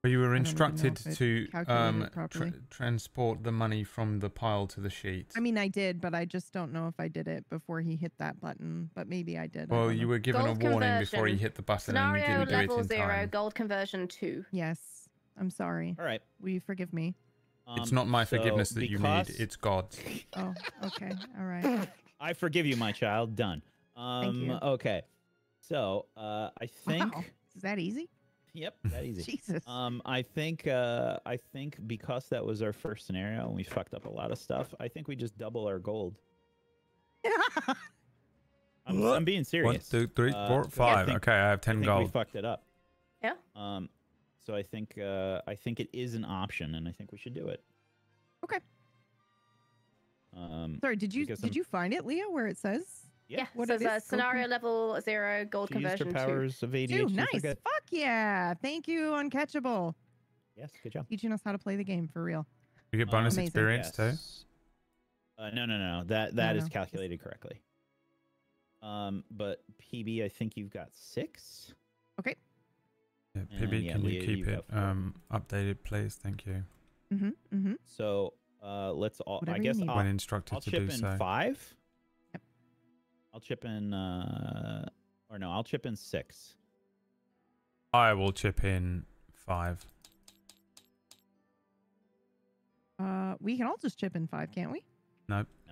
But you were I don't even know instructed if it to calculated it properly. transport the money from the pile to the sheet. I mean, I did, but I just don't know if I did it before he hit that button. But maybe I did. I Well, don't you know. were given Gold a warning before you conversion. hit the button and you Scenario didn't do it level in 0, time. gold conversion 2. Yes, I'm sorry. all right, Will you forgive me? It's not my so forgiveness that you need, because- it's God's. Oh, okay. All right. I forgive you, my child. Done. you. Okay. So I think. Wow. Is that easy? Yep, that easy. Jesus. I think because that was our first scenario and we fucked up a lot of stuff, I think we just double our gold. I'm being serious. 1, 2, 3, 4, 'cause I 5. think- Okay, I have 10 I think gold. we fucked it up. Yeah. So I think it is an option, and I think we should do it. Okay. Because Sorry, did I'm- you find it, Leah, where it says? Yeah, What so it is? it's scenario level 0, gold She used her conversion 2. powers of ADHD. Dude, for nice. good. Fuck yeah. Thank you, Uncatchable. Yes, good job. Teaching us how to play the game for real. You get bonus Amazing. experience too? Yes. No. That No, is no. calculated correctly. But PB, I think you've got 6. Okay. Yeah, And PB, yeah, can you Leah, keep you've it got 4. updated, please? Thank you. Mm-hmm. Mm-hmm. So let's all. Whatever I you guess need. When I'll instructed to chip do in so. 5. Yep. I'll chip in. Or no, I'll chip in 6. I will chip in 5. We can all just chip in 5, can't we?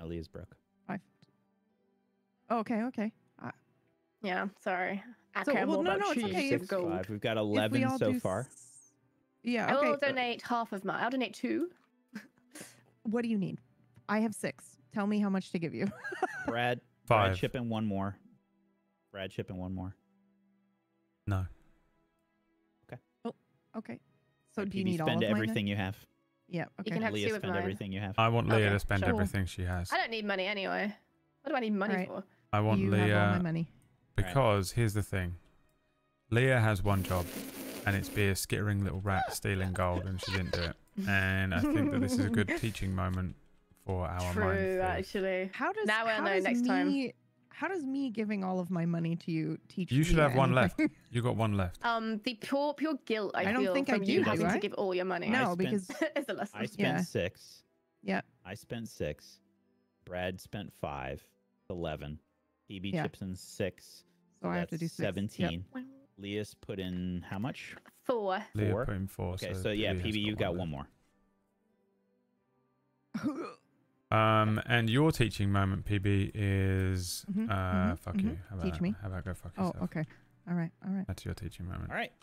Leah's broke. 5. Oh, okay. Yeah, sorry. I So, care well, more no, about no, it's trees okay of if- gold. 5. We've got If we 11 all so do far. Yeah, I okay. will donate half of mine. I'll donate 2. What do you need? I have 6. Tell me how much to give you. Brad 5. chip in 1 more. Brad chip in 1 more. No. Okay. So Right, do you PB, need all spend of mine everything then? you have. Yeah. Okay. can have Leah, 2 of spend mine. everything you have. I want Leah Okay, to spend sure. everything she has. I don't need money anyway. What do I need money Right. for? I want you have all my Leah money. because here's the thing. Leah has one job, and it's be a skittering little rat stealing gold, and she didn't do it. And I think that this is a good teaching moment for our True, mindful. actually. How does Now we'll how know does next time. me- How does me giving all of my money to you teach You should Leah have one left. anything? You got one left. The pure guilt I don't feel think I from do, you do having I? to give all your money. No, spent- because It's a lesson. I spent Yeah. 6. Yep. I spent 6. Brad spent 5. 11. PB Yeah. chips in 6. so I have to that's do 6. 17. Leah's put in how much? 4. Leah 4. put in 4. Okay, so yeah, Leah's PB, you got left. one more. Yep. And your teaching moment, PB, is fuck you. How about, Teach me. How about go fuck Oh, yourself? okay. All right. That's your teaching moment. All right.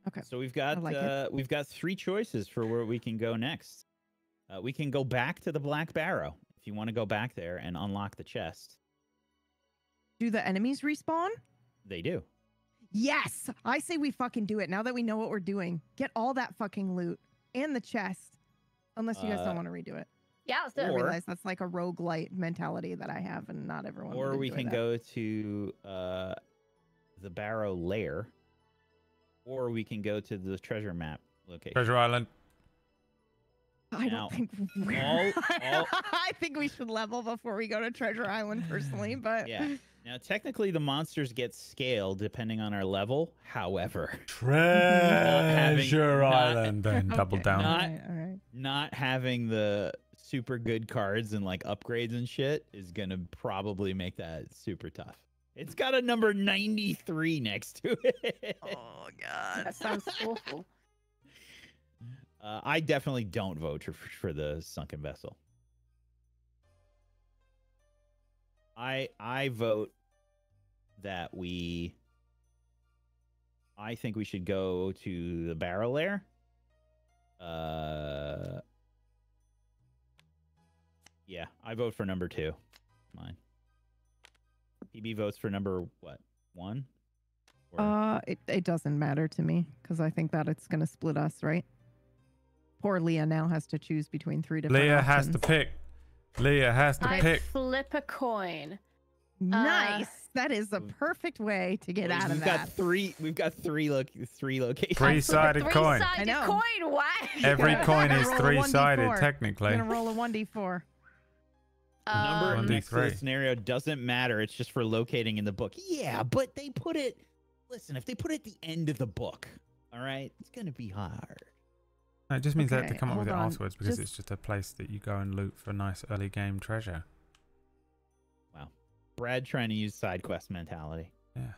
Okay. So we've got like it. we've got 3 choices for where we can go next. We can go back to the Black Barrow if you want to go back there and unlock the chest. Do the enemies respawn? They do. Yes. I say we fucking do it now that we know what we're doing. Get all that fucking loot and the chest. Unless you guys don't want to redo it. Yeah, let's do I it. Or- realize that's like a roguelite mentality that I have, and not everyone. Or would we enjoy can that. go to the Barrow Lair. Or we can go to the treasure map location. Treasure Island. I Now, don't think we're... all- I think we should level before we go to Treasure Island, personally. But Yeah. Now, technically, the monsters get scaled depending on our level. However, Treasure not- Island. Then double Okay, down. all Not- right, all right. not having the super good cards and like upgrades and shit is gonna probably make that super tough. It's got a number 93 next to it. Oh God. That sounds awful. I definitely don't vote for the sunken vessel. I vote that I think we should go to the barrel lair. Yeah, I vote for number 2. Mine. PB votes for number what? 1 It doesn't matter to me because I think that it's gonna split us, right? Poor Leah now has to choose between 3 different Leah options. has to pick. Leah has to I pick. flip a coin. Nice. That is the perfect way to get out of that. We've got three locations. Three-sided coin. Three-sided I know. coin. What? Every coin Gonna is roll a three-sided, 1d4. technically. I'm gonna roll a 1d4. Number Um, next to the 1d3. scenario doesn't matter. It's just for locating in the book. Yeah, but they put it. Listen, if they put it at the end of the book, all right, it's gonna be hard. No, it just means they have to Okay, come up with it hold on. afterwards because it's just a place that you go and loot for nice early game treasure. Wow, Brad trying to use side quest mentality. Yeah.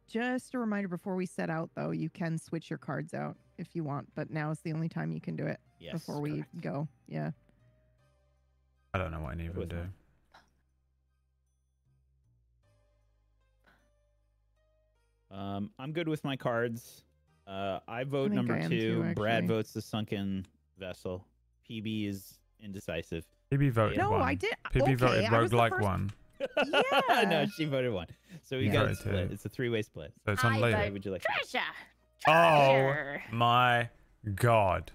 Just a reminder before we set out though, you can switch your cards out if you want, but now is the only time you can do it Yes, before we correct. go. Yeah. I don't know what any of them With do. mine. I'm good with my cards. I vote think number I am 2. too, Brad actually. votes the sunken vessel. PB is indecisive. PB voted No, one. I did. PB okay, voted I was the roguelike first- one. Yeah. No, she voted 1. So we Yeah. got a Voted split. two. It's a 3-way split. So it's on I Leah. vote Would you like? treasure. Oh Treasure. my god.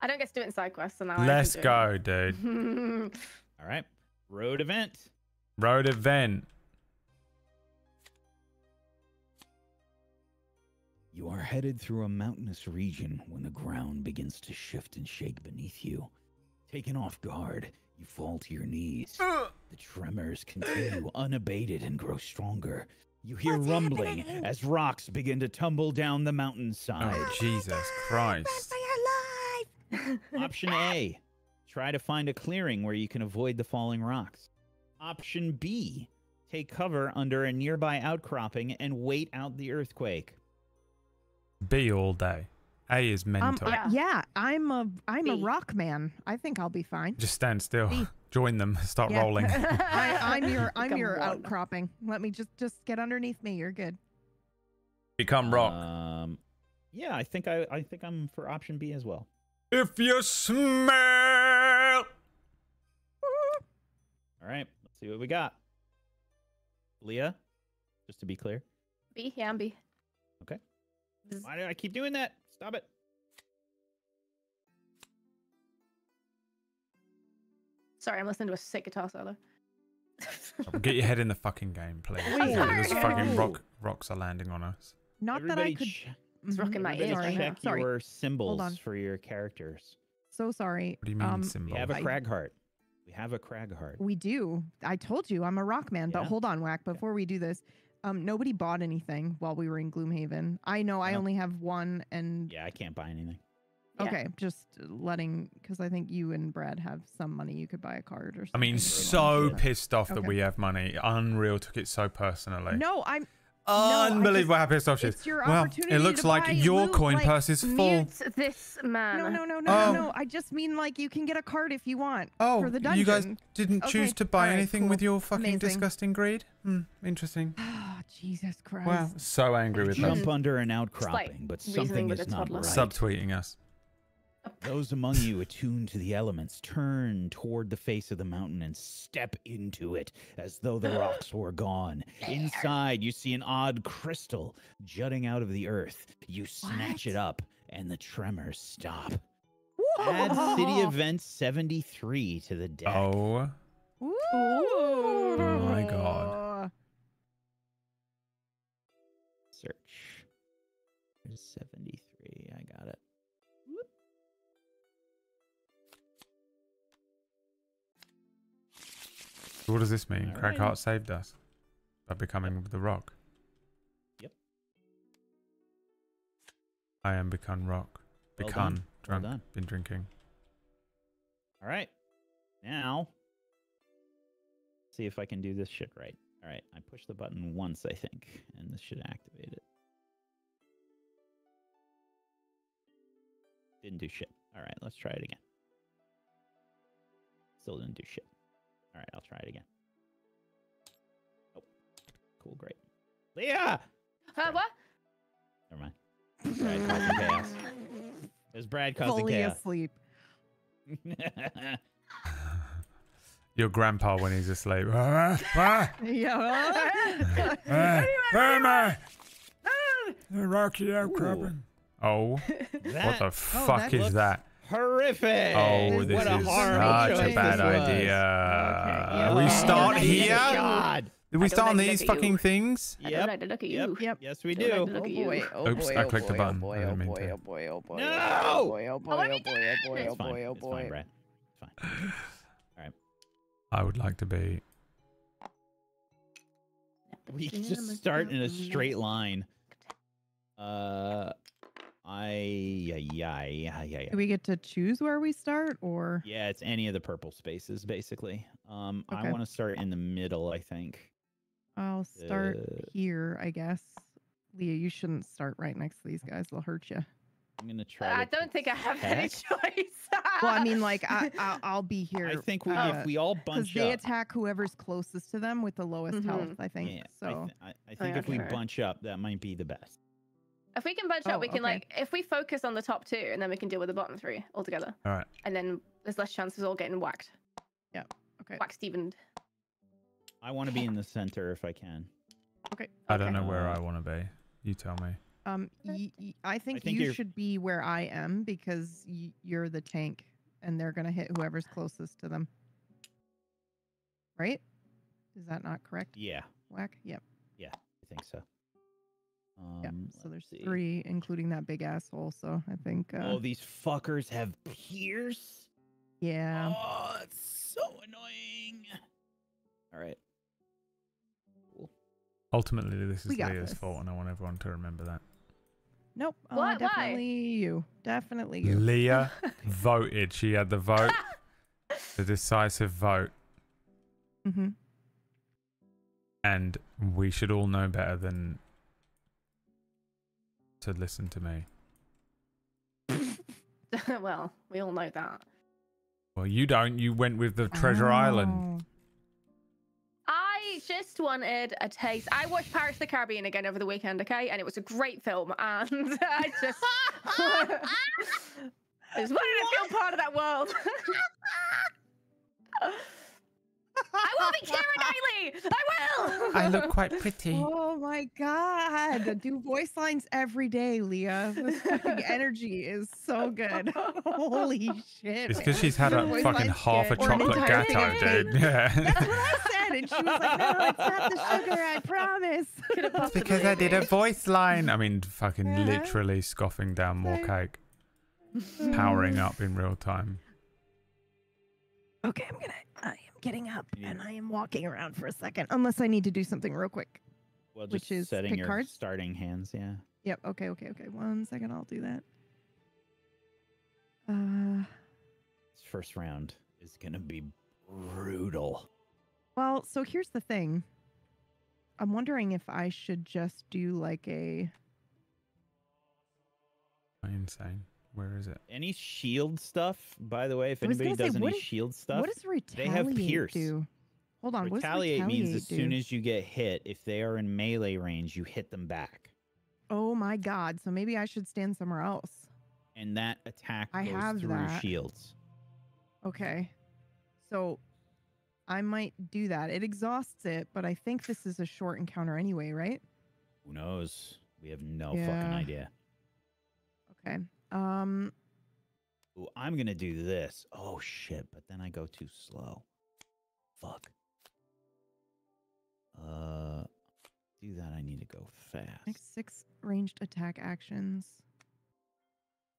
I don't get to do it in side quests, so now Let's I go, dude. can do it. All right. Road event. Road event. You are headed through a mountainous region when the ground begins to shift and shake beneath you. Taken off guard, you fall to your knees. The tremors continue unabated and grow stronger. You hear rumbling as rocks begin to tumble down the mountainside. Oh, Jesus Christ. Option A, try to find a clearing where you can avoid the falling rocks. Option B, take cover under a nearby outcropping and wait out the earthquake. B all day. A is mental. Yeah. I'm a B. rock man. I think I'll be fine. Just stand still. B. Join them. Start Yeah. rolling. I'm your Become one. outcropping. Let me just get underneath me. You're good. Become rock. Yeah, I think I'm for option B as well. If you smell. All right, let's see what we got. Leah, just to be clear. B, yeah, I'm B. Okay. Bzz. Why do I keep doing that? Stop it. Sorry, I'm listening to a sick guitar solo. Get your head in the fucking game, please. Wait. Those fucking Whoa. rocks are landing on us. Not that I could. It's rocking my ears Everybody right now. check Sorry. your Hold symbols on. for your characters. So sorry. What do you mean We symbol? have a I- crag heart. We have a crag heart. We do. I told you I'm a rock man. But Yeah. hold on, Whack. Before we do this, nobody bought anything while we were in Gloomhaven. I know I No. only have one, and Yeah, I can't buy anything. Yeah. okay, just letting because I think you and Brad have some money. You could buy a card or something. I mean, if you so wanted to. pissed off that Okay. we have money. Unreal took it so personally. No, I'm. Unbelievable how pissed off she is. It's your Well, opportunity it looks to like buy your loot, coin like, purse is full. Mute this man. No. I just mean like you can get a card if you want Oh, for the dungeon. you guys didn't Okay, choose to buy alright, anything cool. with your fucking Amazing. disgusting greed? Interesting. Oh, Jesus Christ. Wow, so angry with them. Jump under an like outcropping, but reasoning something with is a not toddler. right. Subtweeting us. Those among you attuned to the elements turn toward the face of the mountain and step into it as though the rocks were gone. Inside, you see an odd crystal jutting out of the earth. You snatch it up, and the tremors stop. Add City Event 73 to the deck. Oh, Ooh. my God. Search. There's 73. I got it. what does this mean? Alright. Crackheart saved us by becoming the rock. Yep. I am become rock. Well Become done. Well drunk. done. Been drinking. All right. Now, see if I can do this shit right. All right. I push the button once, I think, and this should activate it. Didn't do shit. All right. Let's try it again. Still didn't do shit. All right. I'll try it again. Oh, cool. Great. Leah! What? Never mind. Brad causing chaos. There's Brad causing Fully chaos. asleep. Your grandpa when he's asleep. Yeah. Where am I? Rocky outcropping. Oh, what the fuck is looks that? horrific. Oh, this what a is horrible such a choice bad this was. idea. Okay, We yeah. start Oh, here? God. Did we I start don't on like to these look at fucking you. things? I don't like to look at you. Yep. Yes, we Don't like do. to look at Oh you. boy, oh Oops, boy, I oh clicked the boy, button. oh boy, I didn't oh mean boy, to. oh boy, oh boy, No! oh boy, oh boy, what oh have boy, you oh boy, It's oh fine. boy, oh It's fine, boy. Brett. It's fine. I would like to be. We just start in a straight line. Yeah. Do we get to choose where we start, or? Yeah, it's any of the purple spaces, basically. I Okay. want to start in the middle, I think. I'll start Uh, here, I guess. Leah, you shouldn't start right next to these guys. They'll hurt you. I'm going to try I to don't think I have any protect. choice. Well, I mean, like, I'll be here. I think if we all because bunch they up. attack whoever's closest to them with the lowest health, I think. Yeah, So, I think if we okay. bunch up, that might be the best. If we can bunch Oh, up, we can okay. like if we focus on the top two, and then we can deal with the bottom three all together. All right. And then there's less chances of all getting whacked. Yeah. Okay. Whack Stevened. I want to be in the center if I can. I don't Okay. know where I want to be. You tell me. I think think you you're- should be where I am because you're the tank, and they're gonna hit whoever's closest to them. Right? Is that not correct? Yeah, Whack. Yep. I think so. Yep. So there's let's see. 3, including that big asshole. So I think. Oh, these fuckers have Pierce? Yeah. Oh, it's so annoying. All right. Ultimately, this is We got Leah's this. fault, and I want everyone to remember that. Nope. Why? Definitely you. Definitely you. Leah voted. She had the vote, the decisive vote, Mm-hmm. and we should all know better than to listen to me. Well, we all know that. Well, you don't. You went with the Treasure Island. I just wanted a taste. I watched Pirates of the Caribbean again over the weekend, okay? And it was a great film. And I just, I just wanted to feel part of that world. I will be Keira Knightley! I will! I look quite pretty. Oh my god! Do voice lines every day, Leah. This fucking energy is so good. Holy shit! It's because she's had Her a voice fucking lines half a get- or an chocolate entire thing gatto, of cake. dude. That's Yeah. what I said, and she was like, "No, it's not the sugar. I promise." Could it It's because I did a voice line. I mean, fucking Yeah. literally scoffing down more Like- cake, powering up in real time. Okay, I am getting up and I am walking around for a second, unless I need to do something real quick. Well, Which just is setting pick your cards? starting hands, yeah. Yep. Okay. 1 second. I'll do that. This first round is going to be brutal. Well, so here's the thing. I'm wondering if I should just do like a. Am I insane? Where is it? Any shield stuff, by the way, if I was anybody gonna say, does what any is- shield stuff, What does they have retaliate Pierce. do? Hold on. retaliate what does means as soon do? as you get hit, if they are in melee range, you hit them back. Oh my god! So maybe I should stand somewhere else. And that attack I goes have through that. shields. Okay. So I might do that. It exhausts it, but I think this is a short encounter anyway, right? Who knows? We have no fucking Yeah. idea. Okay. Ooh, I'm gonna do this. Oh shit, but then I go too slow. Fuck. Do that, I need to go fast. Next 6 ranged attack actions.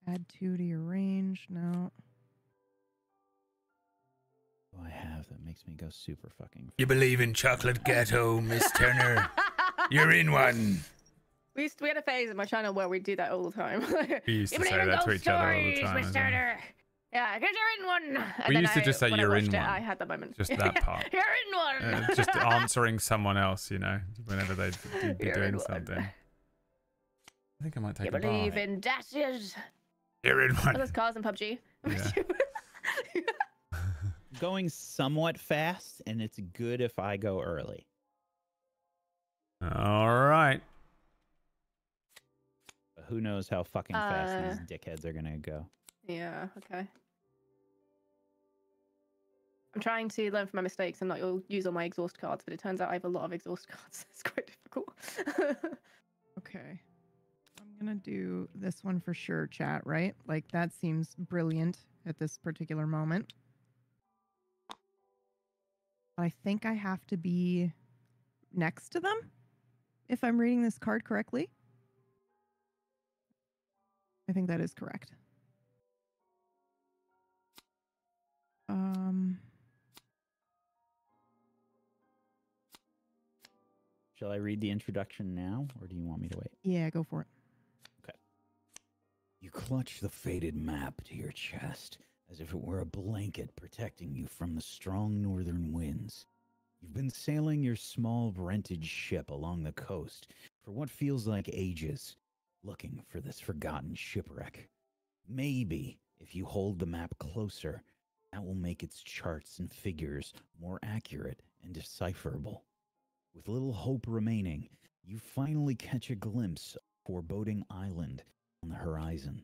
Add 2 to your range. No. What do I have that makes me go super fucking fast? You believe in chocolate ghetto, Miss Turner? You're in one. We had a phase in my channel where we do that all the time. We used You to believe say in that to ghost each other all the stories, time. Miss as well. Turner. Yeah, because you're in one. And We then used to just say when I you're in watched it, one. I had that moment. Just that part. You're in one. Just answering someone else, you know, whenever they'd be You're in doing one. something. I think I might take You a believe bath. in dashes. You're in Oh, one. there's cars in PUBG. Yeah. Going somewhat fast, and it's good if I go early. All right. But who knows how fucking fast these dickheads are gonna go. Yeah, okay. I'm trying to learn from my mistakes and not use all my exhaust cards, but it turns out I have a lot of exhaust cards. It's quite difficult. Okay. I'm gonna do this one for sure, chat, right? Like that seems brilliant at this particular moment. I think I have to be next to them if I'm reading this card correctly. I think that is correct. Shall I read the introduction now, or do you want me to wait? Yeah, go for it. Okay. You clutch the faded map to your chest as if it were a blanket protecting you from the strong northern winds. You've been sailing your small rented ship along the coast for what feels like ages, looking for this forgotten shipwreck. Maybe, if you hold the map closer, that will make its charts and figures more accurate and decipherable. With little hope remaining, you finally catch a glimpse of Foreboding Island on the horizon.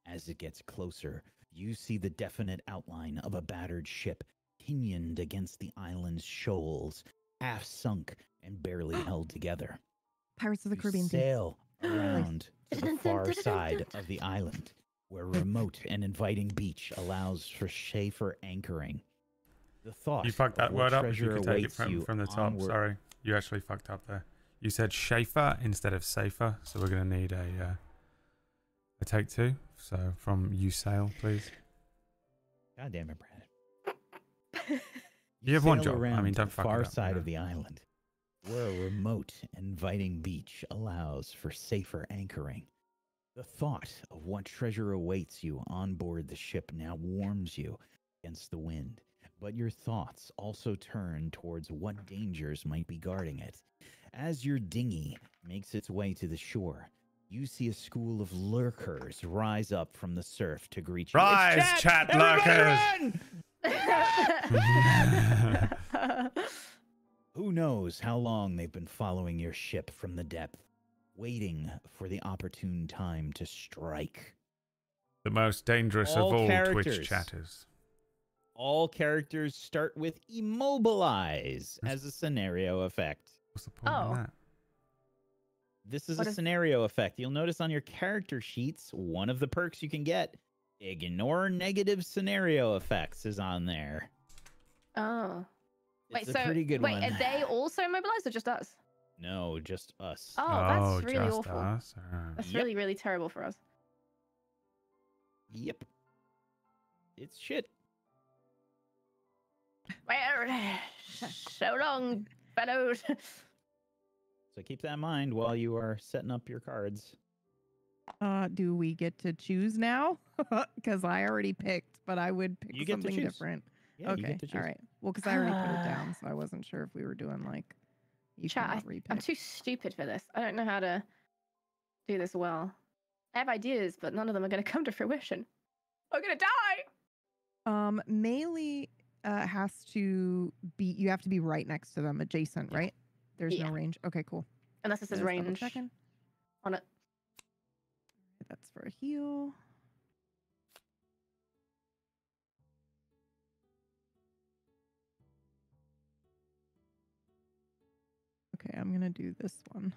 As it gets closer, you see the definite outline of a battered ship pinioned against the island's shoals, half sunk and barely held together. Pirates of the You Caribbean. sail around to the far side of the island, where a remote and inviting beach allows for safer anchoring. The thought You fucked that of what word up. If you treasure could take it awaits you from the top. onward- Sorry, you actually fucked up there. You said Schaefer instead of safer, so we're gonna need a take two. So from you sail, please. God damn it, Brad. You have one sail job. I around mean, to don't the fuck it far up, you side know. of the island, where a remote, inviting beach allows for safer anchoring. The thought of what treasure awaits you on board the ship now warms you against the wind, but your thoughts also turn towards what dangers might be guarding it. As your dinghy makes its way to the shore, you see a school of lurkers rise up from the surf to greet you. Rise, It's chat Everybody lurkers! run! Who knows how long they've been following your ship from the depth, waiting for the opportune time to strike. The most dangerous All of all characters. Twitch chatters. All characters start with immobilize as a scenario effect. What's the point Oh. in that? This is What a is- scenario effect. You'll notice on your character sheets, one of the perks you can get, ignore negative scenario effects, is on there. Oh. Wait, It's a so pretty good wait, one. are they also immobilized or just us? No, just us. Oh, that's really just awful. us? That's Yep. really, really terrible for us. Yep. It's shit. Well, so long, fellows. So keep that in mind while you are setting up your cards. Do we get to choose now? Because I already picked, but I would pick You get to something choose. different. Yeah, Okay, you get to choose. all right. Well, because I already put it down, so I wasn't sure if we were doing like you Chat, cannot I'm repick. too stupid for this. I don't know how to do this well. I have ideas, but none of them are going to come to fruition. I'm going to die. Melee has to be. You have to be right next to them, adjacent, right? There's Yeah. no range. Okay, cool. Unless it says Just double range checking. on it. That's for a heal. Okay, I'm gonna do this one.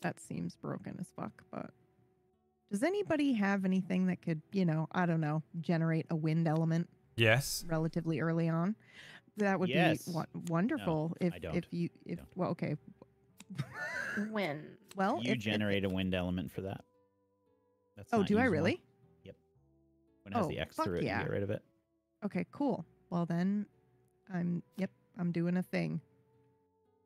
That seems broken as fuck, but does anybody have anything that could, I don't know, generate a wind element Yes. relatively early on? That would Yes. be wonderful if I don't. if Don't. well, okay. When? Well, You if- generate a wind element for that. That's Oh, not do I usable. really? When it has Oh, the X fuck through it, yeah. you get rid of it. Okay, cool. Well then, I'm doing a thing.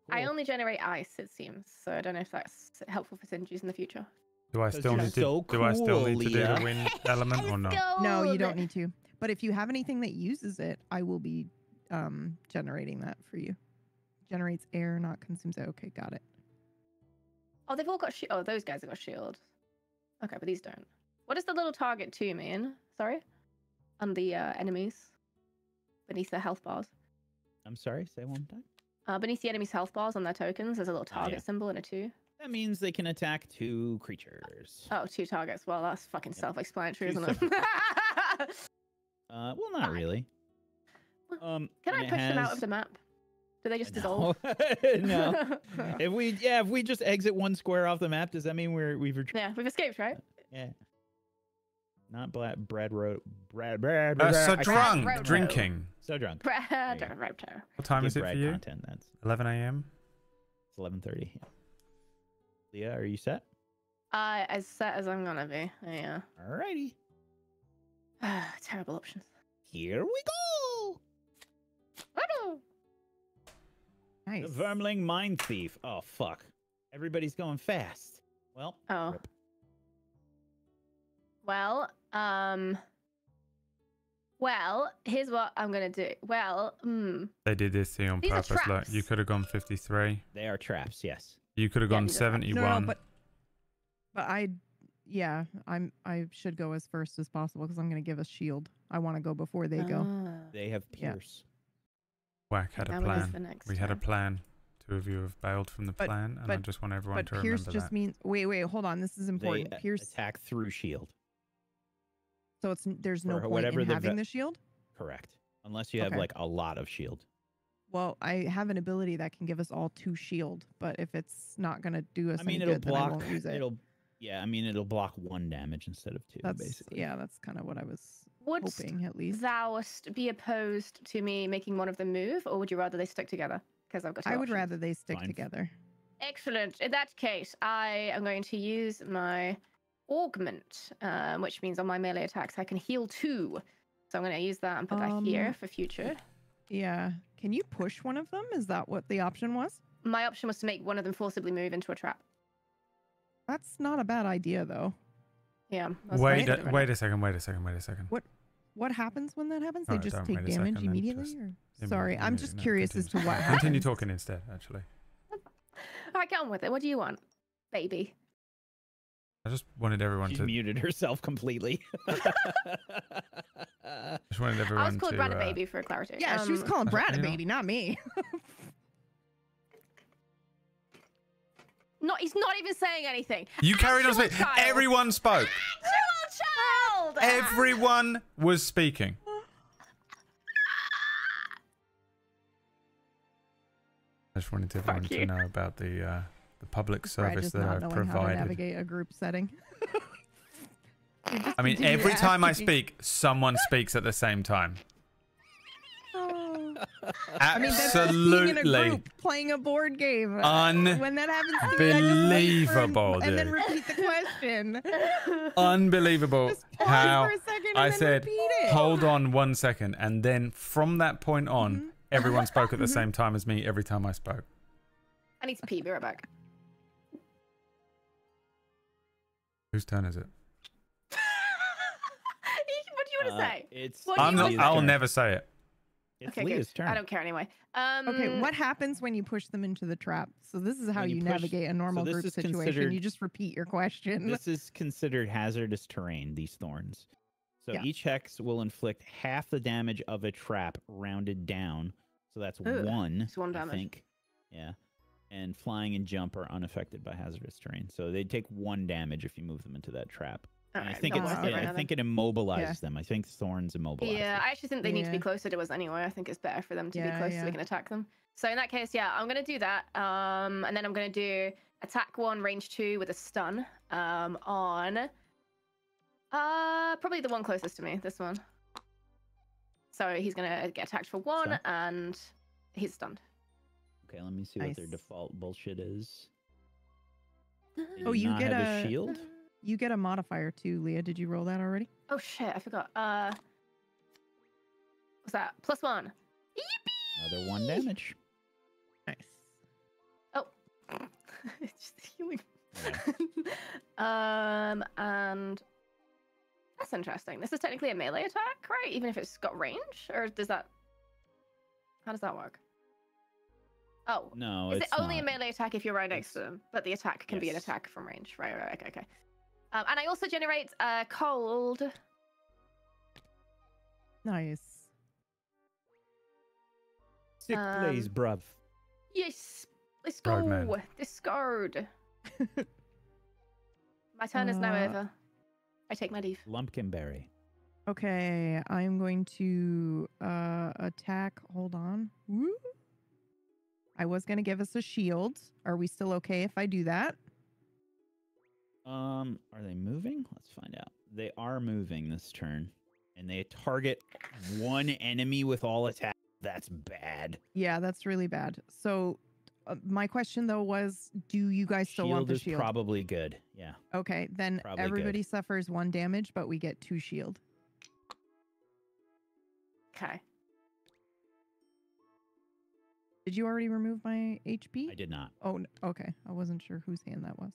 I Cool. only generate ice, it seems. So I don't know if that's helpful for Sinjus in the future. Do I 'Cause still you're need to? so do I still need cool, to do the Leah. wind element or not? No, you don't need to. But if you have anything that uses it, I will be generating that for you. Generates air, not consumes it. Okay, got it. Oh, they've all got shield. Oh, those guys have got shield. Okay, but these don't. What does the little target 2 mean? Sorry? And the enemies beneath their health bars. I'm sorry, say it one more time. Beneath the enemy's health bars on their tokens, there's a little target yeah. symbol and a 2. That means they can attack 2 creatures. Oh, 2 targets. Well, that's fucking Yep. self-explanatory, Two isn't it? Well, not Fine. really. Can and I it push them out has- of the map? Do they just No. dissolve? No. If we just exit one square off the map, does that mean we've Yeah, we've escaped, right? yeah. Not Brad wrote Brad So I can't- drunk, Roto. drinking. So drunk. Brad There you go. Roto. What time Give is it Brad for you? content. That's 11 a.m. it's 11:30. Yeah. Leah, are you set? As set as I'm gonna be. Yeah. Alrighty. Terrible options. Here we go. Nice. The Vermling Mine Thief. Oh fuck. Everybody's going fast. Well, Oh. rip. Well, here's what I'm gonna do. Well, They did this to you on These are purpose. Look, you traps. could have gone 53. They are traps, yes. You could have Yeah, gone these are traps. 71. No, but I should go as first as possible because I'm going to give a shield. I want to go before they go. They have Yeah. Pierce. Whack had a Now it is plan. for next We had a time. plan. Two of you have bailed from the But- plan, and I just want everyone But to Pierce remember just that. means wait, hold on. This is They important. Pierce, attack through shield. so there's no for point whatever in the having ve- the shield. Correct. Unless you have Okay. like a lot of shield. Well, I have an ability that can give us all 2 shield, but if it's not going to do us I mean, any it'll good, then I block. won't use it. It'll block 1 damage instead of 2. That's basically. yeah, that's kind of what I was Would hoping at least. thou'st be opposed to me making one of them move, or would you rather they stick together? Because I've got. I would options. rather they stick Fine. together. Excellent. In that case, I am going to use my augment, which means on my melee attacks I can heal 2. So I'm going to use that and put that here for future. Yeah. Can you push one of them? Is that what the option was? My option was to make one of them forcibly move into a trap. That's not a bad idea though. Yeah. that's Wait, what I did. wait a second. Wait a second. What happens when that happens? Oh, They just don't take wait a damage second then, immediately? just Or? Sorry, I'm just curious as to what happens. Continue talking instead, actually. All right, get on with it. What do you want, baby? I just wanted everyone She's to. muted herself completely. Just wanted I everyone was called to. Brad a baby for clarity. Yeah, she was calling Brad a you know- baby, not me. He's not even saying anything. You carried on Actual speaking. child. Everyone spoke. Actual child. Everyone was speaking. I just wanted everyone to you. know about the public Brad service just that not I've knowing how to provided. navigate a group setting. You just I mean, continue every time I asking- speak, someone speaks at the same time. Oh. I mean, that's just being in a Absolutely group playing a board game. Un- When that happens to me, I just wait for Unbelievable, and then dude. repeat the question. unbelievable Just pause how for a second and I then said, repeat it. hold on 1 second, and then from that point on, Mhm. everyone spoke at the same time as me every time I spoke. I need to pee. Be right back. Whose turn is it? What do you want to say? It's What do you I'm want not. to I'll say? never say it. It's Okay, Leah's good. turn. I don't care anyway. Okay, what happens when you push them into the trap? So this is how When you you push- navigate a normal this group is situation. considered- You just repeat your question. This is considered hazardous terrain, these thorns. So Yeah. each hex will inflict half the damage of a trap rounded down. So that's Ugh, 1, it's 1 I damage. think. Yeah. And flying and jump are unaffected by hazardous terrain. So they take 1 damage if you move them into that trap. All And I right, think don't it's worry I about think it it immobilizes Yeah. them. I think thorns immobilize Yeah, them. I actually think they need to be Yeah. closer to us anyway. I think it's better for them to be Yeah, close so we yeah. can attack them. So in that case, yeah, I'm gonna do that. And then I'm gonna do attack 1, range 2 with a stun. On probably the one closest to me, this one. So he's gonna get attacked for 1 Stun. and he's stunned. Okay, let me see what their Nice. default bullshit is. They Oh, do you not get have a- shield. You get a modifier too, Leah. Did you roll that already? Oh shit, I forgot. What's that? +1. Another 1 damage. Nice. It's just healing. Yeah. And that's interesting. This is technically a melee attack, right? Even if it's got range, or does that? How does that work? Oh, No, is it it's only a not. melee attack if you're right next to It's- them? But the attack can be an Yes. attack from range, right? Right. Okay. And I also generate cold. Nice. Sick blaze, bruv. Yes, let's Road go. man. Discard. My turn is now Uh, over. I take my leave. Lumpkinberry. Okay, I'm going to attack. Hold on. Woo. I was going to give us a shield. Are we still okay if I do that? Are they moving? Let's find out. They are moving this turn, and they target one enemy with all attacks. That's bad. Yeah, that's really bad. So my question though was, do you guys still want the is shield? probably good. Yeah. Okay, then Probably everybody suffers 1 damage, but we get 2 shield. Okay. Did you already remove my HP? I did not. Oh, okay. I wasn't sure whose hand that was.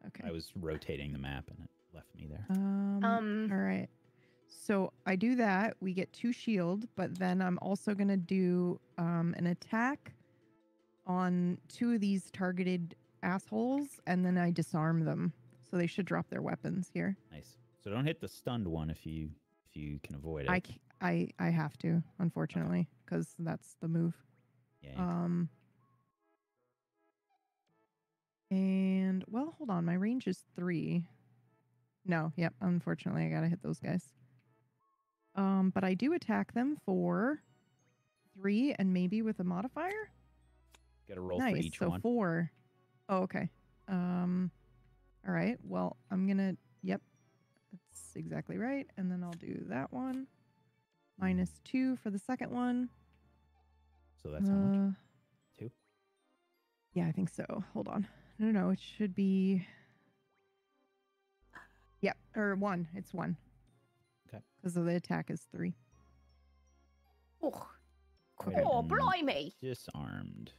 Okay. I was rotating the map, and it left me there. All right. So I do that. We get 2 shield, but then I'm also going to do an attack on 2 of these targeted assholes, and then I disarm them. So they should drop their weapons here. Nice. So don't hit the stunned one if you can avoid it. I have to, unfortunately, because that's the move. Yeah. And well, hold on. My range is 3. No, yep. Unfortunately, I gotta hit those guys. But I do attack them for 3 and maybe with a modifier. Got to roll Nice. for each So one. 4. Oh, okay. All right. Well, I'm gonna. Yep, that's exactly right. And then I'll do that one. -2 for the second one. So that's how much? 2? Yeah, I think so. Hold on. No, it should be. Yep, or 1. It's 1. Okay. Because of the attack is 3. Oh, Okay, oh then blimey. Disarmed.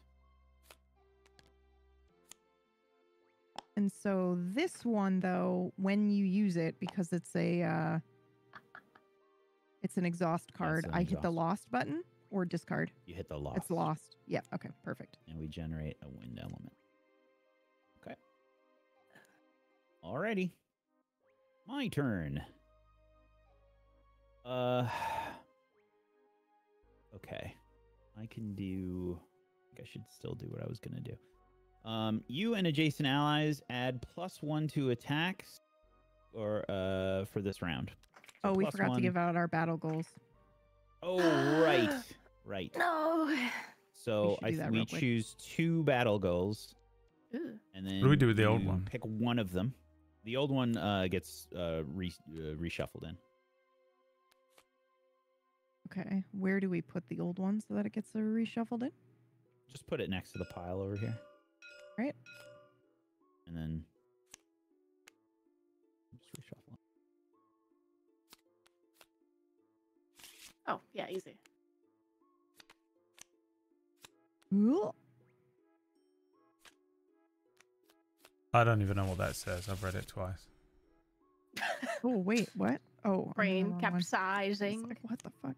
And so this one, though, when you use it, because it's an exhaust card, an I hit the exhaust. lost button or discard. You hit the lost. It's lost. Yep. Okay. Perfect. And we generate a wind element. Okay. Alrighty. My turn. Okay. I can do... I think I should still do what I was going to do. You and adjacent allies add +1 to attacks or for this round. So Oh, we forgot to +1. give out our battle goals. Oh, right. Right. No. So should do that we real quick. choose 2 battle goals, Ooh. and then What do we do with the old you one? Pick one of them. The old one gets reshuffled in. Okay. Where do we put the old one so that it gets reshuffled in? Just put it next to the pile over here. Right. And then just reshuffle it. Oh, yeah, easy. Ooh. I don't even know what that says. I've read it twice. Oh, wait. What? Oh. I'm in the Brain wrong one. capsizing. It's like, what the fuck?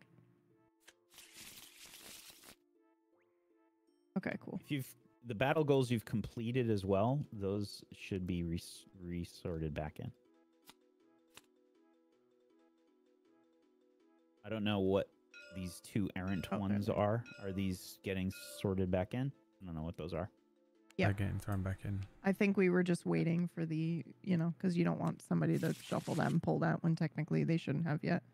Okay, cool. If the battle goals you've completed as well, those should be resorted back in. I don't know what these 2 errant Oh, ones okay. are. Are these getting sorted back in? I don't know what those are. Yeah. They're getting thrown back in. I think we were just waiting for the, because you don't want somebody to shuffle that and pull that when technically they shouldn't have yet.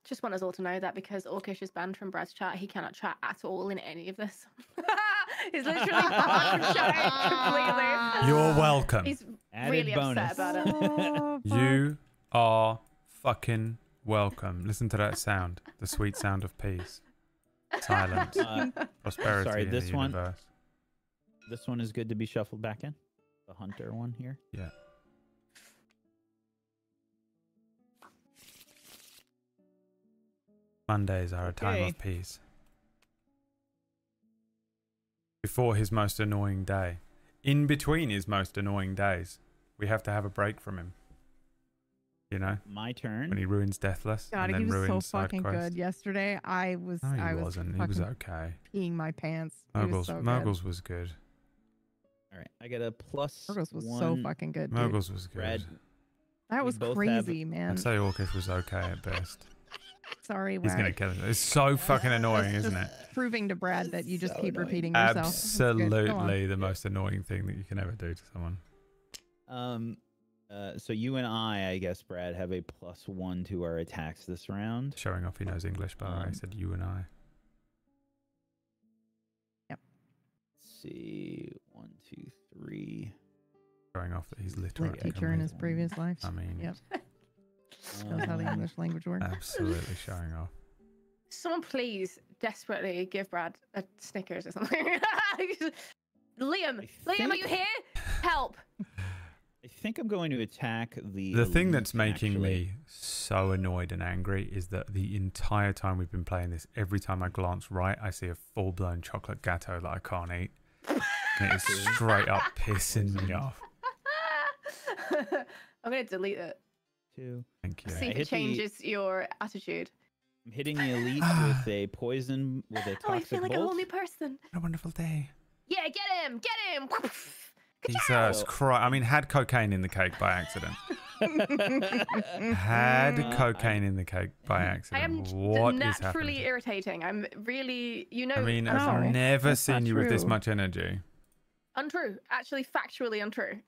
Just want us all to know that because Orcish is banned from Brad's chat, he cannot chat at all in any of this. He's literally banned from chatting completely. You're welcome. He's Added really bonus. upset about it. Oh, You are fucking welcome. Listen to that sound. The sweet sound of peace. Silence. Prosperity sorry, in this the one? universe. This one is good to be shuffled back in. The hunter one here. Yeah. Mondays are a time Okay. of peace. Before his most annoying day. In between his most annoying days. We have to have a break from him. You know? My turn. When he ruins Deathless God, and he then was so ruins Side fucking Quest. good yesterday. I was, No, he I was wasn't. He was fucking okay. peeing my pants. He was Moguls, so good. Moguls was good. All right, I got a +1. Moguls was so fucking good, dude. Moguls was good. Red. That we was both have- crazy, man. I'd say Orcish was okay at best. Sorry, He's gonna Wag. kill it. It's so fucking annoying, That's isn't it? just proving to Brad that you just So keep annoying. repeating yourself. That's good. Go on. Absolutely the most annoying thing that you can ever do to someone. So you and I guess, Brad, have a +1 to our attacks this round. Showing off he knows English, but I said you and I. Yep. Let's see. 1, 2, 3. Showing off that he's Like literate. teacher in his previous life. I mean, Yep. Knows how the English language works. absolutely showing off. Someone please desperately give Brad a Snickers or something. Liam, are you here? Help. I think I'm going to attack the. The thing elite, that's making actually. me so annoyed and angry is that the entire time we've been playing this, every time I glance right, I see a full-blown chocolate gatto that I can't eat. And it is straight up pissing me off. I'm going to delete it. 2. Thank you. See if it changes your attitude. I'm hitting the elite with a poison, with a toxic Oh, I feel like a bolt. whole new person. What a wonderful day. Yeah, get him! Get him! Jesus Christ. I mean, had cocaine in the cake by accident. Had cocaine in the cake by I am accident. What is naturally happening? irritating. I'm really, you know. I mean, I'm I've sorry. never That's seen not you with this true. much energy. Untrue. Actually, factually untrue.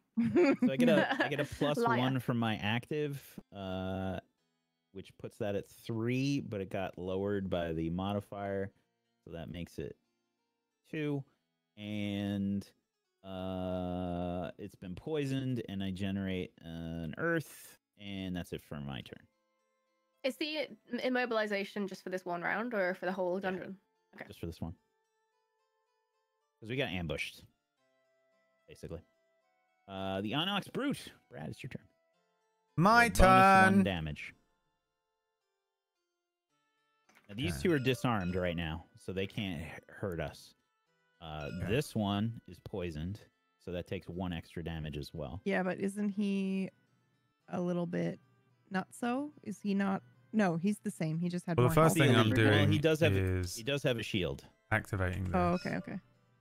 So I get a Liar. +1 from my active, which puts that at 3, but it got lowered by the modifier, so that makes it 2. And it's been poisoned, and I generate an earth, and that's it for my turn. Is the immobilization just for this one round or for the whole dungeon? Okay. Just for this one, because we got ambushed, basically. The Onyx Brute. Brad, it's your turn. My Bonus 1 turn. damage. Now, these Okay. two are disarmed right now, so they can't hurt us. Okay. This one is poisoned, so that takes 1 extra damage as well. Yeah, but isn't he a little bit not so? Is he not? No, he's the same. He just had Well, more the first health. thing I'm Well, doing he does have is he does have a shield, activating this. Oh, okay, okay.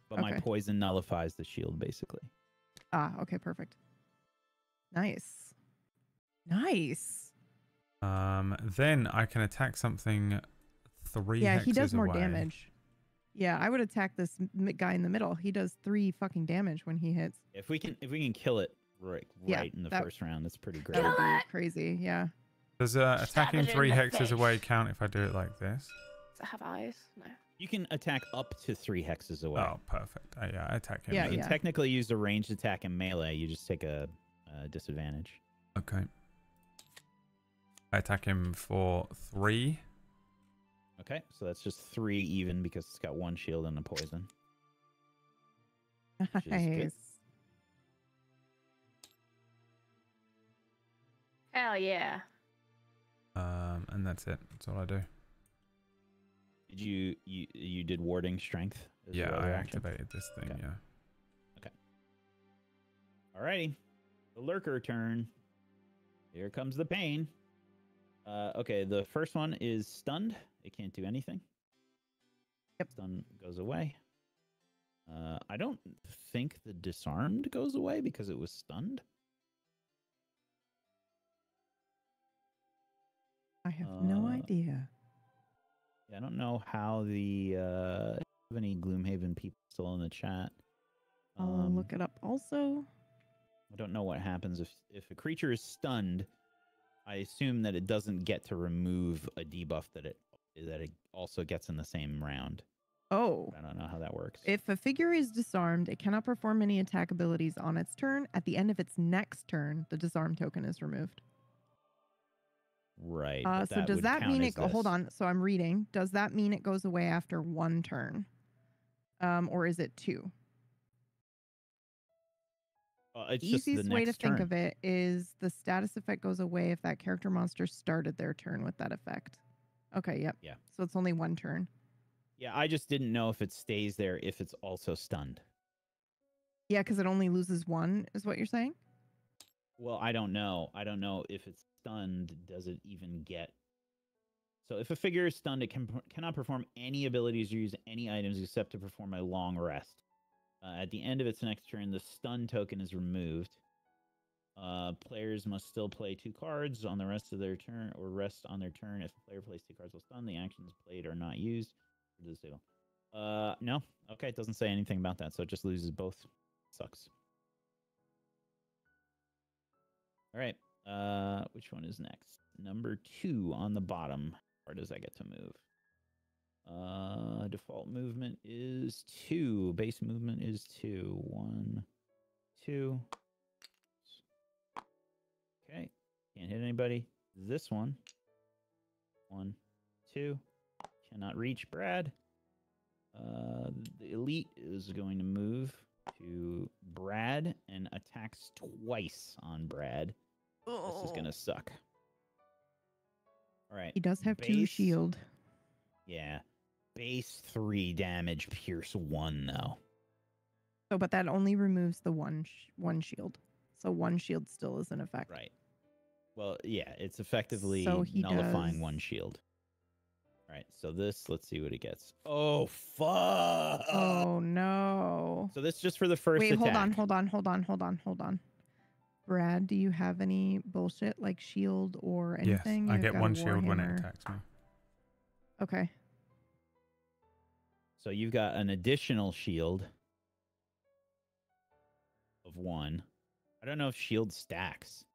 but my Okay. poison nullifies the shield basically. Ah, okay, perfect. Nice. Nice. Then I can attack something 3 Yeah, he does hexes more away. damage. Yeah, I would attack this guy in the middle. He does 3 fucking damage when he hits. If we can kill it right Yeah, in the that- first round, that's pretty great. That would Kill be crazy. Yeah. Does attacking it in 3 the hexes face. away count if I do it like this? Does it have eyes? No. You can attack up to 3 hexes away. Oh, perfect. Yeah, I attack him. Yeah, You then. can technically use a ranged attack in melee. You just take a disadvantage. Okay. I attack him for 3. Okay, so that's just 3 even because it's got 1 shield and a poison. is good. Nice. Hell yeah. And that's it. That's all I do. Did you did warding strength? as Yeah, your I other action? activated this thing. Okay. Yeah. Alrighty, the lurker turn. Here comes the pain. Okay, the first one is stunned. It can't do anything. Yep. Stun goes away. I don't think the disarmed goes away because it was stunned. I have no Uh, idea. Yeah, I don't know how the have any Gloomhaven people still in the chat. I'll look it up also. I don't know what happens if a creature is stunned. I assume that it doesn't get to remove a debuff that it also gets in the same round. Oh. I don't know how that works. If a figure is disarmed, it cannot perform any attack abilities on its turn. At the end of its next turn, the disarm token is removed. Right. So does that mean it? Hold on. So I'm reading. Does that mean it goes away after 1 turn, or is it 2? It's just the Easiest way to next think turn. of it is the status effect goes away if that character monster started their turn with that effect. Okay. Yep. Yeah. So it's only 1 turn. Yeah, I just didn't know if it stays there if it's also stunned. Yeah, because it only loses 1, is what you're saying? Well, I don't know. I don't know if it's stunned. Does it even get? So if a figure is stunned, it cannot perform any abilities or use any items except to perform a long rest. At the end of its next turn, the stun token is removed. Players must still play 2 cards on the rest of their turn or rest on their turn. If a player plays 2 cards while stunned, the actions played are not used. No. Okay, it doesn't say anything about that, so it just loses both. Sucks. All right. Which one is next? Number 2 on the bottom. Where does that get to move? Default movement is 2. Base movement is 2. 1, 2. Okay. Can't hit anybody. This one. 1, 2. Cannot reach Brad. The elite is going to move to Brad and attacks twice on Brad. This is going to suck. All right. He does have 2 base- shield. Yeah. Base 3 damage, pierce 1, though. So, but that only removes the one shield. So 1 shield still is in effect. Right. Well, yeah, it's effectively So he nullifying does- 1 shield. All right, so this, let's see what it gets. Oh, fuck! Oh no. So this is just for the first Wait, attack. hold on. Brad, do you have any bullshit like shield or Yes, anything? I You've get got a 1 shield when it Warhammer. attacks me. Okay. So you've got an additional shield of 1. I don't know if shield stacks.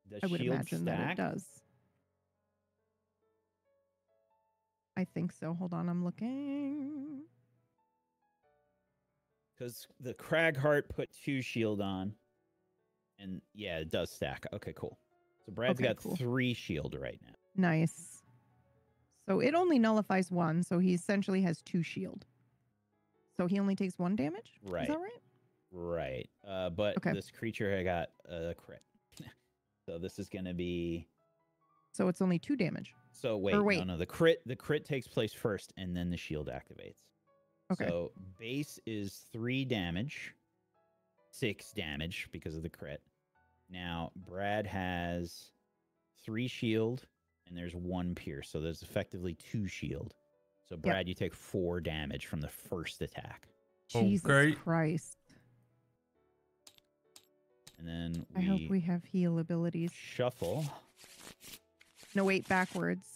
Does I would shield imagine stack? that it does. I think so. Hold on, I'm looking. Because the Cragheart put 2 shield on. And yeah, it does stack. Okay, cool. So Brad's Okay, got cool. 3 shield right now. Nice. So it only nullifies 1, so he essentially has 2 shield. So he only takes 1 damage? Right. Is that right? Right. But Okay. this creature got a crit. So this is going to be... So it's only 2 damage. So wait, wait. no. The crit takes place first, and then the shield activates. Okay. So base is 3 damage, 6 damage because of the crit. Now Brad has 3 shield, and there's 1 pierce, so there's effectively 2 shield. So Brad, you take 4 damage from the first attack, Jesus Okay. Christ. and then I hope we have heal abilities. shuffle. No, wait, backwards.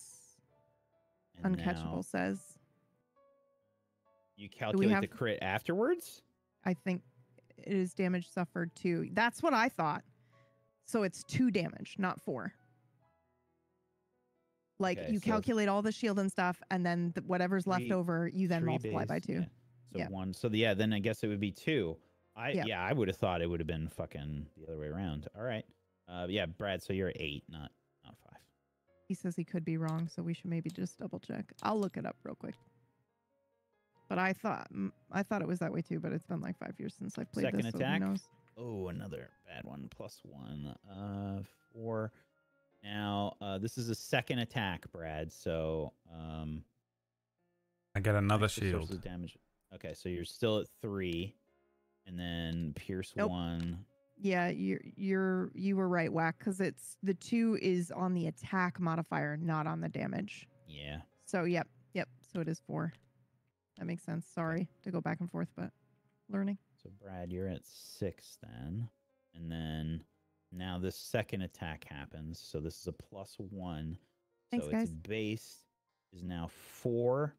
And Uncatchable now says. you calculate the have- crit afterwards. I think it is damage suffered 2. That's what I thought. So it's 2 damage, not 4. Like Okay, you so calculate all the shield and stuff, and then whatever's left three- over, you then 3 multiply by base, 2. yeah. So Yeah. 1. So yeah, then I guess it would be 2. Yeah. I would have thought it would have been fucking the other way around. All right. Yeah, Brad. So you're 8, not 5. He says he could be wrong, so we should maybe just double check. I'll look it up real quick. But I thought it was that way too, but it's been like 5 years since I played Second this, attack? so who knows? Oh, another bad one. +1. 4. Now, this is a second attack, Brad. So, I get another extra sources shield. of damage. Okay, so you're still at 3, and then pierce Nope. 1. Yeah, you were right, Whack, because it's the 2 is on the attack modifier, not on the damage. Yeah. So yep. So it is 4. That makes sense. Sorry to go back and forth, but learning. So Brad, you're at 6 then, and then now this second attack happens. So this is a +1. Thanks, so guys. its base is now 4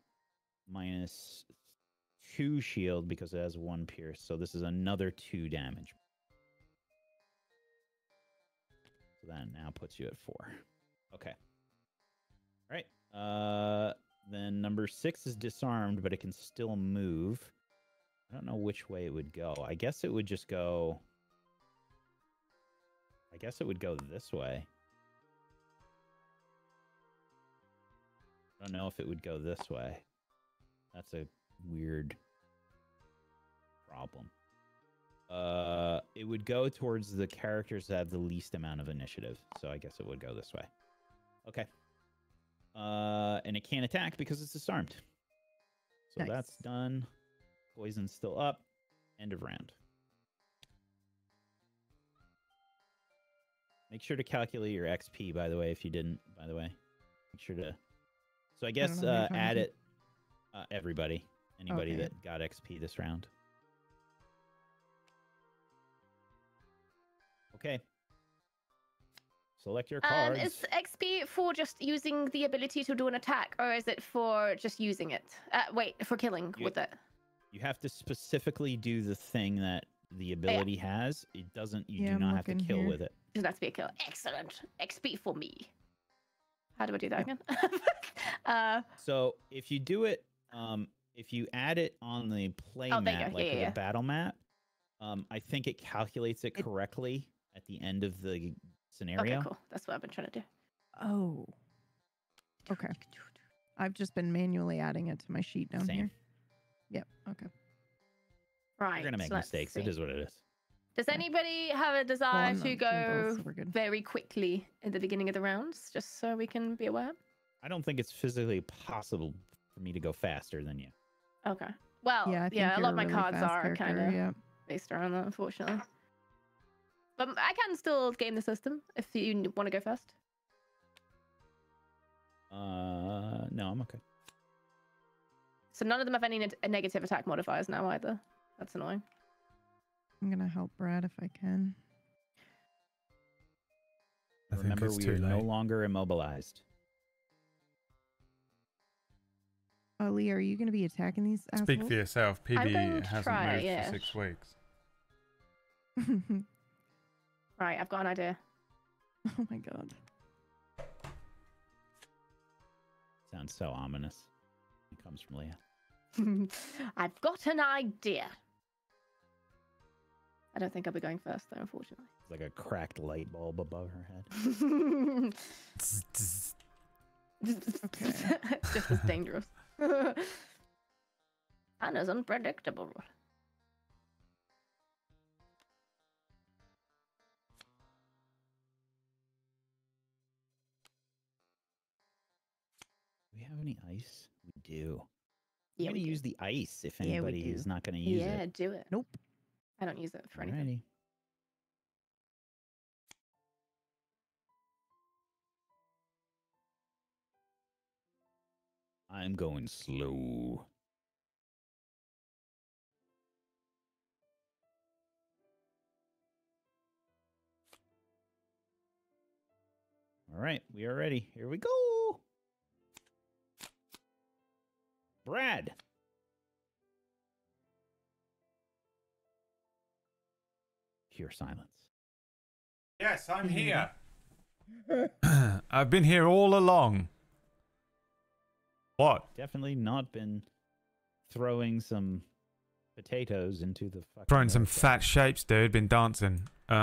minus 2 shield because it has 1 pierce. So this is another 2 damage. So that now puts you at 4. Okay. All right. Then number 6 is disarmed, but it can still move. I don't know which way it would go. I guess it would just go... I guess it would go this way. I don't know if it would go this way. That's a weird problem. It would go towards the characters that have the least amount of initiative. So I guess it would go this way. Okay. And it can't attack because it's disarmed. So Nice. that's done. Poison's still up. End of round. Make sure to calculate your XP, by the way, if you didn't, by the way. Make sure to... So I guess know who you're talking add to. it... everybody. Anybody Okay. that got XP this round. Okay. Select your cards. Is XP for just using the ability to do an attack, or is it for just using it? Wait, for killing You- with it? You have to specifically do the thing that the ability has. It doesn't. You Yeah, do I'm not have to looking kill here. with it. Doesn't have to be a kill. Excellent. XP for me. How do I do that again? So if you do it, if you add it on the play Oh, there you map, go. like Yeah, the yeah. battle map, I think it calculates it correctly at the end of the scenario. Okay, cool. That's what I've been trying to do. Oh. Okay. I've just been manually adding it to my sheet down Same. here. Yep. Okay. Right. You're gonna make so let's mistakes. see. It is what it is. Does Yeah. anybody have a Well, desire I'm to not doing go both, so we're good. very quickly in the beginning of the rounds, just so we can be aware? I don't think it's physically possible for me to go faster than you. Okay. Well, Yeah, I think a you're lot of my really cards fast are character, kind of yeah. based around that, unfortunately. But I can still game the system if you want to go first. No, I'm okay. So none of them have any negative attack modifiers now either. That's annoying. I'm gonna help Brad if I can. I think Remember, it's we too are no late. longer immobilized. Lee, are you gonna be attacking these Speak assholes? for yourself. I'm going PB to hasn't try, moved yeah. for 6 weeks. Right, I've got an idea. Oh my god. Sounds so ominous. It comes from Leah. I've got an idea. I don't think I'll be going first, though, unfortunately. It's like a cracked light bulb above her head. Okay. Just as dangerous. Anna's unpredictable. Do we have any ice? We do. Yeah, I'm we going to do. use the ice if Yeah, we anybody do. is not going to use Yeah, it. do it. Nope. I don't use it for anything. Alrighty. I'm going slow. All right, we are ready. Here we go. Brad. Pure silence. Yes, I'm here. I've been here all along. What? Definitely not been throwing some potatoes into the fucking Throwing some milk. fat shapes, dude. Been dancing. He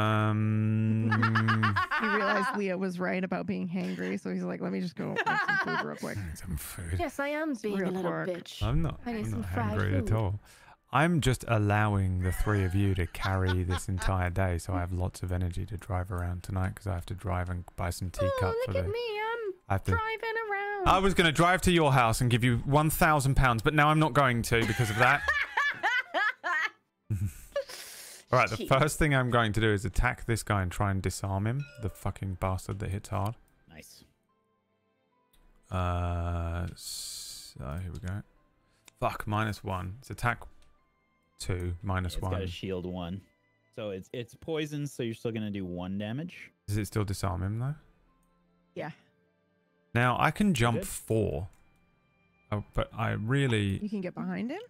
realized Leah was right about being hangry, so he's like, let me just go make some food real quick. Some food. Yes, I am being a real little quick. bitch. I'm not. I need I'm some not fried hungry at food. all. I'm just allowing the three of you to carry this entire day, so I have lots of energy to drive around tonight because I have to drive and buy some teacup Oh, for look the. at me. I have to. Driving around. I was going to drive to your house and give you £1,000, but now I'm not going to because of that. All right, the Cheap. first thing I'm going to do is attack this guy and try and disarm him. The fucking bastard that hits hard. Nice. So here we go. Fuck, -1. It's attack 2, It's got a -1. shield 1. So it's poison, so you're still going to do 1 damage. Does it still disarm him though? Yeah. Now I can jump Good. 4. Oh, but I really... You can get behind him?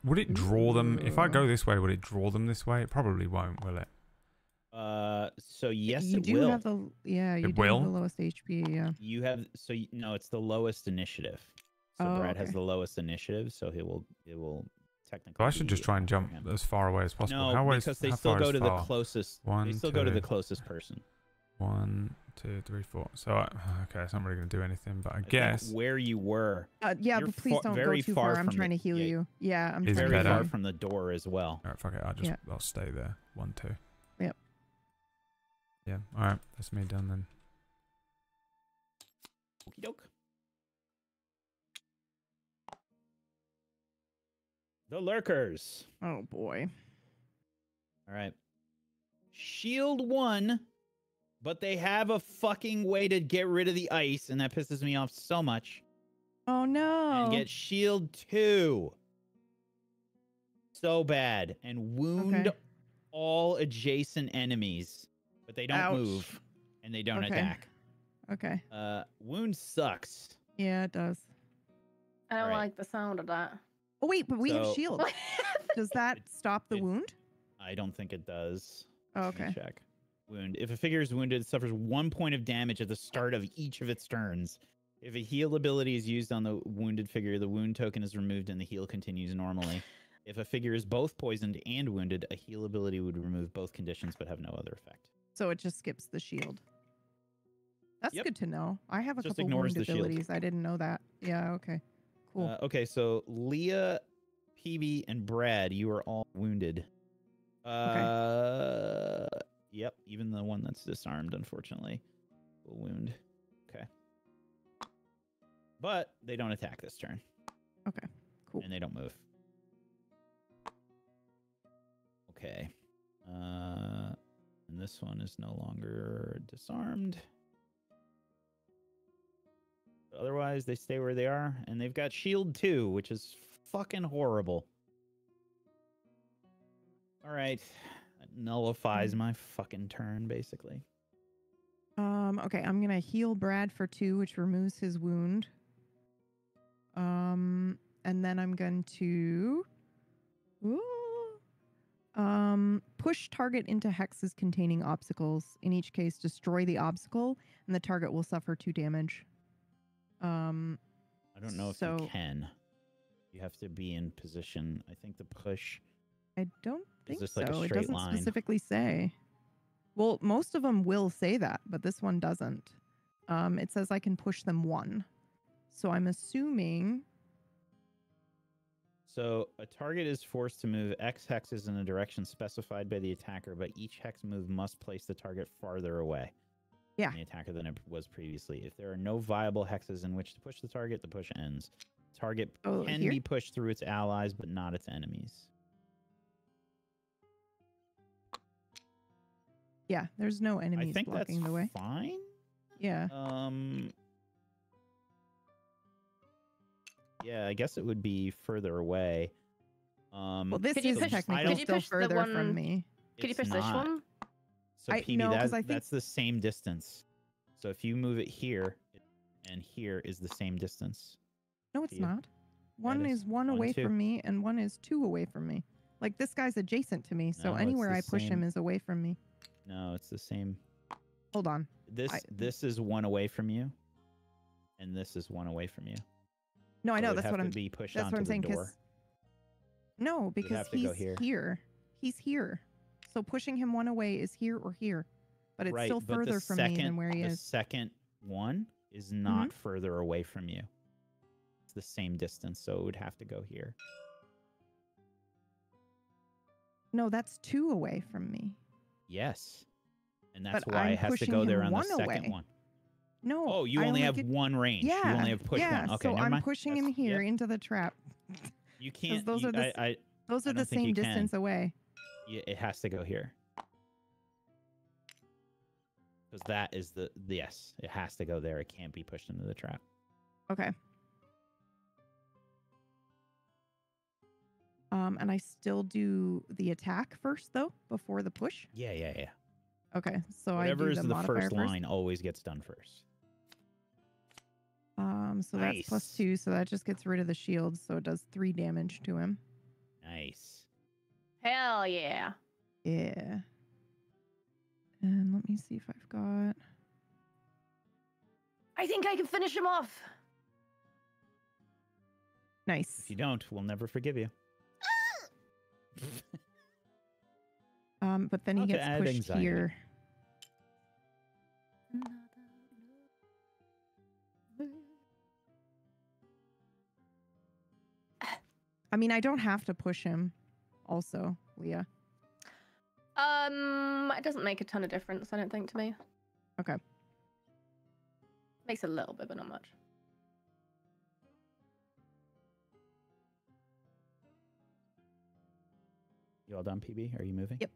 would it draw them? If I Ooh. go this way, would it draw them this way? It probably won't, will it? So yes, you it do will. have the you It do will? have the lowest HP, yeah. You have no, it's the lowest initiative. So Oh, Brad has okay. the lowest initiative, so it will technically. So I should just be try and jump after him. as far away as possible. No, how because they how still far go is to far? the closest. One, They still go to the two. closest person. 1, 2, 3, 4. So okay, it's not really going to do anything, but I think guess where you were Yeah, You're but please don't go very too far far. I'm from trying the- to heal yeah. you. Yeah, I'm Is it trying very to better? far from the door as well. All right, fuck it. Yeah. I'll stay there. 1, 2. Yep. Yeah. All right, that's me done then. Okie doke. The lurkers. Oh boy. All right. Shield 1, but they have a fucking way to get rid of the ice, and that pisses me off so much. Oh no. And get shield 2. So bad. And wound Okay. all adjacent enemies, but they don't Ouch. move and they don't Okay. attack. Okay. Wound sucks. Yeah, it does. I don't Right. like the sound of that. Oh wait, but we have So- shield. Does that stop the it- wound? I don't think it does. Oh, Let me okay. check. Wound. If a figure is wounded, it suffers 1 point of damage at the start of each of its turns. If a heal ability is used on the wounded figure, the wound token is removed and the heal continues normally. If a figure is both poisoned and wounded, a heal ability would remove both conditions but have no other effect. So it just skips the shield. That's Yep. good to know. I have a Just couple ignores wound the shield. abilities. I didn't know that. Yeah, okay. Cool. Okay, so Leah, PB, and Brad, you are all wounded. Yep, even the one that's disarmed, unfortunately, will wound. Okay. But they don't attack this turn. Okay, cool. And they don't move. Okay. And this one is no longer disarmed. But otherwise, they stay where they are, and they've got shield too, which is fucking horrible. All right. That nullifies my fucking turn, basically. Okay, I'm gonna heal Brad for 2, which removes his wound. And then I'm going to push target into hexes containing obstacles. In each case, destroy the obstacle, and the target will suffer 2 damage. I don't know if you So- can. You have to be in position. I think the push. I don't think this so. like a It straight doesn't line? specifically say. Well, most of them will say that, but this one doesn't. It says I can push them 1. So I'm assuming. So a target is forced to move X hexes in a direction specified by the attacker, but each hex move must place the target farther away Yeah. from the attacker than it was previously. If there are no viable hexes in which to push the target, the push ends. Target Oh, can here? be pushed through its allies, but not its enemies. Yeah, there's no I enemies think that's blocking the way. fine. Yeah. Yeah, I guess it would be further away. Well, this Could you is push- technically could you still push the further one- from me. Could you It's push this not. one? So I- PB, no, 'cause I think- that's the same distance. So if you move it here, and here is the same distance. No, it's you. not. One is. is one 1, away 2. from me, and one is 2 away from me. Like this guy's adjacent to me, so No, it's anywhere the I push him same. is away from me. No, it's the same. Hold on. This is 1 away from you, and this is 1 away from you. No, I So know. it'd That's have what to I'm. be pushed That's onto what I'm the saying. door. No, You'd because have to he's go here. here. He's here. So pushing him 1 away is here or here, but it's Right, still but the further from me than where he the is. second one is not further away from you. It's the same distance, so it would have to go here. No, that's 2 away from me. Yes. And that's But why I'm it has to pushing go there him on the 1 second away. one. No. Oh, you I only have get- 1 range. Yeah. You only have push yeah, 1. Okay, so never I'm mind. pushing him That's- here yeah. into the trap. You can't. those you- are the I, Those I are the don't think same you can. distance away. yeah, it has to go here. Because that is the yes. It has to go there. It can't be pushed into the trap. Okay. And I still do the attack first, though, before the push. Yeah. Okay, so Whatever I do is the, the modifier first line always gets done first. So that's Nice. +2, so that just gets rid of the shield, so it does 3 damage to him. Nice. Hell yeah. Yeah. And let me see if I've got. I think I can finish him off. Nice. If you don't, we'll never forgive you. But then he Not to gets add pushed anxiety. here. I mean, I don't have to push him. Also, Leah. It doesn't make a ton of difference, I don't think, to me. Okay. Makes a little bit, but not much. You all done, PB? Are you moving? Yep.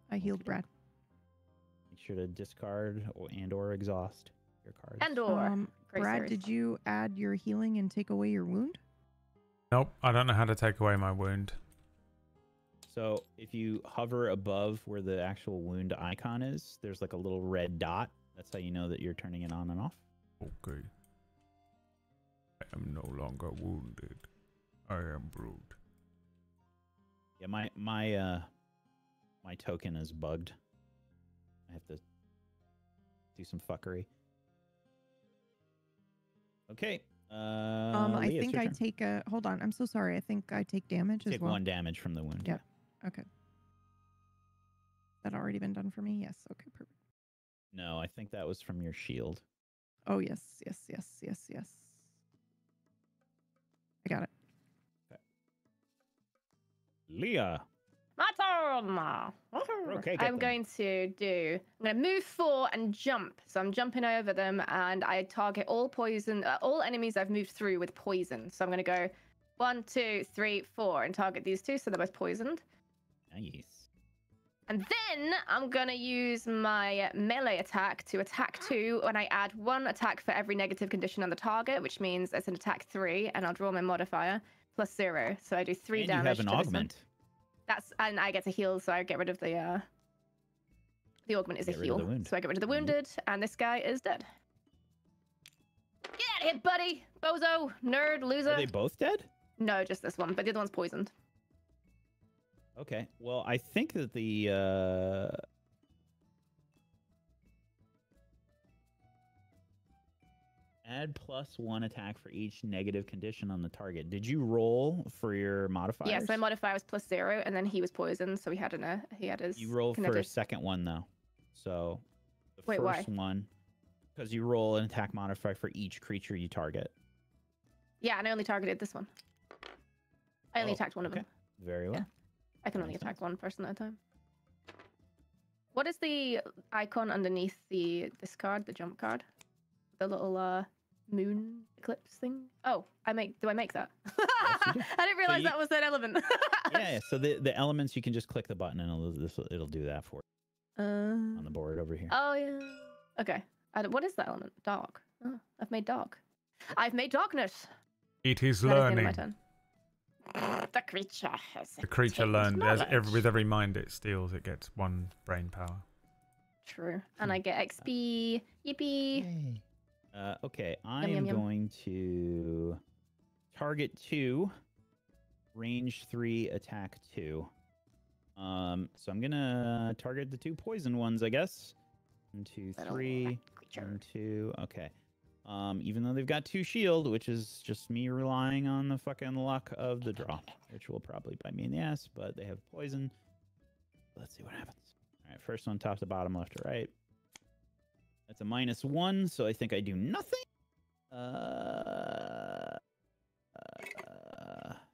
I healed Brad. Make sure to discard or exhaust your cards. And/or Great Brad, series. did you add your healing and take away your wound? Nope, I don't know how to take away my wound. So if you hover above where the actual wound icon is, there's like a little red dot. That's how you know that you're turning it on and off. Oh, good. am no longer wounded. I am Brute. Yeah, my token is bugged. I have to do some fuckery. Okay. I Leah, it's think your I turn. take a. Hold on. I'm so sorry. I think I take damage as Take well. 1 damage from the wound. Yeah. Okay. That already been done for me? Yes. Okay, perfect. No, I think that was from your shield. Oh, yes. I got it. Leah. My turn. Okay, get I'm them. going to move 4 and jump. So I'm jumping over them, and I target all all enemies I've moved through with poison. So I'm going to go 1, 2, 3, 4, and target these 2, so they're both poisoned. Nice. And then I'm going to use my melee attack to attack 2, and I add 1 attack for every negative condition on the target, which means it's an attack 3, and I'll draw my modifier plus 0. So I do 3 And damage. you have an to this one. augment. And I get to heal, so I get rid of the augment is a Get rid of heal. the wound. So I get rid of the wounded, and this guy is dead. Get out of here, buddy! Bozo, nerd, loser. Are they both dead? No, just this one, but the other one's poisoned. Okay. Well, I think that the add +1 attack for each negative condition on the target. Did you roll for your modifiers? Yes, my modifier was plus 0, and then he was poisoned, so he had his. You roll for a kinetic- second one though. So the Wait, why? first one, because you roll an attack modifier for each creature you target. Yeah, and I only targeted this one. I only Oh, attacked one of okay. them. Very well. Yeah. I can only Makes attack sense. one person at a time. What is the icon underneath this card, the jump card? The little moon eclipse thing? Oh, do I make that? you do. I didn't realize you- that was an element. Yeah. So the elements, you can just click the button and it'll do that for you on the board over here. Oh yeah. Okay. What is that element? Dark. Oh, I've made dark. I've made darkness. It is That is the end of learning. my turn. The creature has The creature attained learned as knowledge. with every mind it steals, it gets 1 brain power. True. And I get XP. Yippee. Yay. Okay, I Yum, am yum, yum. going to target 2, range 3, attack 2. So I'm gonna target the 2 poison ones, I guess. 1, 2, Little 3. creature. 1, 2. Okay. Even though they've got 2 shield, which is just me relying on the fucking luck of the draw, which will probably bite me in the ass, but they have poison. Let's see what happens. All right, first one, top to bottom, left to right. That's a -1, so I think I do nothing.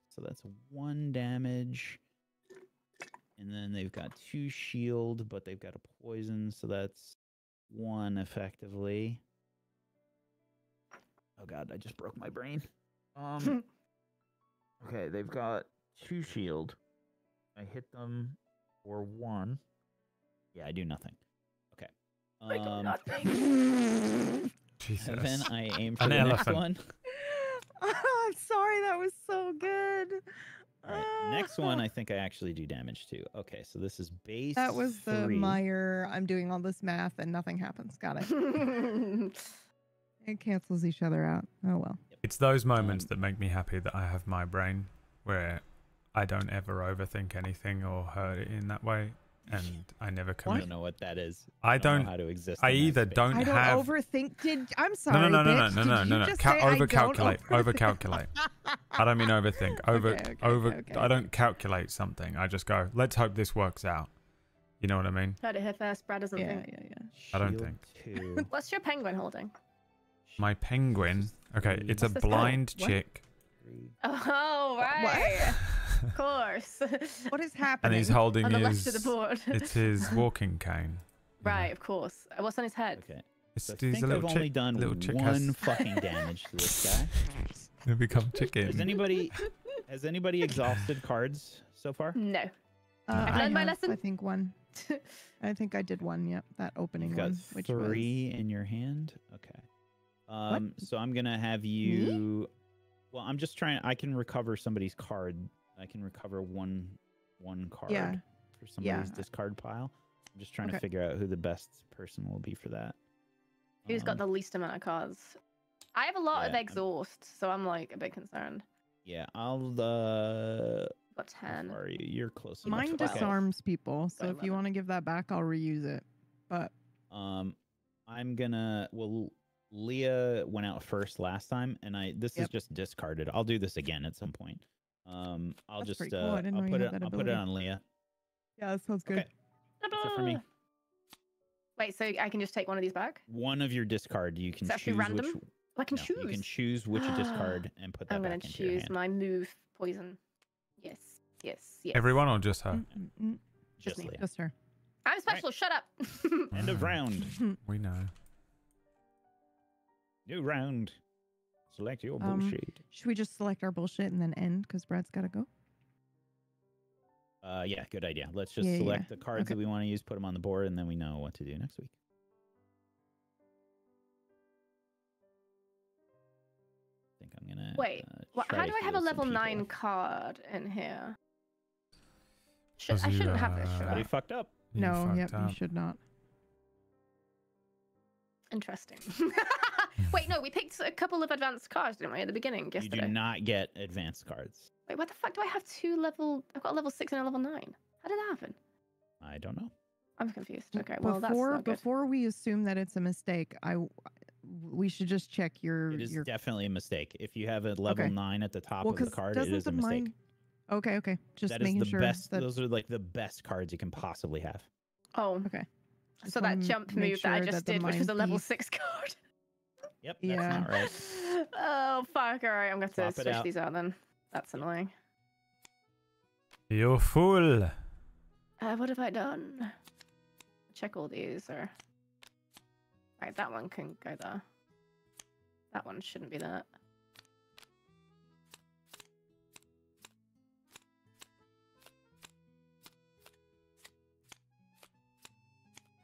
So that's 1 damage. And then they've got 2 shield, but they've got a poison, so that's 1 effectively. Oh god, I just broke my brain. Okay, they've got 2 shield. I hit them for 1. Yeah, I do nothing. Okay. Jesus. And then I aim for An the next elephant. one. I'm sorry. That was so good. All right, next one, I think I actually do damage to. Okay, so this is base. That was the 3. Meyer. I'm doing all this math and nothing happens. Got it. It cancels each other out. Oh well. It's those moments that make me happy that I have my brain where I don't ever overthink anything or hurt it in that way, and I never I commit. don't know what that is. I don't don't. know how to exist. I in that either space. don't I don't have. overthink. I'm sorry. No, bitch. Did you no. just say I don't Overcalculate. overthink? Overcalculate. I don't mean overthink. Okay. I don't calculate something. I just go, let's hope this works out. You know what I mean? Heard it here first. Brad doesn't Yeah. think. I don't Shield think. 2. What's your penguin holding? My penguin. Okay, it's a What's this guy? blind What? chick, 3. Oh, right. Of course. What is and happening? he's holding On the his. left of the board. It's his walking cane. you know. Right, of course. What's on his head? Okay. It's, So I he's think a little I've chick. only done little chick 1 has. fucking damage to this guy. They become chicken. Has anybody exhausted cards so far? No. I learned my have, lesson. I think one. I think I did one. Yep, that opening You've got one, which 3 in your hand. Okay. What? So I'm gonna have you. Well, I'm just trying. I can recover somebody's card. I can recover one card Yeah. for somebody's Yeah. discard pile. I'm just trying to Okay. figure out who the best person will be for that. Who's got the least amount of cards? I have a lot of Yeah, I'm- exhaust, so I'm like a bit concerned. Yeah, I'll Got 10. How are you? You're close enough. Mine 12. disarms people, so Got if you 11. want to give that back, I'll reuse it. But I'm gonna. Well, Leah went out first last time, and this is Yep. just discarded. I'll do this again at some point. I'll That's just pretty cool. I didn't I'll know you put had it. that I'll put it ability. on Leah. yeah, that sounds good. Okay. That's it for me. Wait, so I can just take one of these back? One of your discard, you can It's actually choose random? which. I can no, choose. You can choose which discard and put that I'm gonna back into your choose hand. my move poison. Yes, yes, yes. Everyone or just her? Just me. Leah. Just her. I'm special. Shut up. End of round. We know. New round. Select your Um, bullshit. Should we just select our bullshit and then end because Brad's got to go? Yeah, good idea. Let's just Yeah, select yeah. the cards Okay. that we want to use, put them on the board, and then we know what to do next week. I think I'm gonna. Wait, try how to do I have a heal some level people. 9 card in here? I 'Cause you, shouldn't have this, should But he I? fucked up. You No, fucked yep, up. you should not. Interesting. Wait, no, we picked a couple of advanced cards, didn't we, at the beginning You yesterday? do not get advanced cards. Wait, what the fuck do I have I've got a level 6 and a level 9. How did that happen? I don't know. I'm confused. Okay, well, that's before not good. before we assume that it's a mistake, we should just check your It is your. definitely a mistake. If you have a level Okay. 9 at the top Well, of the 'cause card, it doesn't is a the mistake. mine- Okay, just That is making the sure best. that. Those are like the best cards you can possibly have. Oh, Okay. Just so that wanna jump make move that I sure just the did, which was a mind level piece- 6 card. Yep, that's Yeah. not right. Oh, fuck. All right, I'm going to Swap it switch out. these out then. That's annoying. You're full. What have I done? Check all these, or... Right, that one can go there. That one shouldn't be that.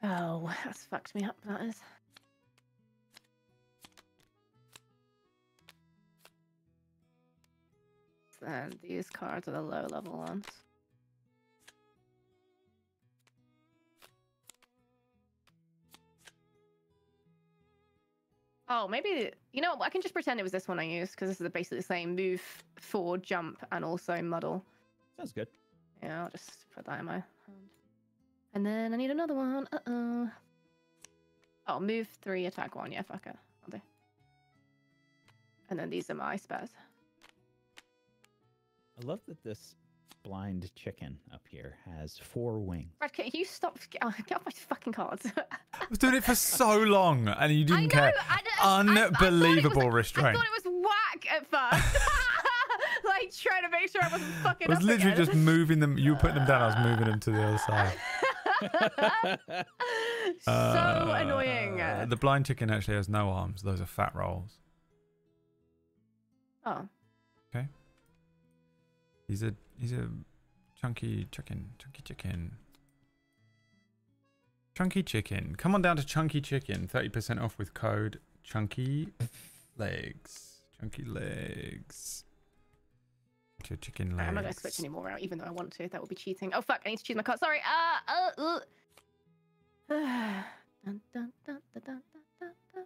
Oh, that's fucked me up, that is. Then these cards are the low level ones. Oh, maybe, you know, I can just pretend it was this one I used, because this is basically the same move, forward, jump, and also muddle. Sounds good. Yeah, I'll just put that in my hand. And then I need another one. Uh-oh. Oh, move 3, attack 1. Yeah, fuck it. I'll do. And then these are my spares. I love that this blind chicken up here has 4 wings. Brad, can you stop? Get off my fucking cards. I was doing it for so long and you didn't care. I thought it was- Unbelievable I restraint. thought it was whack at first. Like, trying to make sure I wasn't fucking I was up literally again. just moving them. You were putting them down. I was moving them to the other side. So annoying. The blind chicken actually has no arms. Those are fat rolls. Oh. He's a chunky chicken. Chunky chicken. Chunky chicken. Come on down to Chunky Chicken. 30% off with code Chunky Legs. Chunky Legs. Get your chicken legs. I'm not going to switch any more out, even though I want to. That would be cheating. Oh, fuck. I need to choose my card. Sorry. Dun, dun, dun, dun, dun, dun, dun.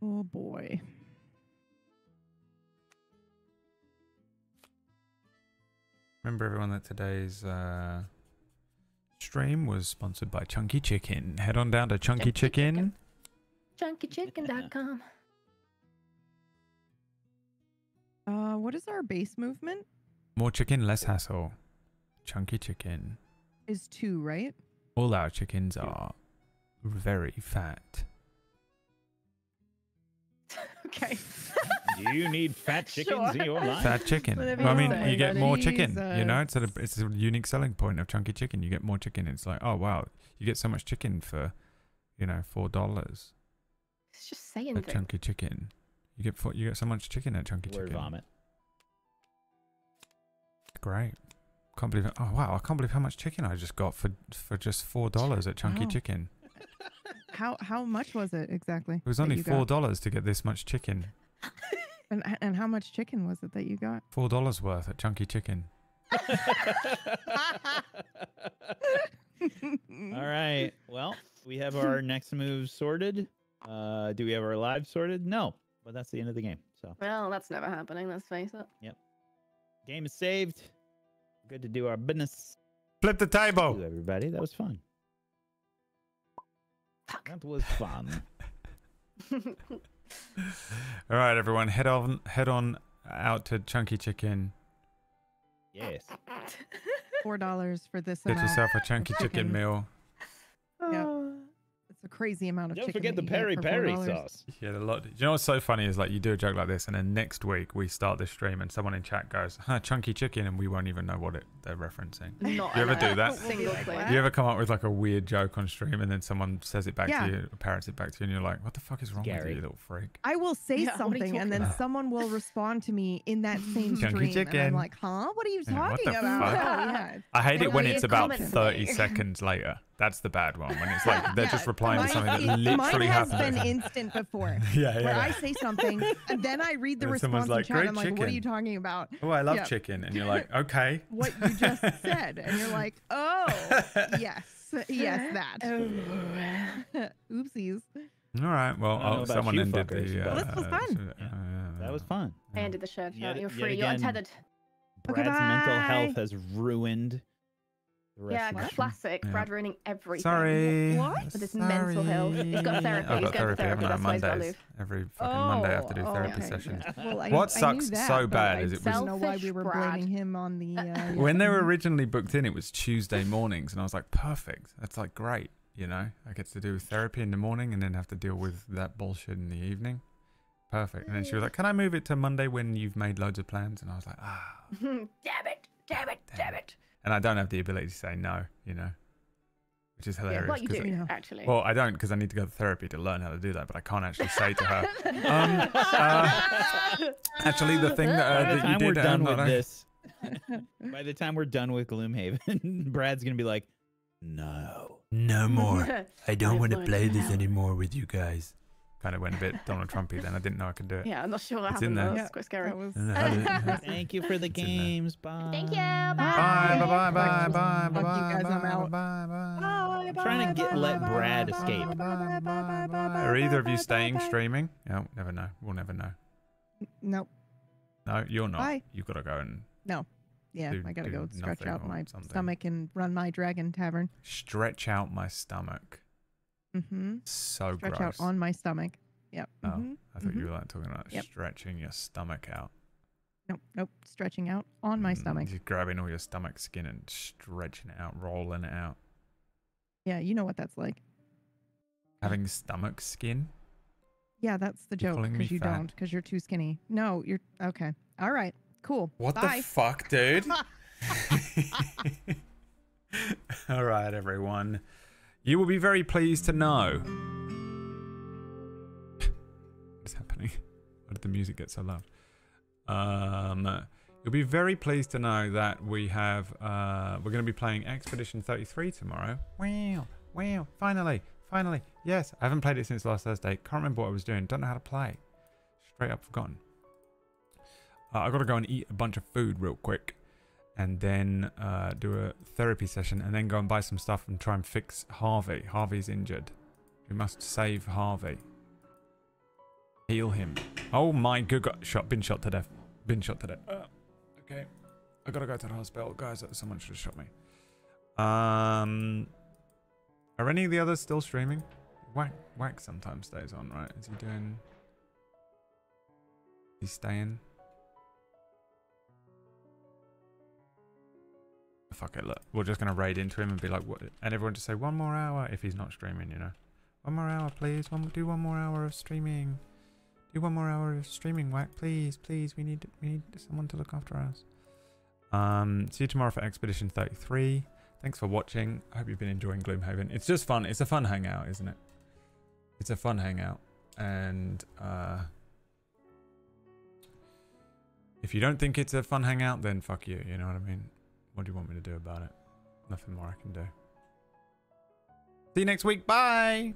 Oh boy. Remember everyone that today's stream was sponsored by Chunky Chicken. Head on down to Chunky Chicken. Chunkychicken.com. What is our base movement? More chicken, less hassle. Chunky Chicken. Is 2, right? All our chickens are very fat. Okay. Do you need fat chickens Sure. in your life? Fat chicken. Whatever Well, I you mean, say, you get more chicken. You know, Jesus. it's a unique selling point of Chunky Chicken. You get more chicken. It's like, oh wow, you get so much chicken for, you know, $4 It's just saying at things. Chunky Chicken. You get so much chicken at Chunky Word Chicken. vomit. Great. Can't believe it. Oh wow, I can't believe how much chicken I just got for just $4 at Chunky Wow. Chicken. How much was it exactly? It was that only you got? $4 to get this much chicken. And how much chicken was it that you got? $4 worth at Chunky Chicken. All right. Well, we have our next move sorted. Do we have our lives sorted? No, but that's the end of the game. So Well, that's never happening. Let's face it. game is saved. Good to do our business. Flip the Thank table. you, everybody. That was fun. Fuck. That was fun. All right, everyone, head on out to Chunky Chicken. Yes. $4 for this Get amount. yourself a Chunky Chicken meal. Yep. It's a crazy amount of Don't chicken. forget the that you get peri for peri $4. sauce. Yeah, a lot. Do you know what's so funny is like you do a joke like this, and then next week we start this stream, and someone in chat goes, "Chunky Chicken," and we won't even know what they're referencing. Not You ever a do that? Single clue. Do you ever come up with like a weird joke on stream, and then someone says it back Yeah. to you, parrots it back to you, and you're like, "What the fuck is wrong with Scary. you, you little freak?" I will say Yeah, what are you something, and talking then about? someone will respond to me in that same Chunky stream, and chicken. I'm like, "Huh? What are you Yeah, what talking the about?" fuck? Oh, yeah. I hate it when Well, it's you about comment 30 me. seconds later. That's the bad one. When it's like they're Yeah, just replying to something that mine literally has happened. been instant before, yeah, where I say something, and then I read the And then someone's response like, in chat, and I'm "Great like, "What are chicken." you talking about? Oh, I love Yeah. chicken, and you're like, okay. What you just said?" And you're like, "Oh, yes, that." Oopsies. All right. Well, I don't know about someone you ended fuckers, the. but- Well, this was fun. That was fun. I ended the shirt. Yet- You're yet free. You're again, untethered. Okay, Brad's mental bye. health has ruined the rest Yeah, of the stream. classic. Yeah. Brad ruining everything. Sorry. What? With his mental health. He's got therapy. I've He's got going to therapy, therapy. haven't I? That's why he's got to Mondays. leave. Every fucking Monday I have to do Oh, therapy okay. sessions. Well, What I knew sucks that, so but bad I is it didn't was- know why we were Selfish Brad. blaming him on the. When they were originally booked in, it was Tuesday mornings, and I was like, perfect. That's like great, you know. I get to do therapy in the morning, and then have to deal with that bullshit in the evening. Perfect. And then she was like, "Can I move it to Monday when you've made loads of plans?" And I was like, "Ah." Damn it. Damn it. Damn it. And I don't have the ability to say no, you know, which is hilarious. Well, you 'cause- do, Yeah. actually. Well, I don't because I need to go to therapy to learn how to do that, but I can't actually say to her. Actually, the thing By the that you time we're did, done that with I- this, by the time we're done with Gloomhaven, Brad's gonna be like, "No." No more. I don't I've want to learned play this how. anymore with you guys. Kind of went a bit Donald Trumpy then. I didn't know I could do it. Yeah, I'm not sure what It's in happened. there. That's quite scary. That was. Thank you for the It's in there. games. Bye. Thank you. Bye, Bye. bye, bye, bye, bye, Fuck you bye, guys, I'm bye, out. bye, bye. I'm trying to let Brad escape. Are either of you staying streaming? No, never know. We'll never know. Nope. No, you're not. Bye. You've got to go and Yeah, Do- I gotta do go stretch nothing out or my something. stomach and run my dragon tavern. stretch out my stomach. Mm-hmm. So Stretch gross. out on my stomach. Yep. Oh, Mm-hmm. I thought you were like talking about Yep. stretching your stomach out. Nope. Stretching out on my Mm, stomach. Just grabbing all your stomach skin and stretching it out, rolling it out. Yeah, you know what that's like. Having stomach skin? Yeah, that's the You're joke. calling me Because you fat? don't. Because you're too skinny. No, you're okay. All right. Cool. What Bye. the fuck, dude? All right, everyone. You will be very pleased to know. What's happening? Why did the music get so loud? You'll be very pleased to know that we have we're going to be playing Expedition 33 tomorrow. Wow, finally, yes. I haven't played it since last Thursday. Can't remember what I was doing. Don't know how to play. Straight up forgotten. I got to go and eat a bunch of food real quick, and then do a therapy session, and then go and buy some stuff and try and fix Harvey. Harvey's injured. We must save Harvey. Heal him. Oh my good God. Been shot to death. Okay. I gotta go to the hospital. Guys, someone should have shot me. Are any of the others still streaming? Whack sometimes stays on, right? Is he doing... He's staying? Fuck it, look. We're just gonna raid into him and be like, what? And everyone just say 1 more hour if he's not streaming, you know. 1 more hour, please. Do 1 more hour of streaming. Do 1 more hour of streaming, Whack. Please. We need someone to look after us. See you tomorrow for Expedition 33. Thanks for watching. I hope you've been enjoying Gloomhaven. It's just fun. It's a fun hangout, isn't it? It's a fun hangout. And if you don't think it's a fun hangout, then fuck you. You know what I mean? What do you want me to do about it? Nothing more I can do. See you next week. Bye.